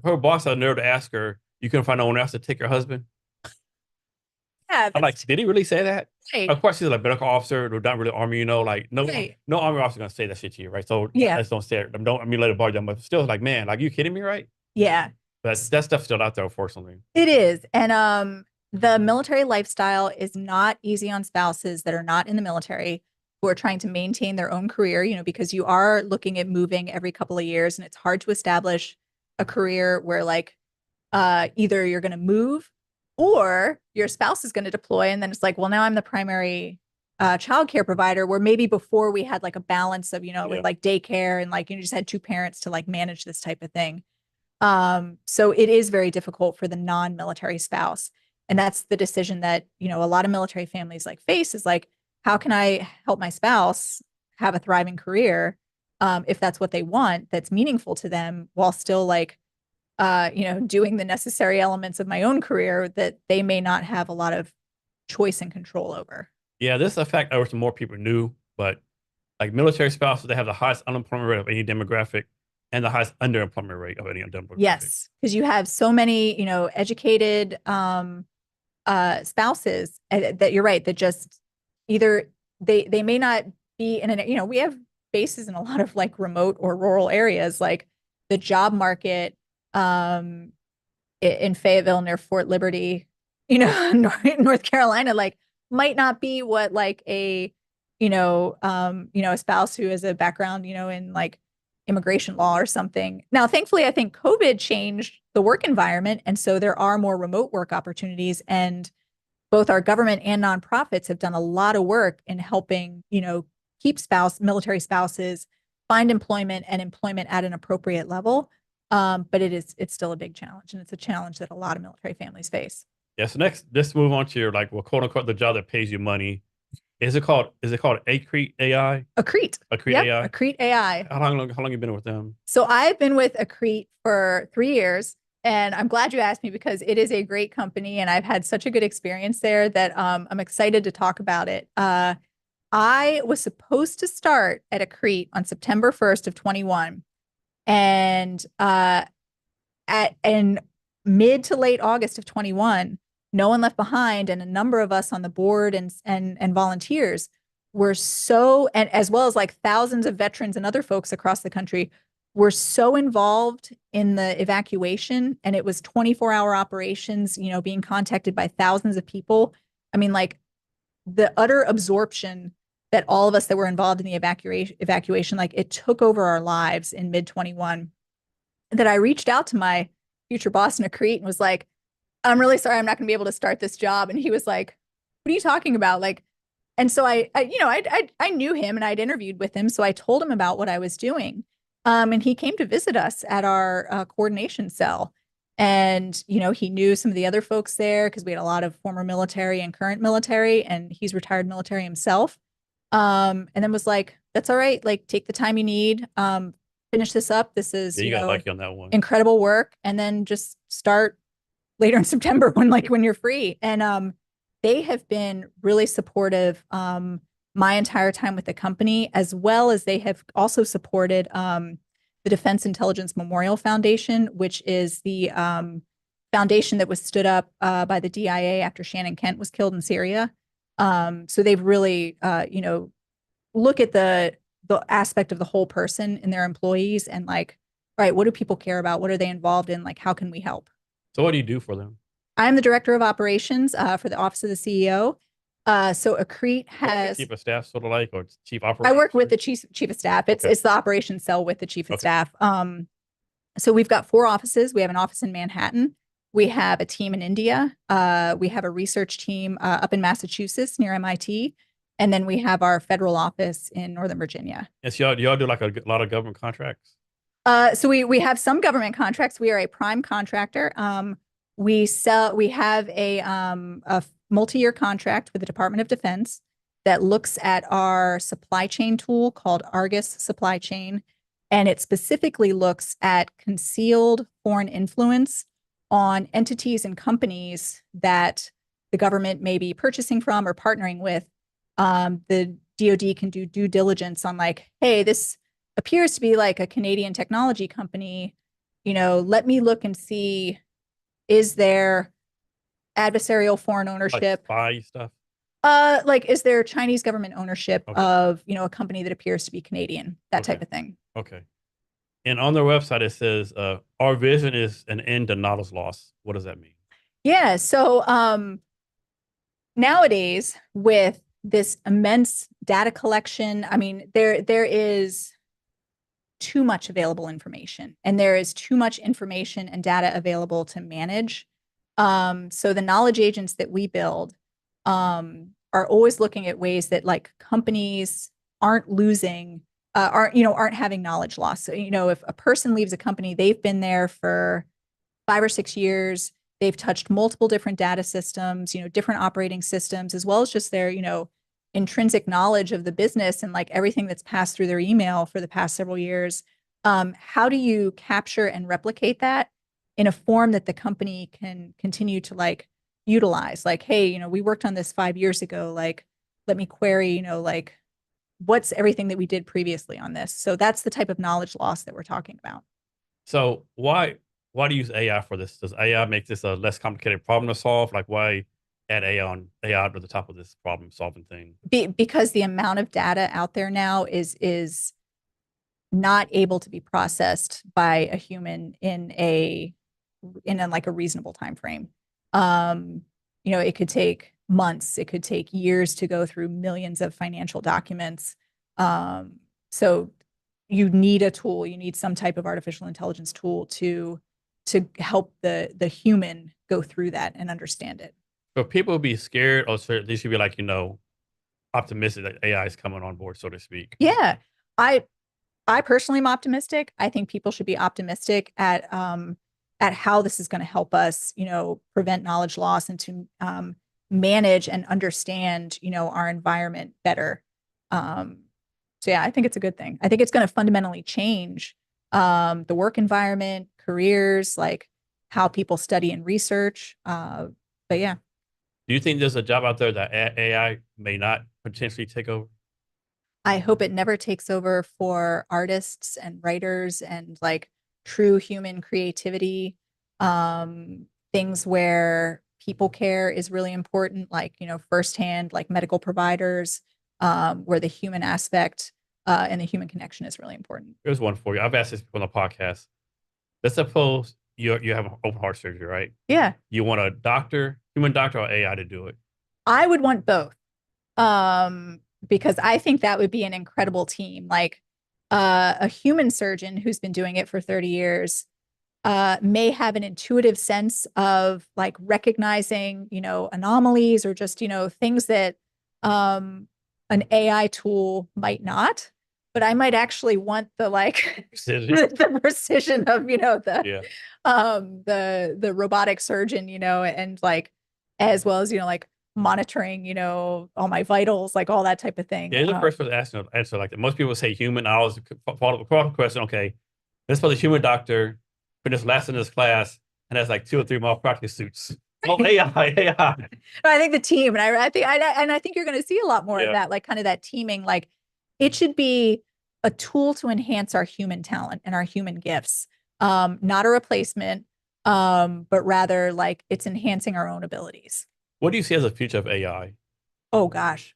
Her boss had a nerve to ask her, "You couldn't find no one else to take your husband?" Yeah. I'm like, That's did he really say that? right. Of course, he's like medical officer, they're not really army, like Right. no army officer gonna say that shit to you, right? So Yeah. let's don't say it. Don't I mean let it bother them, but still, like, man, like, you kidding me, right? Yeah. But that stuff's still out there, unfortunately. It is. And the military lifestyle is not easy on spouses that are not in the military who are trying to maintain their own career, because you are looking at moving every couple of years and it's hard to establish a career where like either you're going to move or your spouse is going to deploy. And then it's like, well, now I'm the primary childcare provider, where maybe before we had like a balance of, with Yeah. like daycare and like, just had two parents to like manage this type of thing. So it is very difficult for the non-military spouse. And that's the decision that, a lot of military families like face is like, how can I help my spouse have a thriving career, if that's what they want, that's meaningful to them, while still like, doing the necessary elements of my own career that they may not have a lot of choice and control over. Yeah, this effect I wish more people knew, but like military spouses, they have the highest unemployment rate of any demographic and the highest underemployment rate of any demographic. Yes, because you have so many, educated spouses that you're right, that just either they may not be in an, we have bases in a lot of like remote or rural areas, like the job market um in Fayetteville near Fort Liberty, North Carolina, like might not be what like a spouse who has a background, in like immigration law or something. Now, thankfully, I think COVID changed the work environment. And so there are more remote work opportunities. And both our government and nonprofits have done a lot of work in helping, keep military spouses find employment and employment at an appropriate level. But it's still a big challenge, and it's a challenge that a lot of military families face. Yeah. So next, let's move on to your like, well, quote unquote, the job that pays you money. Is it called Accrete AI? Accrete. Accrete Yep, AI? Accrete AI. How long you been with them? So I've been with Accrete for 3 years, and I'm glad you asked me because it is a great company, and I've had such a good experience there that I'm excited to talk about it. I was supposed to start at Accrete on September 1st of 21, and at in mid to late August of 21, no one left behind, and a number of us on the board and volunteers were so, and as well as like thousands of veterans and other folks across the country were so involved in the evacuation, and it was 24-hour operations, being contacted by thousands of people. I mean, like the utter absorption that all of us that were involved in the evacuation, like it took over our lives in mid 21, that I reached out to my future boss in Accrete and was like, I'm really sorry, I'm not going to be able to start this job. And he was like, what are you talking about? Like, and so I knew him and I'd interviewed with him. So I told him about what I was doing. And he came to visit us at our coordination cell. And, he knew some of the other folks there because we had a lot of former military and current military, and he's retired military himself. And then was like, that's all right. Like, take the time you need. Finish this up. This is, Yeah, you got lucky on that one. incredible work. And then just start later in September when you're free. And they have been really supportive my entire time with the company, as well as they have also supported the Defense Intelligence Memorial Foundation, which is the foundation that was stood up by the DIA after Shannon Kent was killed in Syria. So they've really, look at the aspect of the whole person and their employees, and like, all right, what do people care about? What are they involved in? Like, how can we help? So what do you do for them? I'm the director of operations for the Office of the CEO. So Accrete has Chief of staff, sort of like, or chief I operating work with officer? the chief of staff. It's Okay. it's the operations cell with the chief of Okay. staff. So we've got 4 offices. We have an office in Manhattan. We have a team in India. We have a research team up in Massachusetts near MIT. And then we have our federal office in Northern Virginia. And so y'all do like a lot of government contracts? So we have some government contracts. We are a prime contractor. We have a multi-year contract with the Department of Defense that looks at our supply chain tool called Argus Supply Chain. And it specifically looks at concealed foreign influence on entities and companies that the government may be purchasing from or partnering with. The DoD can do due diligence on like, hey, this appears to be like a Canadian technology company. Let me look and see, is there adversarial foreign Like ownership? spy stuff? Like, is there Chinese government ownership Okay. of, a company that appears to be Canadian? That Okay. type of thing. Okay. And on their website, it says, our vision is an end to knowledge loss. What does that mean? Yeah. So nowadays, with this immense data collection, I mean, there is too much available information, and there is too much information and data available to manage. So the knowledge agents that we build are always looking at ways that like companies aren't losing, aren't having knowledge loss. So, if a person leaves a company, they've been there for 5 or 6 years. They've touched multiple different data systems, different operating systems, as well as just their, intrinsic knowledge of the business and like everything that's passed through their email for the past several years. How do you capture and replicate that in a form that the company can continue to like utilize? Like, hey, we worked on this 5 years ago. Like, let me query, like what's everything that we did previously on this. So that's the type of knowledge loss that we're talking about. So why do you use AI for this? Does AI make this a less complicated problem to solve? Like why add AI to the top of this problem solving thing? Because the amount of data out there now is not able to be processed by a human in like a reasonable time frame. Um, it could take months, it could take years to go through millions of financial documents. So you need a tool, you need some type of artificial intelligence tool to help the human go through that and understand it. So people be scared, or so they should be like, optimistic that AI is coming on board, so to speak. Yeah. I I personally am optimistic. I think people should be optimistic at how this is going to help us, prevent knowledge loss and to manage and understand, our environment better. Um, so yeah, I think it's a good thing. I think it's going to fundamentally change the work environment, careers, like how people study and research. But yeah, Do you think there's a job out there that AI may not potentially take over? I hope it never takes over for artists and writers and like true human creativity. Things where people care is really important, like, firsthand, like medical providers, where the human aspect and the human connection is really important. Here's one for you. I've asked this on the podcast. Let's suppose you have open heart surgery, right? Yeah, You want a doctor, human doctor, or AI to do it? I would want both. Because I think that would be an incredible team. Like a human surgeon who's been doing it for 30 years may have an intuitive sense of like recognizing, anomalies or just, things that um, an AI tool might not. But I might actually want the like Precision. the precision of, Yeah. the robotic surgeon, and like as well as, like monitoring, all my vitals, like all that type of thing. Yeah, you're the first person to answer like that. Most people say human. I always follow the question. Okay, let's suppose a human doctor finished last in his class and has like 2 or 3 malpractice suits. Oh, AI, AI. I think the team, and I think you're going to see a lot more of Yeah. that, like kind of that teaming. Like it should be a tool to enhance our human talent and our human gifts, not a replacement, but rather like it's enhancing our own abilities. What do you see as the future of AI? Oh gosh,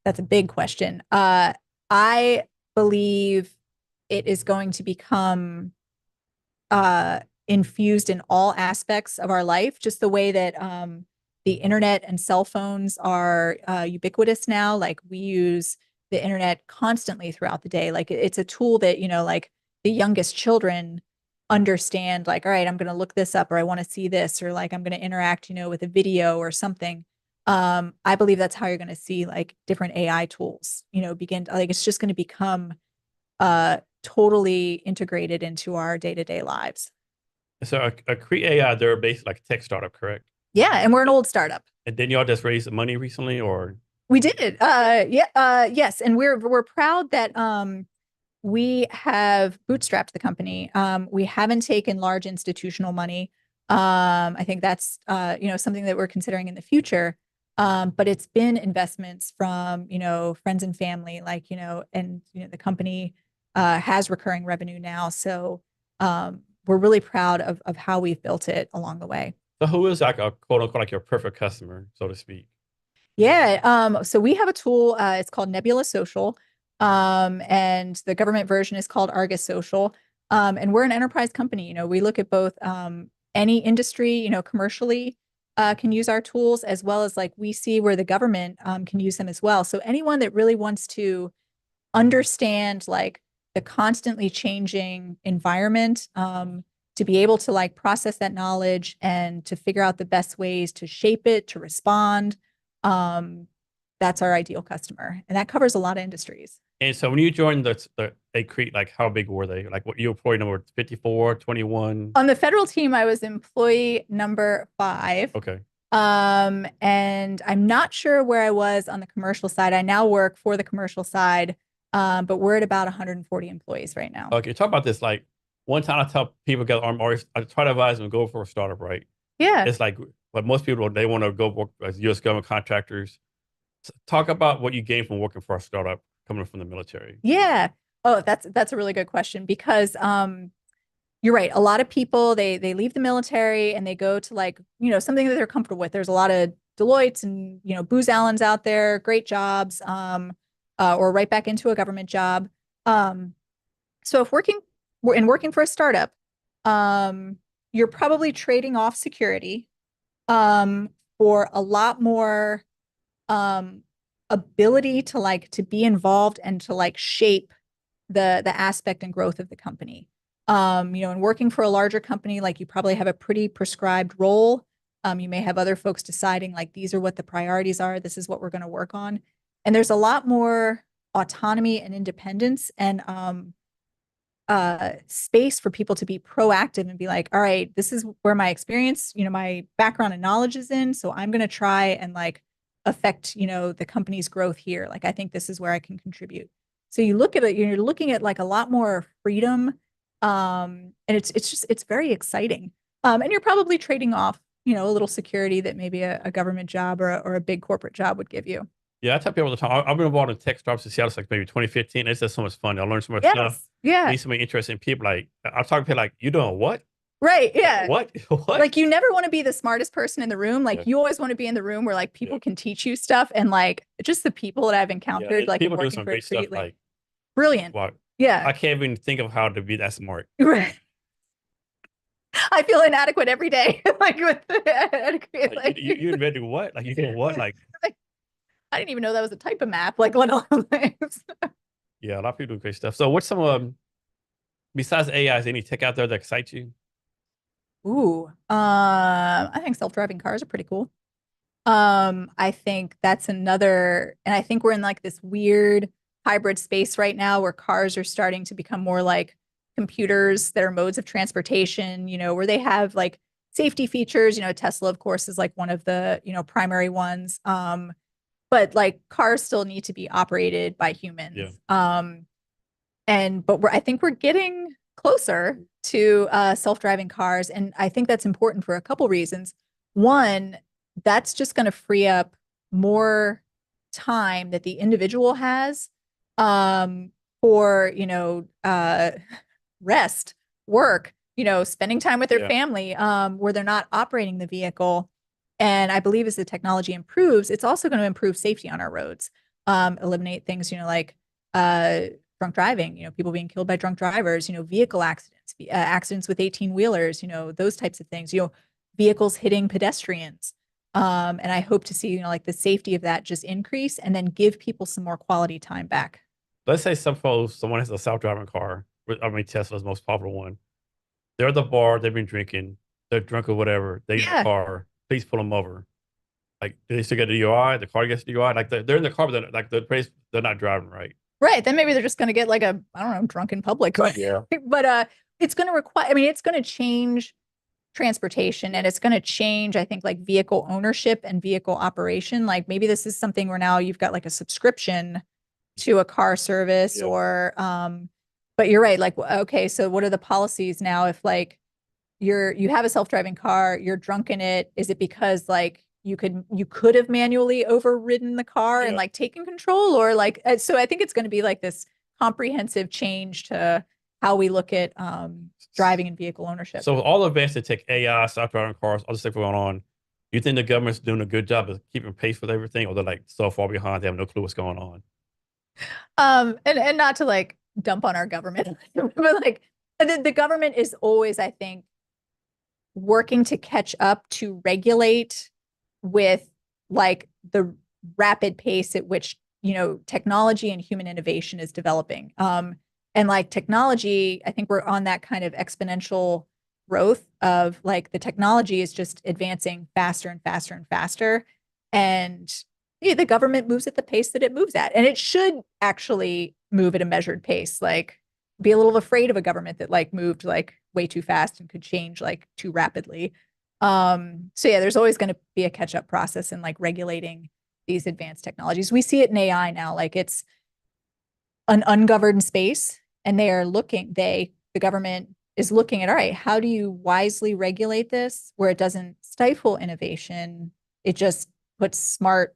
that's a big question. I believe it is going to become infused in all aspects of our life, just the way that the internet and cell phones are ubiquitous now. Like we use the internet constantly throughout the day. Like it's a tool that, like the youngest children understand, like, all right, I'm going to look this up or I want to see this or like I'm going to interact, with a video or something. I believe that's how you're going to see like different AI tools, begin to, like it's just going to become totally integrated into our day-to-day lives. So a Cree AI, they're basically like a tech startup, correct? Yeah, and we're an old startup. And then y'all just raised money recently, or We did. Yeah, yes, and we're proud that we have bootstrapped the company. We haven't taken large institutional money. I think that's something that we're considering in the future. But it's been investments from, friends and family, like, and the company has recurring revenue now. So we're really proud of how we've built it along the way. so who is like a quote unquote like your perfect customer, so to speak? Yeah. So we have a tool. It's called Nebula Social. And the government version is called Argus Social. And we're an enterprise company. We look at both any industry, commercially can use our tools, as well as like we see where the government can use them as well. So anyone that really wants to understand like the constantly changing environment, to be able to like process that knowledge and to figure out the best ways to shape it, to respond. Um, that's our ideal customer. And that covers a lot of industries. And so when you joined the a Cree, like how big were they? Like what you employee number 54, 21? On the federal team, I was employee number 5. Okay. And I'm not sure where I was on the commercial side. I now work for the commercial side, but we're at about 140 employees right now. Okay, talk about this. Like one time I tell people get arm always I try to advise them to go for a startup, right? Yeah. It's like but most people they want to go work as U.S. government contractors. Talk about what you gain from working for a startup coming from the military. Yeah. Oh, that's a really good question because you're right. A lot of people they leave the military and they go to like, something that they're comfortable with. There's a lot of Deloitte's and, Booz Allen's out there, great jobs, or right back into a government job. Um, so if working for a startup, um, you're probably trading off security, um, for a lot more, um, ability to to be involved and to shape the aspect and growth of the company. And working for a larger company, like you probably have a pretty prescribed role. You may have other folks deciding like these are what the priorities are, this is what we're going to work on. And there's a lot more autonomy and independence and space for people to be proactive and be like, all right, this is where my experience, my background and knowledge is in. So I'm going to try and affect, the company's growth here. Like, I think this is where I can contribute. So you look at it, you're looking at like a lot more freedom. And it's very exciting. And you're probably trading off, a little security that maybe a government job or a big corporate job would give you. Yeah, I tell people all the time. I've been involved in tech startups in Seattle since maybe 2015. It's just so much fun. I learned so much stuff. Yes. Yeah. Meet so many interesting people. Like I'm talking to people like, you doing what? Right. Like, Yeah. what? What? Like you never want to be the smartest person in the room. Yeah. Like you always want to be in the room where like Yeah. people can teach you stuff and like just the people that I've Yeah. encountered like in People doing working some for great stuff. Create, like Like, brilliant. wow, Yeah. I can't even think of how to be that smart. Right. I feel inadequate every day. Like with Like, you invented what? Like you doing what? Like, like, I didn't even know that was a type of map, like let alone things. yeah, a lot of people do great stuff. So what's some besides AI, is any tech out there that excites you? Ooh, I think self-driving cars are pretty cool. I think that's another, and I think we're in like this weird hybrid space right now where cars are starting to become more like computers that are modes of transportation, where they have like safety features. Tesla, of course, is like one of the, primary ones. But like cars still need to be operated by Yeah. humans. But I think we're getting closer to self-driving cars, and I think that's important for a couple reasons. One, that's just going to free up more time that the individual has um, for rest, work, spending time with their Yeah. family, where they're not operating the vehicle. And I believe as the technology improves, it's also going to improve safety on our roads, eliminate things, like uh, drunk driving, people being killed by drunk drivers, vehicle accidents, accidents with 18 wheelers, those types of things, vehicles hitting pedestrians. And I hope to see, like the safety of that just increase and then give people some more quality time back. Let's say suppose someone has a self-driving car. I mean, Tesla's most popular one. They're at the bar. They've been drinking. They're drunk or whatever. They in the Yeah. car. Please pull them over. Like do they still get a DUI. The car gets a DUI. Like they're in the car, but they're, like the place they're not driving right. Right. Then maybe they're just going to get like a, I don't know, drunk in public. Yeah. But it's going to require, I mean, it's going to change transportation and it's going to change, I think, like vehicle ownership and vehicle operation. Like maybe this is something where now you've got like a subscription to a car service Yeah. or but you're right, like okay, so what are the policies now if like you have a self-driving car, you're drunk in it, is it because like you could have manually overridden the car and Yeah. like taken control or like so I think it's going to be like this comprehensive change to how we look at driving and vehicle ownership. So with all the advances that take AI, self-driving cars, all this stuff going on, you think the government's doing a good job of keeping pace with everything, or they're like so far behind they have no clue what's going on? And not to like dump on our government, but like the government is always, I think, working to catch up to regulate with like the rapid pace at which, technology and human innovation is developing. And like technology, I think we're on that kind of exponential growth of like the technology is just advancing faster and faster and faster. And yeah, the government moves at the pace that it moves at. And it should actually move at a measured pace. Like be a little afraid of a government that like moved like way too fast and could change like too rapidly. So yeah, there's always going to be a catch up process in like regulating these advanced technologies. We see it in AI now, like it's an ungoverned space and the government is looking at, all right, how do you wisely regulate this where it doesn't stifle innovation. It just puts smart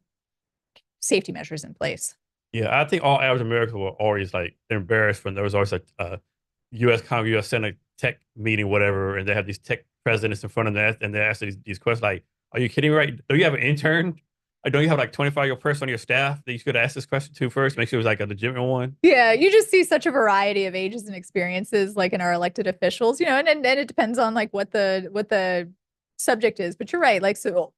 safety measures in place. Yeah, I think all average Americans were always like embarrassed when there was always a U.S. Congress, U.S. Senate tech meeting, whatever, and they have these tech presidents in front of them, and they ask these questions like, "Are you kidding? Right? Do you have an intern? Like, don't you have like 25-year person on your staff that you could ask this question to first? Make sure it was like a legitimate one." Yeah, you just see such a variety of ages and experiences like in our elected officials, and it depends on like what the subject is. But you're right, like so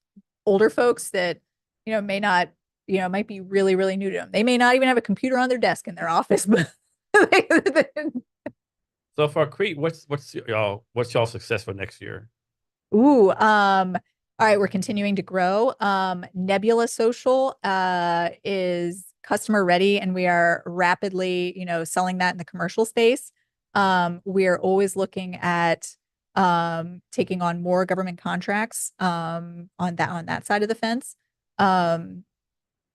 older folks that, may not, might be really, really new to them. They may not even have a computer on their desk in their office, but So for Crete, what's y'all success for next year? ooh, all right, we're continuing to grow. Nebula Social is customer ready, and we are rapidly, selling that in the commercial space. We are always looking at taking on more government contracts on that side of the fence. Um,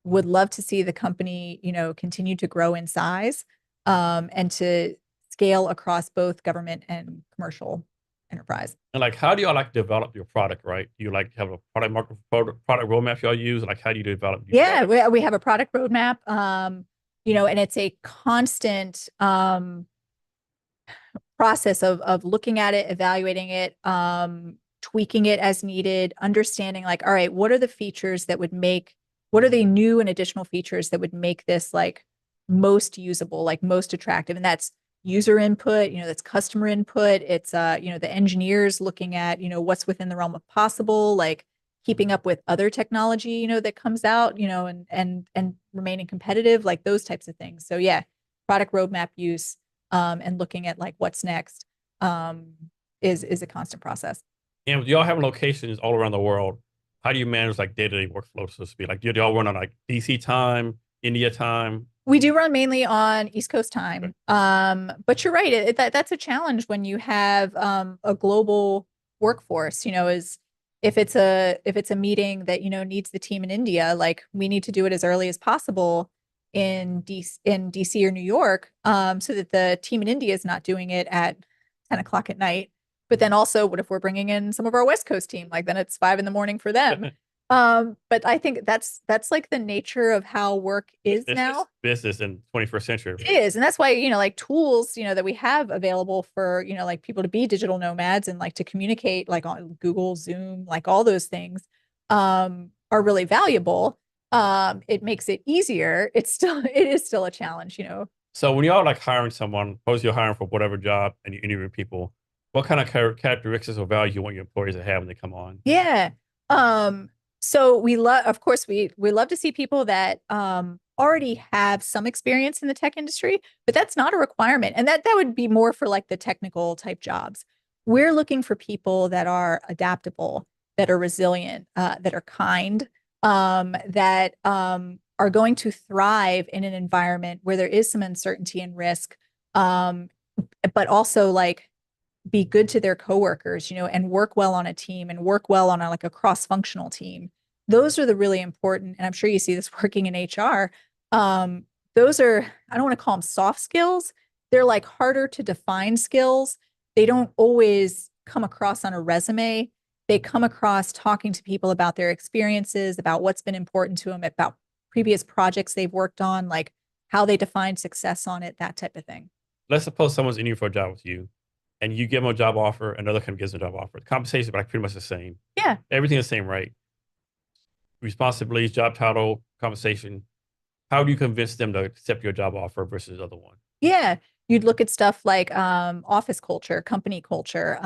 would love to see the company, continue to grow in size, and to scale across both government and commercial enterprise. And like, how do y'all like develop your product? Right? Do you like have a product roadmap y'all use? Like, how do you develop new Yeah, products? we have a product roadmap, and it's a constant process of looking at it, evaluating it, tweaking it as needed, understanding like, all right, what are the new and additional features that would make this like most usable, like most attractive? And that's user input, that's customer input. It's the engineers looking at, what's within the realm of possible, like keeping up with other technology, that comes out, and remaining competitive, like those types of things. So yeah, product roadmap use, and looking at like what's next, um, is a constant process. And with y'all having locations all around the world, how do you manage like day-to-day workflow, so to speak? Like, do y'all run on like DC time, India time? We do run mainly on East Coast Okay. time. But you're right. That's a challenge when you have a global workforce, is if it's a meeting that, needs the team in India, like we need to do it as early as possible in DC or New York, so that the team in India is not doing it at 10 o'clock at night. But then also, what if we're bringing in some of our West Coast team? Like then it's 5 in the morning for them. But I think that's like the nature of how work is It's now. just business in 21st century, It right? is. And that's why, like tools, that we have available for, like people to be digital nomads and like to communicate like on Google, Zoom, like all those things, are really valuable. It makes it easier. It is still a challenge. So when y'all like hiring someone, suppose you're hiring for whatever job and you interview people, what kind of characteristics or value you want your employees to have when they come on? Yeah. Um, so of course, we love to see people that already have some experience in the tech industry, but that's not a requirement. And that would be more for like the technical type jobs. We're looking for people that are adaptable, that are resilient, that are kind, that are going to thrive in an environment where there is some uncertainty and risk, um, but also like be good to their coworkers, and work well on a team and work well on like a cross-functional team. Those are the really important, and I'm sure you see this working in HR. Those are, I don't want to call them soft skills. They're like harder to define skills. They don't always come across on a resume. They come across talking to people about their experiences, about what's been important to them, about previous projects they've worked on, like how they define success on it, that type of thing. Let's suppose someone's in you for a job with you and you give them a job offer, another company gives them a job offer. The compensation is like pretty much the same. Yeah. Everything is the same, right? Responsibilities, job title, compensation. How do you convince them to accept your job offer versus the other one? Yeah, you'd look at stuff like office culture, company culture,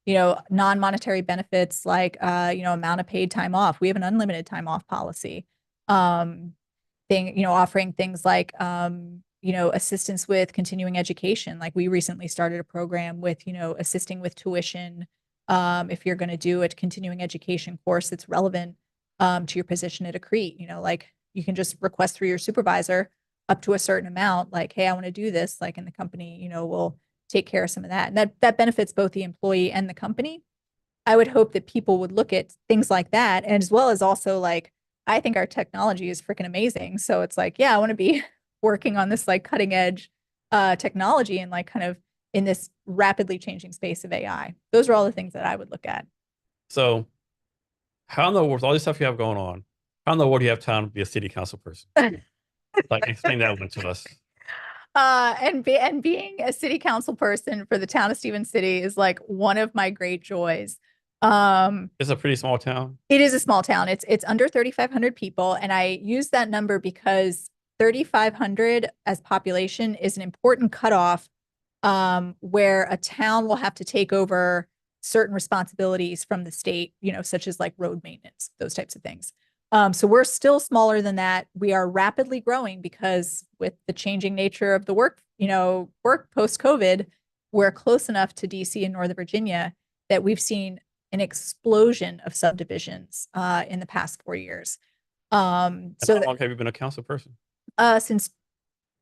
non-monetary benefits like amount of paid time off. We have an unlimited time off policy. Um, offering things like assistance with continuing education. Like we recently started a program with, assisting with tuition. If you're going to do a continuing education course that's relevant to your position at a CREAT, like you can just request through your supervisor up to a certain amount, like, hey, I want to do this, like, and the company, will take care of some of that. And that benefits both the employee and the company. I would hope that people would look at things like that, and as well as also like, I think our technology is freaking amazing. So it's like, yeah, I want to be working on this like cutting edge technology and like kind of in this rapidly changing space of AI. Those are all the things that I would look at. So how in the world, with all this stuff you have going on, how in the world do you have time to be a city council person? Like, explain that one to us. And being a city council person for the town of Stevens City is like one of my great joys. It's a pretty small town. It is a small town. It's under 3,500 people, and I use that number because 3,500 as population is an important cutoff, where a town will have to take over certain responsibilities from the state, such as like road maintenance, those types of things. So we're still smaller than that. We are rapidly growing because with the changing nature of the work post COVID, we're close enough to DC and Northern Virginia that we've seen an explosion of subdivisions in the past 4 years. And So how long have you been a council person? since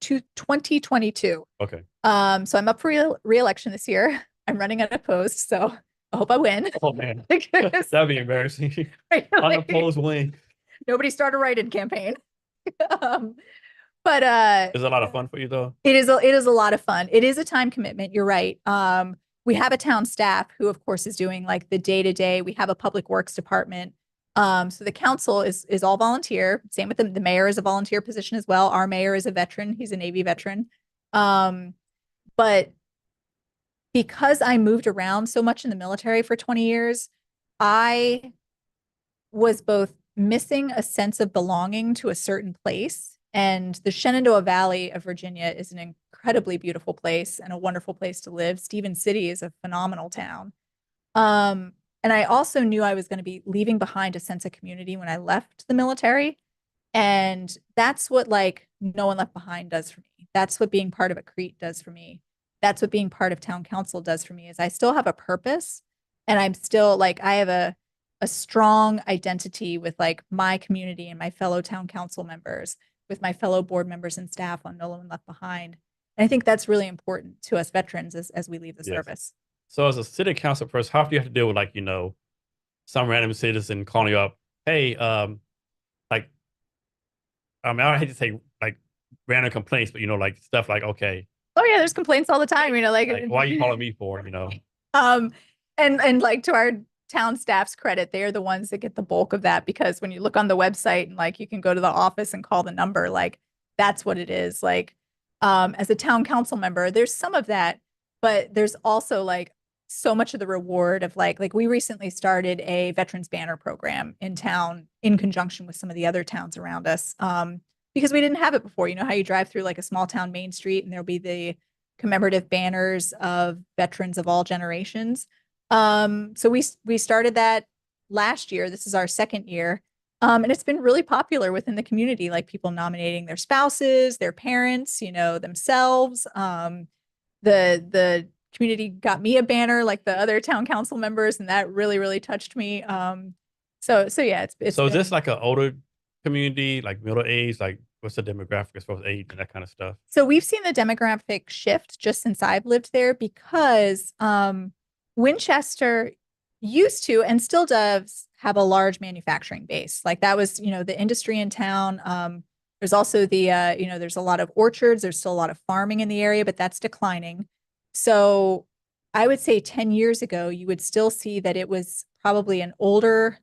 2022. Okay. So I'm up for re-election this year. I'm running unopposed, so I hope I win. Oh man, Because that'd be embarrassing. like, Unopposed win. nobody started a write-in campaign. um, but Is it a lot of fun for you though? it is a lot of fun. It is a time commitment. You're right. We have a town staff who, of course, is doing like the day-to-day. We have a public works department. So the council is all volunteer. Same with the mayor is a volunteer position as well. Our mayor is a veteran. He's a Navy veteran. But because I moved around so much in the military for 20 years, I was both missing a sense of belonging to a certain place. And the Shenandoah Valley of Virginia is an incredibly beautiful place and a wonderful place to live. Stevens City is a phenomenal town. And I also knew I was going to be leaving behind a sense of community when I left the military. And that's what like No One Left Behind does for me. That's what being part of a CREAT does for me. That's what being part of town council does for me is I still have a purpose and I'm still like I have a strong identity with like my community and my fellow town council members, with my fellow board members and staff on No One Left Behind. And I think that's really important to us veterans as we leave the Yes. service. So as a city council person, how do you have to deal with like, some random citizen calling you up? Hey, like, I mean, I hate to say like random complaints, but like stuff like, okay, Oh yeah, there's complaints all the time, like why are you calling me for, um and like to our town staff's credit, they are the ones that get the bulk of that because when you look on the website and like you can go to the office and call the number, like that's what it is. Like as a town council member, there's some of that, but there's also like so much of the reward of like we recently started a veterans banner program in town in conjunction with some of the other towns around us. Because we didn't have it before. You know how you drive through like a small town main street and there'll be the commemorative banners of veterans of all generations. So we started that last year. This is our second year. And it's been really popular within the community, like people nominating their spouses, their parents, themselves. The community got me a banner like the other town council members, and that really, really touched me. So yeah, it's So is been this like an older community, like middle age, like what's the demographic as far as age and that kind of stuff? So we've seen the demographic shift just since I've lived there because Winchester used to and still does have a large manufacturing base. Like that was, the industry in town. There's also there's a lot of orchards. There's still a lot of farming in the area, but that's declining. So I would say 10 years ago, you would still see that it was probably an older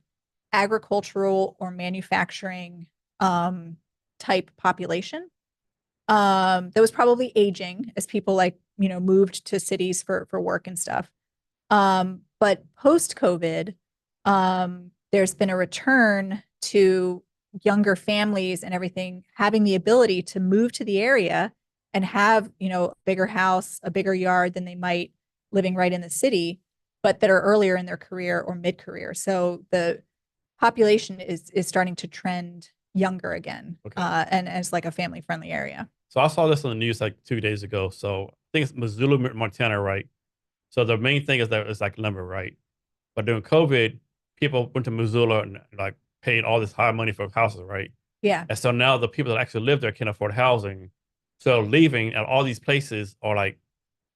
agricultural or manufacturing type population that was probably aging as people like moved to cities for work and stuff. But post COVID, there's been a return to younger families and everything having the ability to move to the area and have a bigger house, a bigger yard than they might living right in the city, but that are earlier in their career or mid-career. So the population is starting to trend younger again, Okay. and as like a family friendly area. So I saw this on the news like 2 days ago. So I think it's Missoula, Montana, right? So the main thing is that it's like lumber, right? But during COVID, people went to Missoula and like paid all this high money for houses, right? Yeah. And so now the people that actually live there can't afford housing. So leaving and all these places are like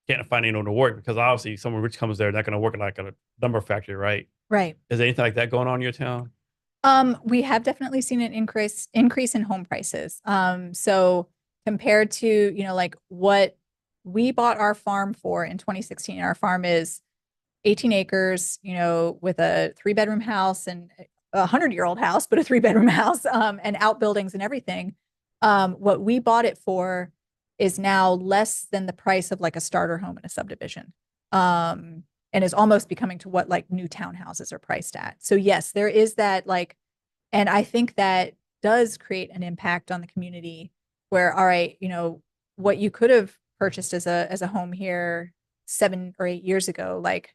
can't find anyone to work because obviously someone rich comes there, they're not going to work in like a lumber factory, right? Right. Is there anything like that going on in your town? We have definitely seen an increase in home prices. So compared to, like what we bought our farm for in 2016, our farm is 18 acres, with a 3-bedroom house and 100-year-old house, but a 3-bedroom house, and outbuildings and everything. What we bought it for is now less than the price of like a starter home in a subdivision. And is almost becoming to what like new townhouses are priced at. So yes, there is that like, and I think that does create an impact on the community where, all right, what you could have purchased as a home here 7 or 8 years ago, like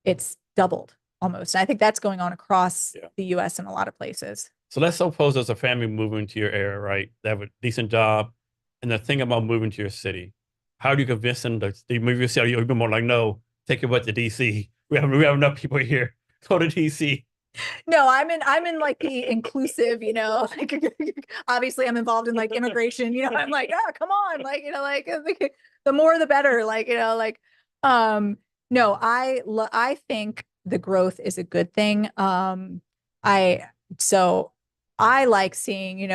it's doubled almost. And I think that's going on across the US in a lot of places. So let's suppose there's a family moving to your area, right? They have a decent job, and they're thinking about moving to your city. How do you convince them to they move your city? You're more like, no, take your butt to DC. We have enough people here. Go to DC. No, I'm in like the inclusive, like obviously I'm involved in like immigration, I'm like, oh, come on, like, like the more the better, like, um, no, I think the growth is a good thing. I so I like seeing,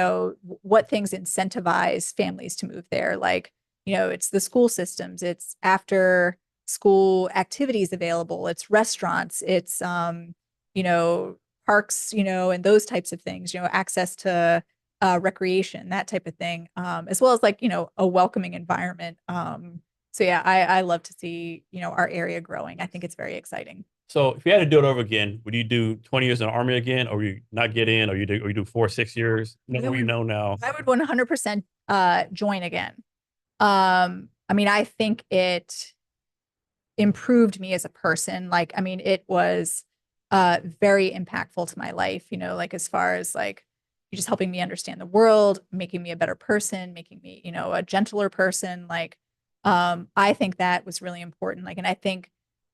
what things incentivize families to move there. Like, it's the school systems, it's after school activities available, it's restaurants, it's you know, parks, and those types of things, access to recreation, that type of thing, as well as like, a welcoming environment. So yeah, I love to see, our area growing. I think it's very exciting. So if you had to do it over again, would you do 20 years in the army again, or you not get in, or you do 4 6 years? No, we know now. I would 100% join again. I mean, I think it improved me as a person. Like, I mean, it was very impactful to my life, like as far as like just helping me understand the world, making me a better person, making me, a gentler person. Like, I think that was really important. Like, and I think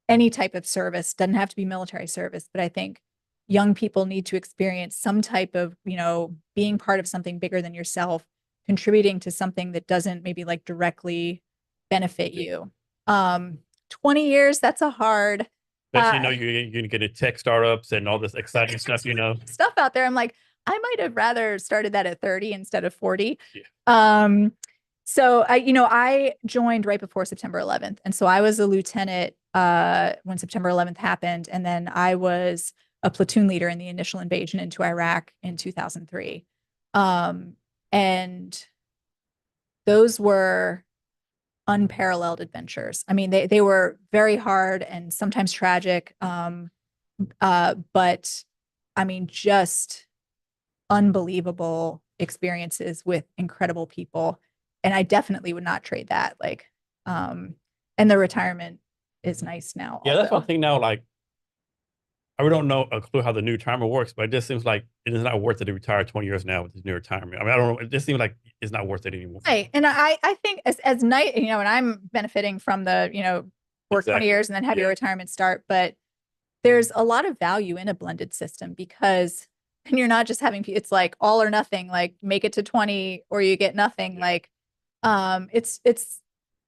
any type of service doesn't have to be military service, but I think young people need to experience some type of, being part of something bigger than yourself, contributing to something that doesn't maybe like directly benefit you. 20 years, that's a hard Especially, you're going to get a tech startups and all this exciting stuff out there. I'm like, I might have rather started that at 30 instead of 40. Yeah. So I joined right before September 11th. And so I was a lieutenant when September 11th happened. And then I was a platoon leader in the initial invasion into Iraq in 2003. And those were unparalleled adventures. I mean, they were very hard and sometimes tragic. But I mean, just unbelievable experiences with incredible people. And I definitely would not trade that. Like, and the retirement is nice now. Yeah, also. that's one thing now. Like, I really don't know a clue how the new retirement works, but it just seems like it is not worth it to retire 20 years now with this new retirement. I mean, I don't know. It just seems like it's not worth it anymore. Right. And I think as night, and I'm benefiting from the, work 20 years and then have your retirement start. But there's a lot of value in a blended system because and you're not just having, it's like all or nothing, like make it to 20 or you get nothing. Like, it's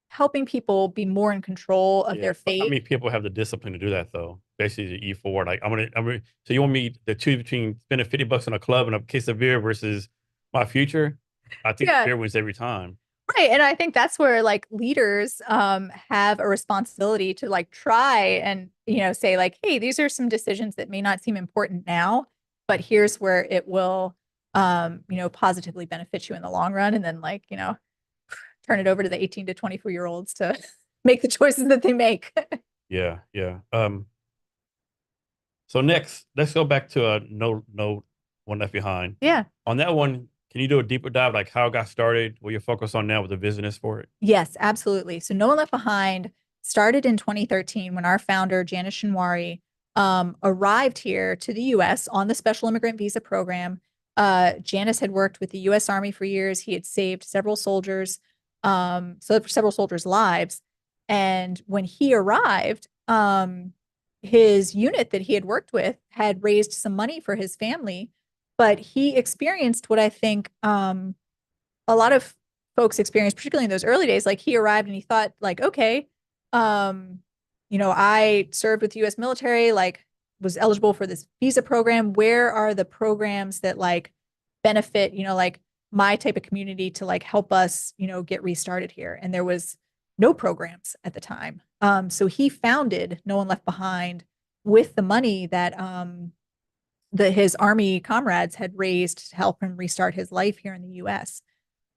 helping people be more in control of their fate. I mean, people have the discipline to do that though. Basically, the E4, like I'm gonna. So you want me to choose between spending $50 in a club and a case of beer versus my future? I think beer wins every time. Right. And I think that's where like leaders have a responsibility to like try and, say like, hey, these are some decisions that may not seem important now, but here's where it will, positively benefit you in the long run. And then like, turn it over to the 18 to 24-year-olds to make the choices that they make. Yeah. So next, let's go back to no one left behind. Yeah. On that one, can you do a deeper dive, like how it got started, what you're focused on now with the business for it? Yes, absolutely. So No One Left Behind started in 2013 when our founder, Janice Shinwari, arrived here to the U.S. on the Special Immigrant Visa Program. Janice had worked with the U.S. Army for years. He had saved several soldiers, several soldiers' lives. And when he arrived, his unit that he had worked with had raised some money for his family, but he experienced what I think a lot of folks experienced, particularly in those early days. Like he arrived and he thought like, okay, I served with the U.S. military, like was eligible for this visa program. Where are the programs that like benefit, like my type of community to like help us, get restarted here? And there was no programs at the time. So he founded No One Left Behind with the money that his army comrades had raised to help him restart his life here in the US.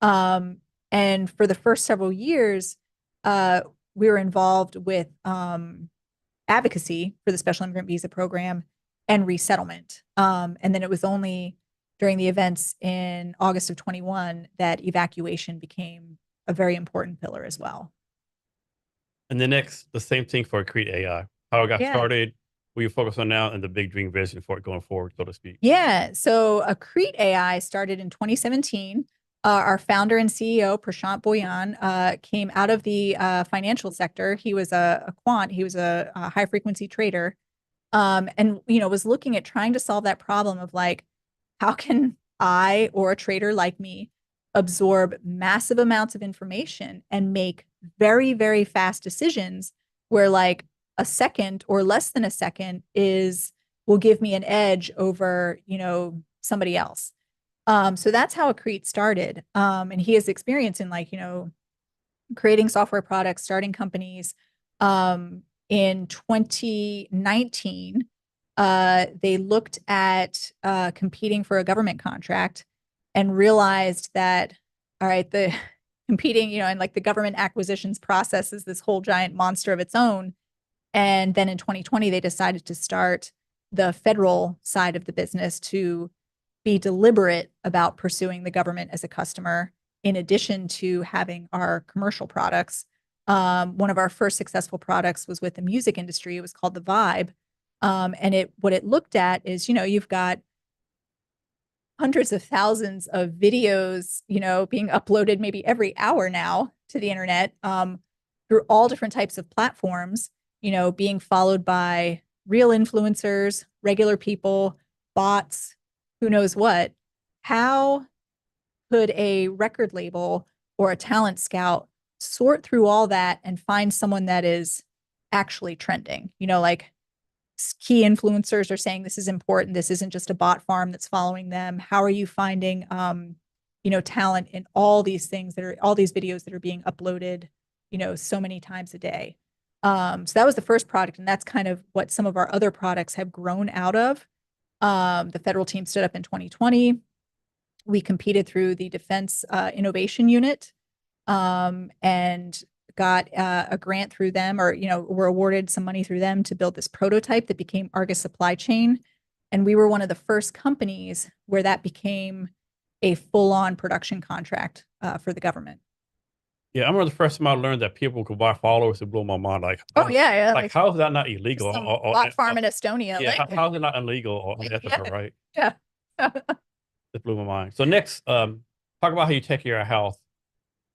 Um, and for the first several years, uh, we were involved with advocacy for the special immigrant visa program and resettlement. And then it was only during the events in August of 21 that evacuation became a very important pillar as well. And the next, the same thing for Create AI. How it got Yeah. started, what you focus on now, and the big dream vision for it going forward, so to speak. Yeah. So Accrete AI started in 2017. Our founder and CEO, Prashant Boyan, came out of the financial sector. He was a quant. He was a high frequency trader, and was looking at trying to solve that problem of like, how can I or a trader like me absorb massive amounts of information and make very, very fast decisions where like a second or less than a second is will give me an edge over, somebody else. So that's how Accrete started. And he has experience in like, creating software products, starting companies. In 2019, they looked at competing for a government contract and realized that, all right, the competing, and like the government acquisitions process is this whole giant monster of its own. And then in 2020, they decided to start the federal side of the business to be deliberate about pursuing the government as a customer, in addition to having our commercial products. One of our first successful products was with the music industry. It was called The Vibe. And what it looked at is, you've got hundreds of thousands of videos, being uploaded maybe every hour now to the internet, through all different types of platforms, being followed by real influencers, regular people, bots, who knows what. How could a record label or a talent scout sort through all that and find someone that is actually trending? Like key influencers are saying this is important. This isn't just a bot farm that's following them. How are you finding, talent in all these things all these videos that are being uploaded, so many times a day? So that was the first product, and that's kind of what some of our other products have grown out of. The federal team stood up in 2020. We competed through the Defense Innovation Unit, and got a grant through them, or were awarded some money through them to build this prototype that became Argus Supply Chain. And we were one of the first companies where that became a full-on production contract for the government. Yeah, I remember the first time I learned that people could buy followers. It blew my mind. Like, Oh yeah, yeah, like how is that not illegal? some bot farm in Estonia. Yeah, Like, how is it not illegal or yeah, unethical, right? yeah. It blew my mind. So next, talk about how you take care of your health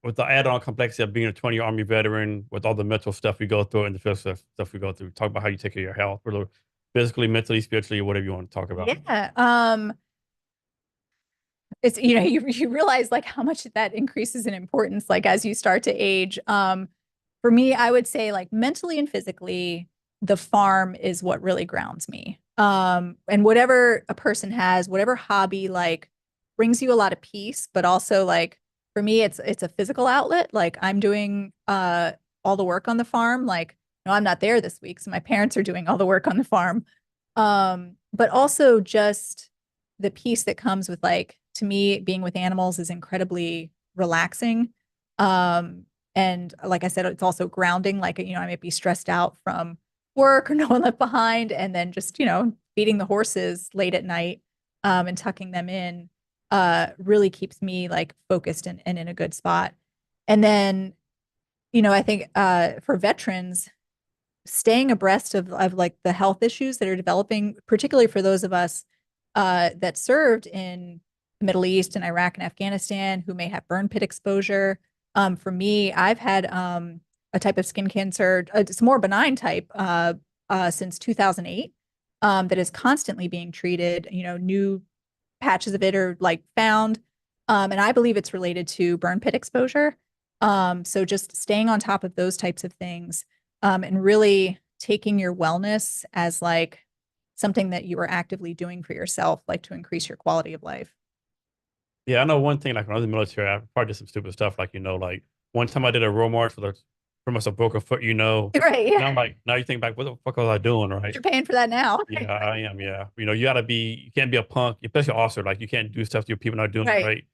with the add-on complexity of being a 20-year Army veteran, with all the mental stuff we go through and the physical stuff we go through. Talk about how you take care of your health, whether physically, mentally, spiritually, whatever you want to talk about. Yeah. It's you realize like how much that increases in importance like as you start to age. For me, I would say like mentally and physically, the farm is what really grounds me. And whatever a person has, whatever hobby like brings you a lot of peace, but also like for me, it's a physical outlet. Like I'm doing all the work on the farm. Like, no, I'm not there this week, so my parents are doing all the work on the farm. But also just the peace that comes with like, to me, being with animals is incredibly relaxing. And like I said, it's also grounding. Like, I might be stressed out from work or no one left behind, and then just, feeding the horses late at night, and tucking them in, really keeps me like focused and in a good spot. And then, I think for veterans, staying abreast of like the health issues that are developing, particularly for those of us that served in the Middle East and Iraq and Afghanistan who may have burn pit exposure. For me, I've had a type of skin cancer, it's a more benign type, since 2008, that is constantly being treated. New patches of it are like found. And I believe it's related to burn pit exposure. So just staying on top of those types of things, and really taking your wellness as like something that you are actively doing for yourself, like to increase your quality of life. Yeah, I know one thing. Like when I was in the military, I probably did some stupid stuff. Like like one time I did a road march for the from us a broken foot, Right. And Yeah. I'm like, now you think back, what the fuck was I doing, right? You're paying for that now. Yeah, I am. Yeah, you gotta be. You can't be a punk, especially also like you can't do stuff to your people not doing it Right. right.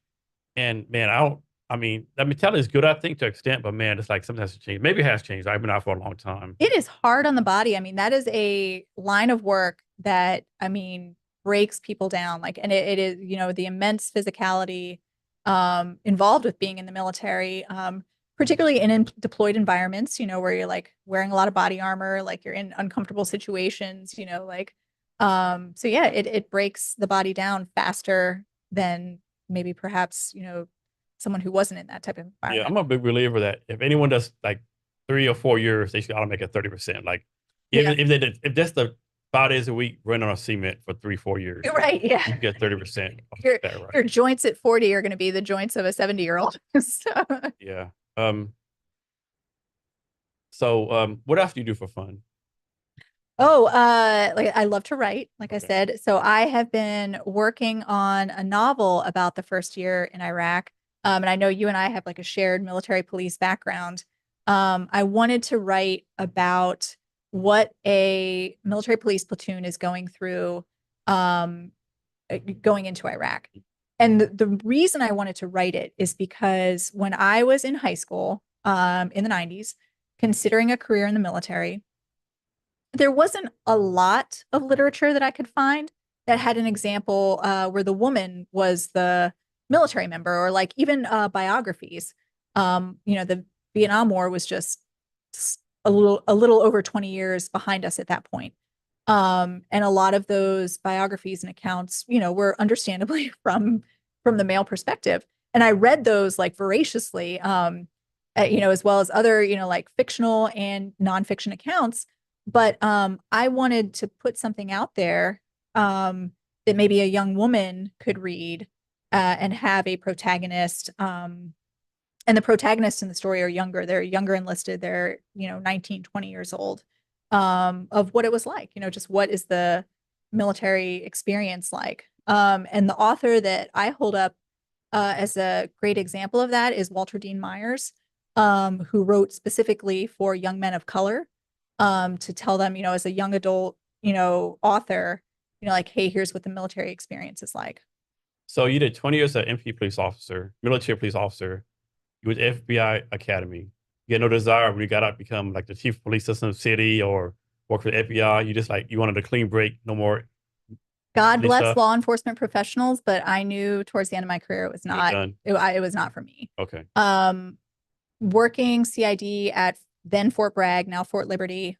And man, I don't. I mean, that mentality is good, I think, to an extent, but man, it's like something has to change. Maybe it has changed. I've been out for a long time. It is hard on the body. I mean, that is a line of work that, I mean, breaks people down. Like, and it is, the immense physicality involved with being in the military, particularly in deployed environments, where you're like wearing a lot of body armor, like you're in uncomfortable situations, like, so yeah, it breaks the body down faster than maybe perhaps, someone who wasn't in that type of Yeah, environment. I'm a big believer that if anyone does like 3 or 4 years, they should ought to make it 30%. Like Yeah. even if they did, if that's the 5 days a week running on cement for 3, 4 years, Right. Yeah. you get 30% of your that, right? your joints at 40 are going to be the joints of a 70-year-old. So, Yeah. So what else do you do for fun? oh, like I love to write, like I Okay. said. So I have been working on a novel about the first year in Iraq. And I know you and I have like a shared military police background. I wanted to write about what a military police platoon is going through um, going into Iraq. And the reason I wanted to write it is because when I was in high school, in the 90s, considering a career in the military, there wasn't a lot of literature that I could find that had an example where the woman was the military member, or like even biographies. The Vietnam War was just a little over 20 years behind us at that point. And a lot of those biographies and accounts, were understandably from the male perspective. And I read those like voraciously, as well as other, like fictional and nonfiction accounts. But I wanted to put something out there that maybe a young woman could read and have a protagonist. And the protagonists in the story are younger. They're younger enlisted. They're, 19, 20 years old, of what it was like, just what is the military experience like. And the author that I hold up as a great example of that is Walter Dean Myers, who wrote specifically for young men of color, to tell them, as a young adult, author, like, hey, here's what the military experience is like. So you did 20 years as an MP police officer, military police officer. You went to FBI Academy. You had no desire when you got out to become like the chief of police system of the city or work for the FBI. You just like you wanted a clean break, no more God police bless stuff. law enforcement professionals, but I knew towards the end of my career it was You're not done. it was not for me. Okay. Um, Working CID at then Fort Bragg, now Fort Liberty.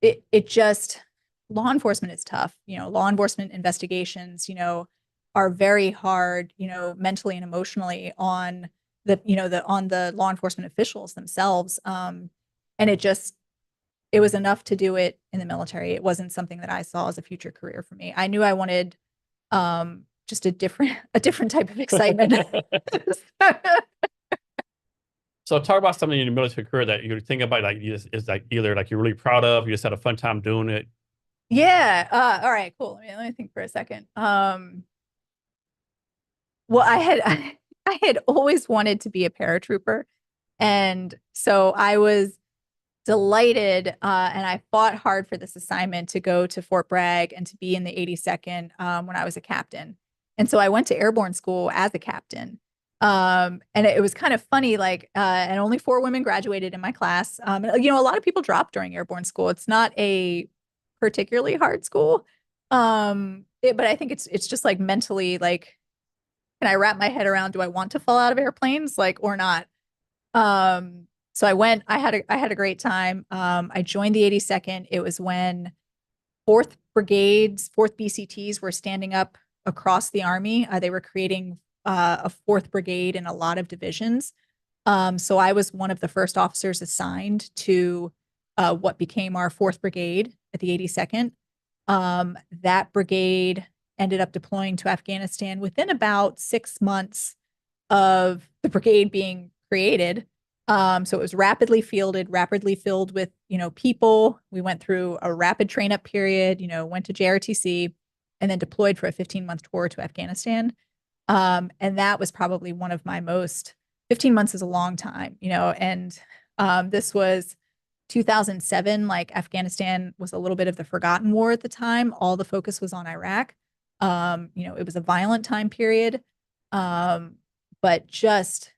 It just, law enforcement is tough. Law enforcement investigations, are very hard, mentally and emotionally on the law enforcement officials themselves. And it was enough to do it in the military. It wasn't something that I saw as a future career for me. I knew I wanted just a different type of excitement. So talk about something in your military career that you think about, like you just, is like either like you're really proud of, you just had a fun time doing it. Yeah. All right, cool. Let me think for a second. Well, I had always wanted to be a paratrooper. And so I was delighted, and I fought hard for this assignment to go to Fort Bragg and to be in the 82nd when I was a captain. And so I went to airborne school as a captain. And it was kind of funny, like, and only 4 women graduated in my class. A lot of people drop during airborne school. It's not a particularly hard school. But I think it's just like mentally, like, can I wrap my head around, do I want to fall out of airplanes, like, or not? So I had a great time. I joined the 82nd. It was when 4th Brigades, 4th BCTs were standing up across the Army. They were creating a 4th Brigade in a lot of divisions. So I was one of the first officers assigned to what became our 4th Brigade at the 82nd. That brigade ended up deploying to Afghanistan within about 6 months of the brigade being created. So it was rapidly fielded, rapidly filled with, people. We went through a rapid train up period, went to JRTC and then deployed for a 15-month tour to Afghanistan. And that was probably one of my most, 15 months is a long time, and This was 2007. Like Afghanistan was a little bit of the forgotten war at the time. All the focus was on Iraq. It was a violent time period. Um, but just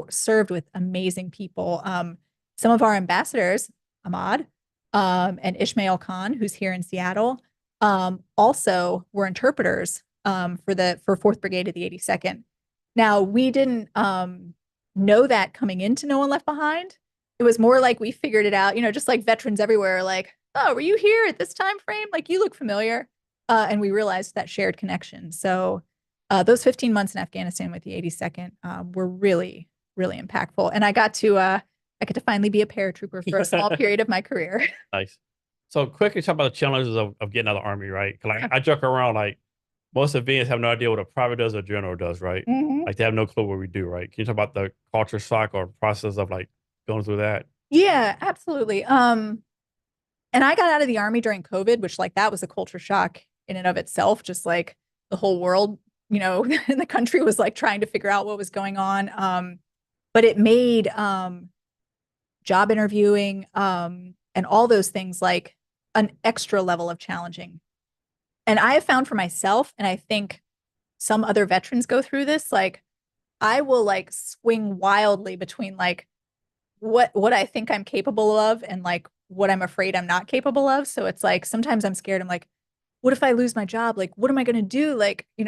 served with amazing people. Some of our ambassadors, Ahmad, and Ishmael Khan, who's here in Seattle, also were interpreters for 4th Brigade of the 82nd. Now, we didn't know that coming into No One Left Behind. It was more like we figured it out, just like veterans everywhere, like, oh, were you here at this time frame? Like, you look familiar. And we realized that shared connection. So those 15 months in Afghanistan with the 82nd were really, really impactful. And I got to finally be a paratrooper for a small period of my career. Nice. So quickly talk about the challenges of getting out of the Army, right? Because like I joke around, like most civilians have no idea what a private does or a general does, right? Mhm. Like they have no clue what we do, right? Can you talk about the culture shock or process of like going through that? Yeah, absolutely. And I got out of the Army during COVID, which like that was a culture shock in and of itself, just like the whole world, in the country was like trying to figure out what was going on. But it made job interviewing and all those things like an extra level of challenging. And I have found for myself, and I think some other veterans go through this, like I will like swing wildly between like what I think I'm capable of and like what I'm afraid I'm not capable of. So it's like sometimes I'm scared. I'm like, what if I lose my job? Like, what am I going to do? Like, I'm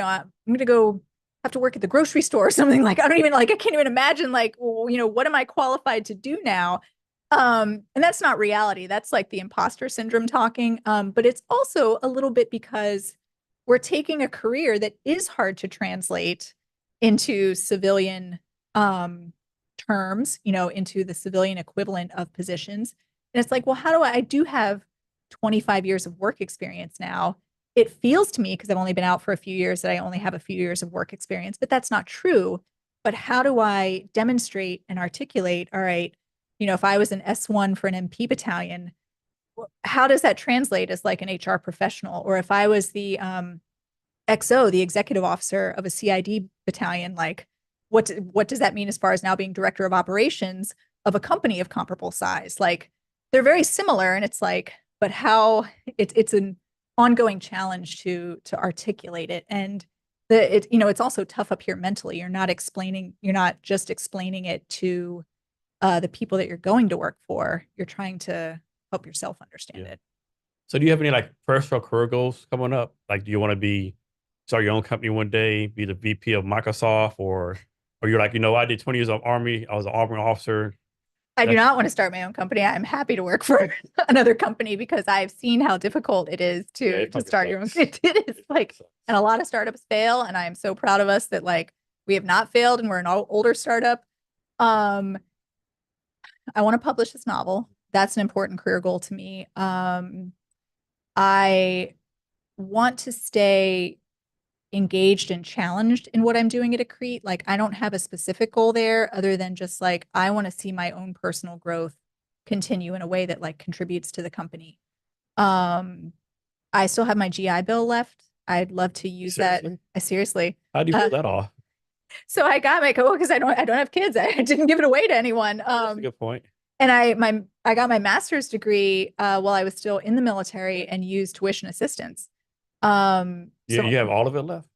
going to go have to work at the grocery store or something. Like, I don't even like, I can't even imagine like, what am I qualified to do now? And that's not reality. That's like the imposter syndrome talking. But it's also a little bit because we're taking a career that is hard to translate into civilian terms, into the civilian equivalent of positions. And it's like, well, how do I do have 25 years of work experience now? It feels to me, because I've only been out for a few years, that I only have a few years of work experience, but that's not true. But how do I demonstrate and articulate, all right, if I was an S1 for an MP battalion, how does that translate as like an HR professional? Or if I was the XO, the executive officer of a CID battalion, like what does that mean as far as now being director of operations of a company of comparable size? Like they're very similar, and it's like, but how it's an ongoing challenge to articulate it. And it's also tough up here mentally. You're not just explaining it to the people that you're going to work for. You're trying to help yourself understand Yeah. it. So do you have any like personal career goals coming up? Like, do you want to start your own company one day, be the VP of Microsoft, or you're like, I did 20 years of Army. I was an Army officer. I do That's not want to start my own company. I'm happy to work for another company because I've seen how difficult it is yeah, to it fucking start your own. sucks. It is like, Sucks. and a lot of startups fail, and I am so proud of us that like we have not failed, and we're an older startup. Um, I want to publish this novel. That's an important career goal to me. I want to stay engaged and challenged in what I'm doing at Accrete. Like I don't have a specific goal there other than just like I want to see my own personal growth continue in a way that like contributes to the company. Um, I still have my GI Bill left. I'd love to use that. Seriously? Seriously. How do you Uh, pull that off? so I got my because I don't have kids. I didn't give it away to anyone. That's a good point. And I got my master's degree while I was still in the military and used tuition assistance. You So have all of it left.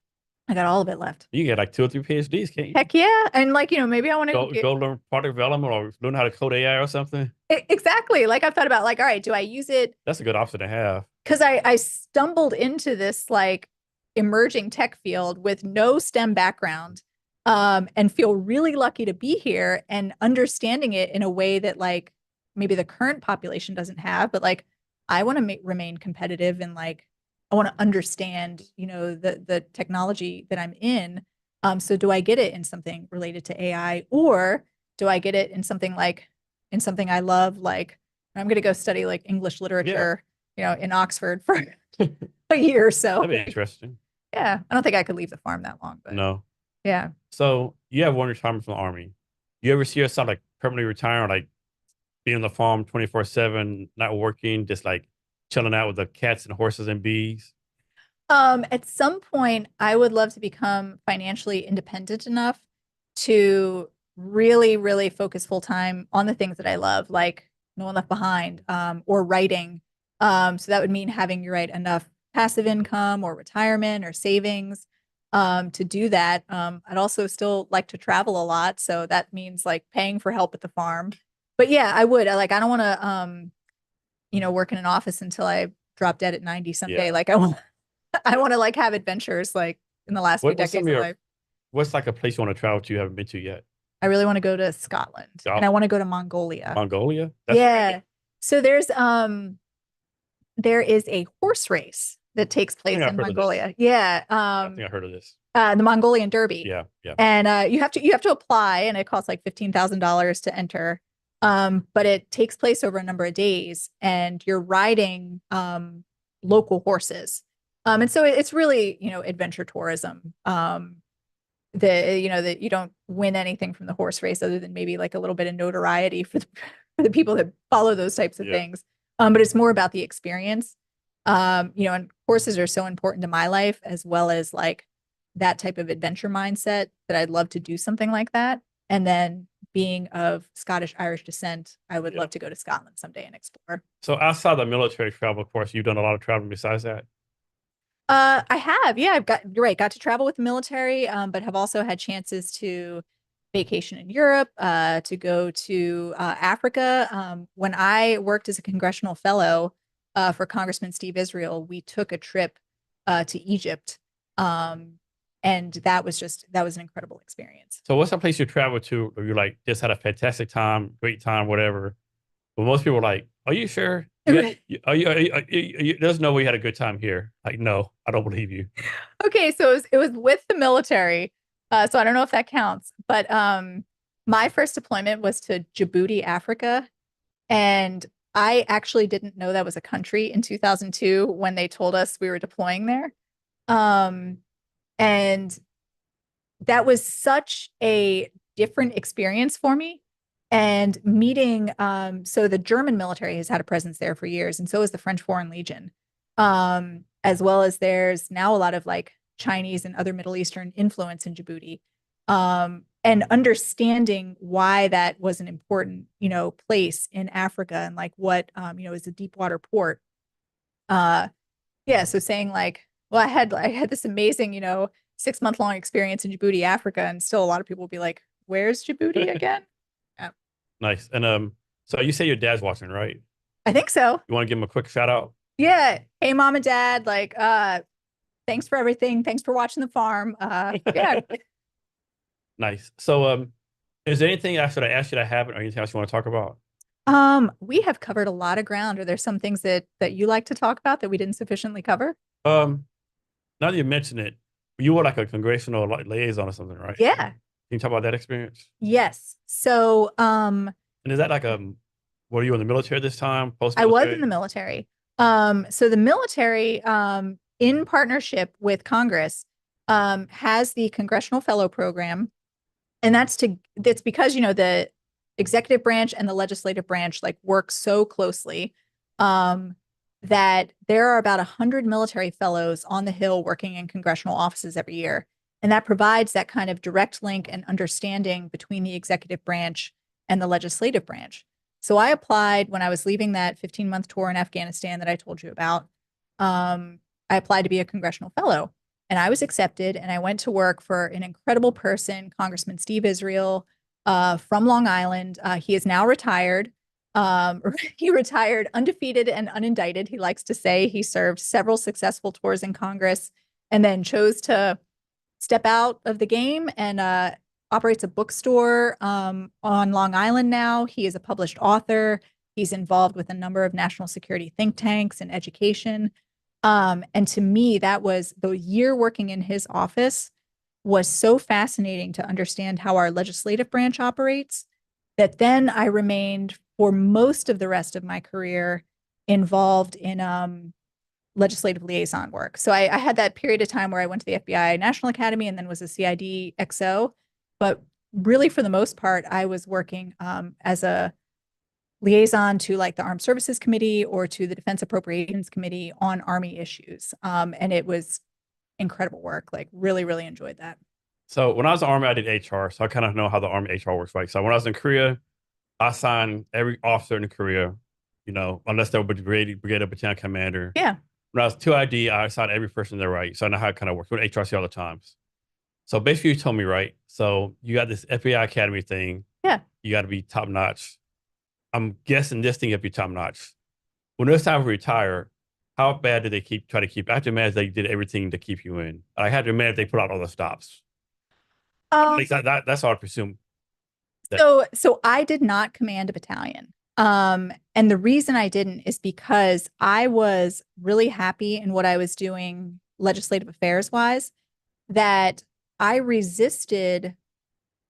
I got all of it left. You can get like 2 or 3 PhDs, can't you? Heck yeah. And like, maybe I want to Go learn product development or learn how to code AI or something. exactly. Like I've thought about like, all right, do I use it? That's a good option to have. Because I stumbled into this like emerging tech field with no STEM background, and feel really lucky to be here and understanding it in a way that like maybe the current population doesn't have, but like I want to remain competitive and like I want to understand, the technology that I'm in. So do I get it in something related to AI, or do I get it in something I love, like I'm going to go study like English Yeah. literature, in Oxford for a year or so. That'd be interesting. Yeah, I don't think I could leave the farm that long, but No. yeah. So you have one retirement from the Army. You ever see yourself like permanently retiring, like being on the farm 24/7, not working, just like chilling out with the cats and horses and bees? At some point, I would love to become financially independent enough to really, really focus full time on the things that I love, like No One Left Behind, or writing. So that would mean having you write enough passive income or retirement or savings to do that. I'd also still like to travel a lot, so that means like paying for help at the farm. But yeah, I would. I don't want to work in an office until I drop dead at 90 someday. Yeah. Like I want to like have adventures like in the last few What's some decades of of your life. what's like a place you want to travel to you haven't been to yet? I really want to go to Scotland and I want to go to Mongolia. Mongolia? That's Yeah. So there is a horse race that takes I think place I've in heard of this. Mongolia. Yeah. I think I heard of this. The Mongolian Derby. Yeah, yeah. And you have to apply and it costs like $15,000 to enter. But it takes place over a number of days and you're riding local horses. And so it's really, adventure tourism. That you don't win anything from the horse race other than maybe like a little bit of notoriety for the people that follow those types of Yeah. things. But it's more about the experience. And horses are so important to my life as well as like that type of adventure mindset that I'd love to do something like that. And then being of Scottish Irish descent, I would Yeah. love to go to Scotland someday and explore. So outside the military travel, of course, you've done a lot of traveling besides that. I have, yeah, you're right, got to travel with the military, but have also had chances to vacation in Europe, to go to Africa. When I worked as a congressional fellow for Congressman Steve Israel, we took a trip to Egypt. And that was an incredible experience. So what's a place you travel to where you like just had a fantastic time, great time, whatever? But most people are like, "Are you sure? There's no way you had a good time here." Like, no, I don't believe you. Okay, so it was with the military. So I don't know if that counts, but my first deployment was to Djibouti, Africa, and I actually didn't know that was a country in 2002 when they told us we were deploying there. Um, and that was such a different experience for me. And meeting, so the German military has had a presence there for years, and so has the French Foreign Legion. As well as there's now a lot of like Chinese and other Middle Eastern influence in Djibouti. And understanding why that was an important, place in Africa and like what, is a deep water port. Uh, yeah, so saying like, well, I had this amazing, 6 month long experience in Djibouti, Africa, and still a lot of people will be like, "Where's Djibouti again?" Yeah, Nice. And so you say your dad's watching, right? I think so. You want to give him a quick shout out? Yeah. Hey, mom and dad, like, thanks for everything. Thanks for watching the farm. Yeah. Nice. So is there anything I should have asked you that I haven't, or anything else you want to talk about? We have covered a lot of ground. Are there some things that you like to talk about that we didn't sufficiently cover? Um, Now that you mention it, you were like a congressional liaison or something, right? Can Yeah. you talk about that experience? Yes. So, And is that like were you in the military this time, post I was in military? the military. So the military, in partnership with Congress, has the Congressional Fellow Program, and that's because the executive branch and the legislative branch like work so closely, um, that there are about 100 military fellows on the Hill working in congressional offices every year, and that provides that kind of direct link and understanding between the executive branch and the legislative branch. So I applied when I was leaving that 15-month tour in Afghanistan that I told you about. I applied to be a congressional fellow and I was accepted and I went to work for an incredible person, Congressman Steve Israel, from Long Island. He is now retired. He retired undefeated and unindicted. He likes to say he served several successful tours in Congress and then chose to step out of the game and operates a bookstore on Long Island now. He is a published author. He's involved with a number of national security think tanks and education. And to me, that was the year working in his office was so fascinating to understand how our legislative branch operates that then I remained for most of the rest of my career involved in legislative liaison work. So I had that period of time where I went to the FBI National Academy and then was a CID XO. But really, for the most part, I was working as a liaison to like the Armed Services Committee or to the Defense Appropriations Committee on Army issues. And it was incredible work. Like, really, really enjoyed that. So when I was in the Army, I did HR. So I kind of know how the Army HR works, right? So when I was in Korea, I signed every officer in Korea, unless they were brigade or battalion commander. Yeah. When I was 2ID, I signed every person there, right? So I know how it kind of works with HRC all the times. So basically, you told me, right? So you got this FBI Academy thing. Yeah. You got to be top notch. I'm guessing this thing got to be top notch. When it was time to retire, how bad did they try to keep? I had to imagine they did everything to keep you in. I had to imagine they put out all the stops. At Um, least that's all I presume. That so I did not command a battalion. And the reason I didn't is because I was really happy in what I was doing legislative affairs wise, that I resisted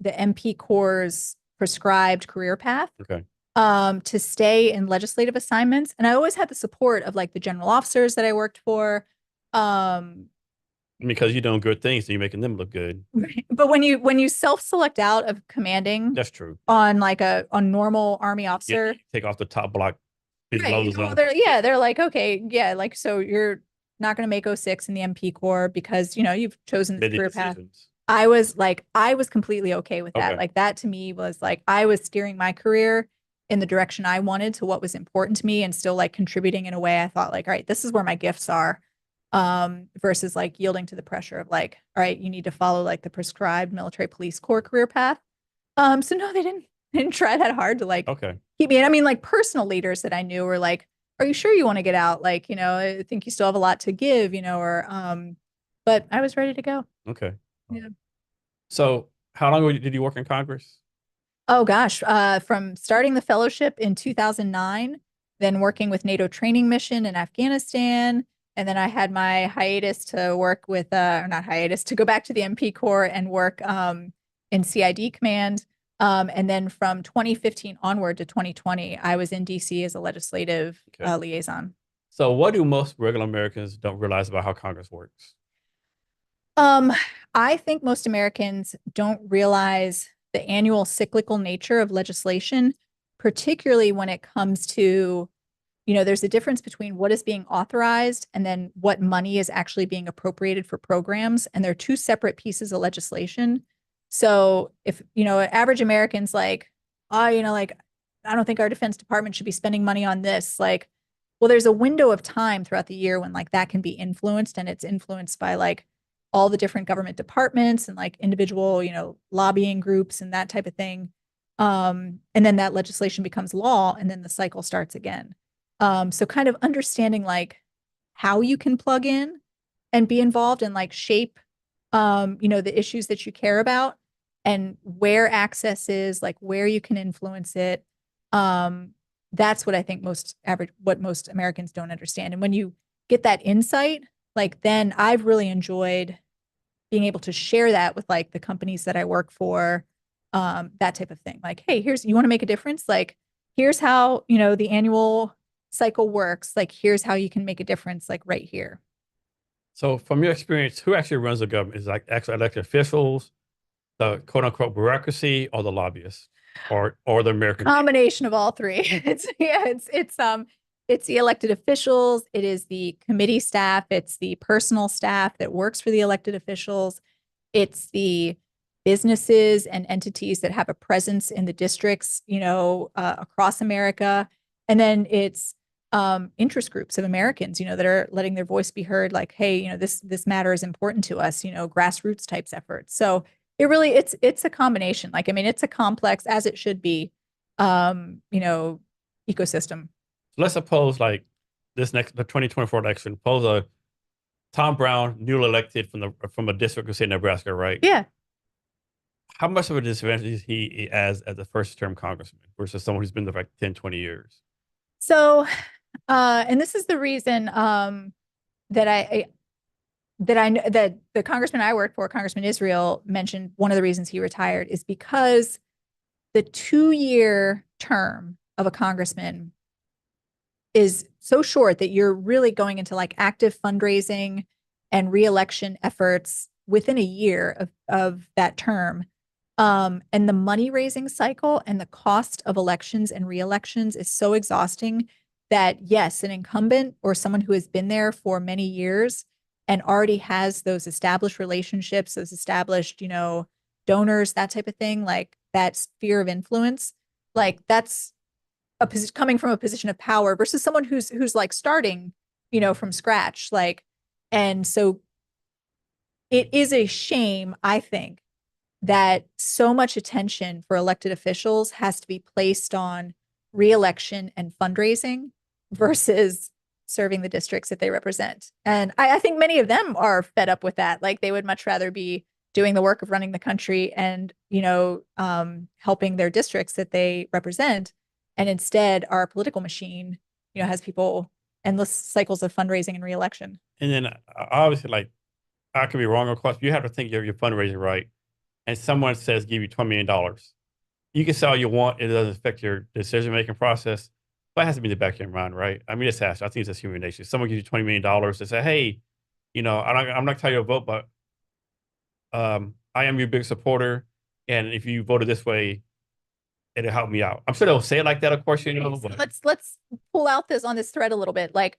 the MP Corps' prescribed career path okay, to stay in legislative assignments. And I always had the support of like the general officers that I worked for. Um, because you're doing good things, so you're making them look good. but when you self-select out of commanding That's true. on like a normal Army You officer, take off the top block, big right? blows Well, on. they're like, okay, yeah, like so you're not going to make O6 in the MP Corps because you've chosen this They did career path. decisions. I was completely okay with that. Okay, Like that to me was like I was steering my career in the direction I wanted to what was important to me and still like contributing in a way I thought like, all right, this is where my gifts are. Versus like yielding to the pressure of like, all right, you need to follow like the prescribed military police corps career path. So no, they didn't try that hard to like okay, keep me in. I mean, like personal leaders that I knew were like, are you sure you want to get out? Like, I think you still have a lot to give, or but I was ready to go. okay. Yeah. So how long did you work in Congress? Oh gosh, from starting the fellowship in 2009, then working with NATO training mission in Afghanistan, and then I had my hiatus to work with, or not hiatus, to go back to the MP Corps and work in CID command. And then from 2015 onward to 2020, I was in DC as a legislative Okay. liaison. So what do most regular Americans don't realize about how Congress works? Um, I think most Americans don't realize the annual cyclical nature of legislation, particularly when it comes to, there's a difference between what is being authorized and then what money is actually being appropriated for programs. And they're two separate pieces of legislation. So if, average Americans like, oh, like, I don't think our Defense Department should be spending money on this. Like, well, there's a window of time throughout the year when like that can be influenced, and it's influenced by like all the different government departments and like individual, lobbying groups and that type of thing. And then that legislation becomes law and then the cycle starts again. So kind of understanding like how you can plug in and be involved and like shape, the issues that you care about and where access is, like where you can influence it. Um, that's what I think what most Americans don't understand. And when you get that insight, like then I've really enjoyed being able to share that with like the companies that I work for, that type of thing. Like, hey, you want to make a difference? Like, here's how, the annual cycle works. Like, here's how you can make a difference, like right here. So from your experience, who actually runs the government? Is it like actual elected officials, the quote unquote bureaucracy, or the lobbyists, or the American people? Combination of all three. It's the elected officials, it is the committee staff, it's the personal staff that works for the elected officials, it's the businesses and entities that have a presence in the districts, across America. And then it's interest groups of Americans, that are letting their voice be heard, like, hey, this matter is important to us, grassroots types efforts. So it's a combination. Like, I mean, it's a complex, as it should be, ecosystem. So let's suppose like the 2024 election, suppose a Tom Brown, newly elected from a district of say Nebraska, right? Yeah. How much of a disadvantage is he as a first term congressman versus someone who's been there for like 10, 20 years? So, and this is the reason that that the congressman I worked for, Congressman Israel, mentioned one of the reasons he retired is because the 2-year term of a congressman is so short that you're really going into like active fundraising and reelection efforts within a year of that term. And the money raising cycle and the cost of elections and reelections is so exhausting that yes, an incumbent or someone who has been there for many years and already has those established relationships, those established, donors, that type of thing, like that sphere of influence, like that's a position coming from a position of power versus someone who's like starting, from scratch. Like, and so it is a shame, I think, that so much attention for elected officials has to be placed on reelection and fundraising versus serving the districts that they represent. And I think many of them are fed up with that. Like they would much rather be doing the work of running the country and, helping their districts that they represent. And instead, our political machine, has people endless cycles of fundraising and reelection. And then obviously, like, I could be wrong, of course. You have to think you're fundraising right. And someone says, give you $20 million. You can say all you want. It doesn't affect your decision-making process. But it has to be in the back of your mind, right? I mean, it's has. I think it's just human nature. Someone gives you $20 million to say, hey, I'm not telling you to vote, but I am your big supporter. And if you voted this way, it'll help me out. I'm sure they'll say it like that, of course, but Let's pull out this on this thread a little bit. Like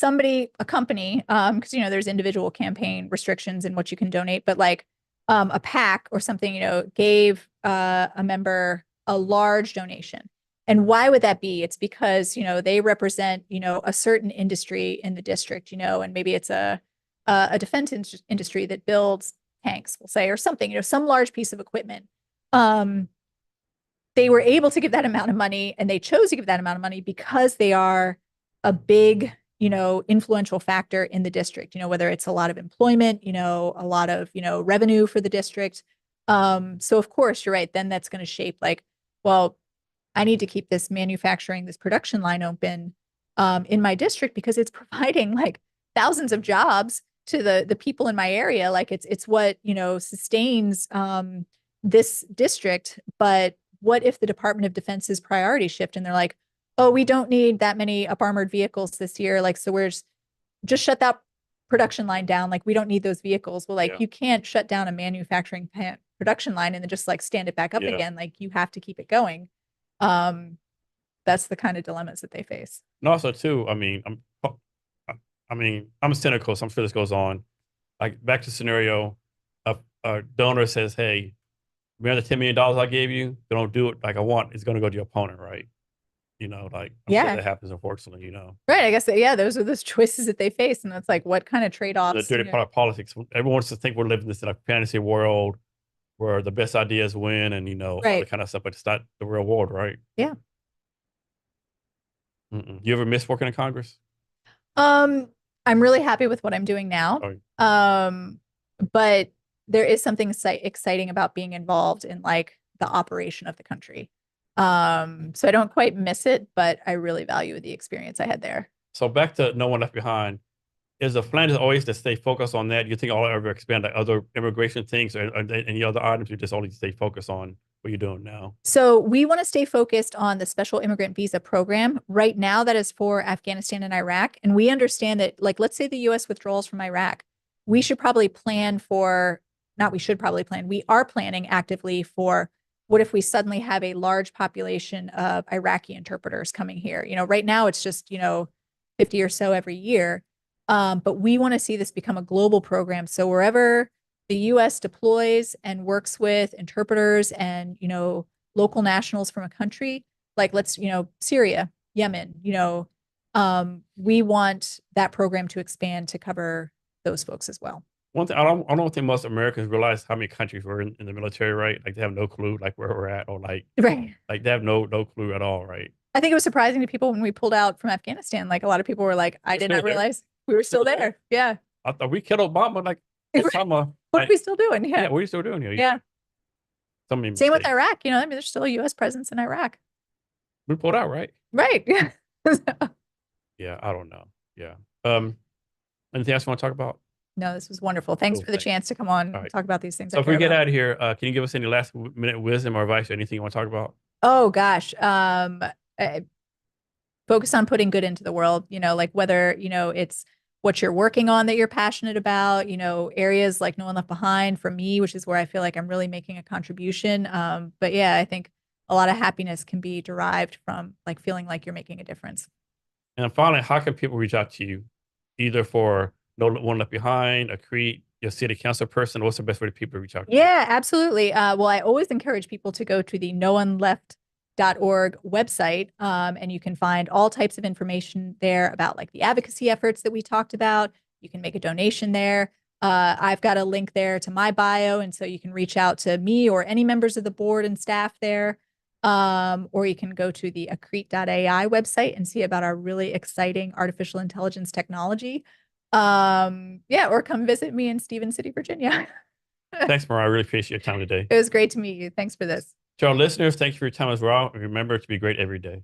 a company, because there's individual campaign restrictions and what you can donate, but like a PAC or something, gave a member a large donation. And why would that be? It's because, they represent, a certain industry in the district, and maybe it's a defense industry that builds tanks, we'll say, or something, some large piece of equipment. They were able to give that amount of money, and they chose to give that amount of money because they are a big, influential factor in the district, whether it's a lot of employment, a lot of, revenue for the district. So of course, you're right. Then that's going to shape like, well, I need to keep this production line open in my district because it's providing like thousands of jobs to the people in my area. Like it's what, sustains this district. But what if the Department of Defense's priorities shift and they're like, oh, we don't need that many up armored vehicles this year. Like, so we're just shut that production line down. Like, we don't need those vehicles. Well, like, you can't shut down a manufacturing production line and then just like stand it back up again. Like, you have to keep it going. That's the kind of dilemmas that they face. And also too, I'm cynical, so I'm sure this goes on. Like back to scenario, a donor says, "Hey, remember the $10 million I gave you? They don't do it like I want. It's going to go to your opponent, right?" Like I'm sure that happens, unfortunately. Right. I guess those are those choices that they face, and it's like what kind of trade-offs. The dirty part of politics. Everyone wants to think we're living this like fantasy world where the best ideas win, and all that kind of stuff. But it's not the real world, right? Yeah. You ever miss working in Congress? I'm really happy with what I'm doing now. But there is something exciting about being involved in like the operation of the country. So I don't quite miss it, but I really value the experience I had there. So back to No One Left Behind. Is the plan is always to stay focused on that? You think I'll ever expand to other immigration things or any other items? You just only stay focused on what you're doing now? So we want to stay focused on the special immigrant visa program. Right now, that is for Afghanistan and Iraq. And we understand that, like, let's say the US withdrawals from Iraq, we should probably plan for, not we should probably plan, we are planning actively for what if we suddenly have a large population of Iraqi interpreters coming here? Right now it's just, 50 or so every year. But we want to see this become a global program. So wherever the US deploys and works with interpreters and, local nationals from a country, like let's, Syria, Yemen, we want that program to expand to cover those folks as well. One thing I don't think most Americans realize how many countries we're in the military, right? Like they have no clue like where we're at or like they have no clue at all, right? I think it was surprising to people when we pulled out from Afghanistan. Like a lot of people were like, I did not realize we were still there. Yeah. I thought we killed Obama like Osama. What are we still doing? Yeah. What are you still doing here? Yeah. Same with Iraq. There's still a US presence in Iraq. We pulled out, right? Right. Yeah. Yeah, I don't know. Yeah. Anything else you want to talk about? No, this was wonderful. Thanks for the chance to come on and talk about these things. So if we get out of here, can you give us any last minute wisdom or advice or anything you want to talk about? Oh gosh. Focus on putting good into the world, like whether, it's what you're working on that you're passionate about, areas like No One Left Behind for me, which is where I feel like I'm really making a contribution. But yeah, I think a lot of happiness can be derived from like feeling like you're making a difference. And finally, how can people reach out to you either for No One Left Behind, a Crete, your city council person? What's the best way for people to reach out to you? Yeah, absolutely. Well, I always encourage people to go to the nooneleft.org website, and you can find all types of information there about like the advocacy efforts that we talked about. You can make a donation there. I've got a link there to my bio, and so you can reach out to me or any members of the board and staff there. Or you can go to the accrete.ai website and see about our really exciting artificial intelligence technology. Yeah, or come visit me in Stevens City, Virginia. Thanks, Mariah. I really appreciate your time today. It was great to meet you. Thanks for this. To our listeners, thank you for your time as well. And remember to be great every day.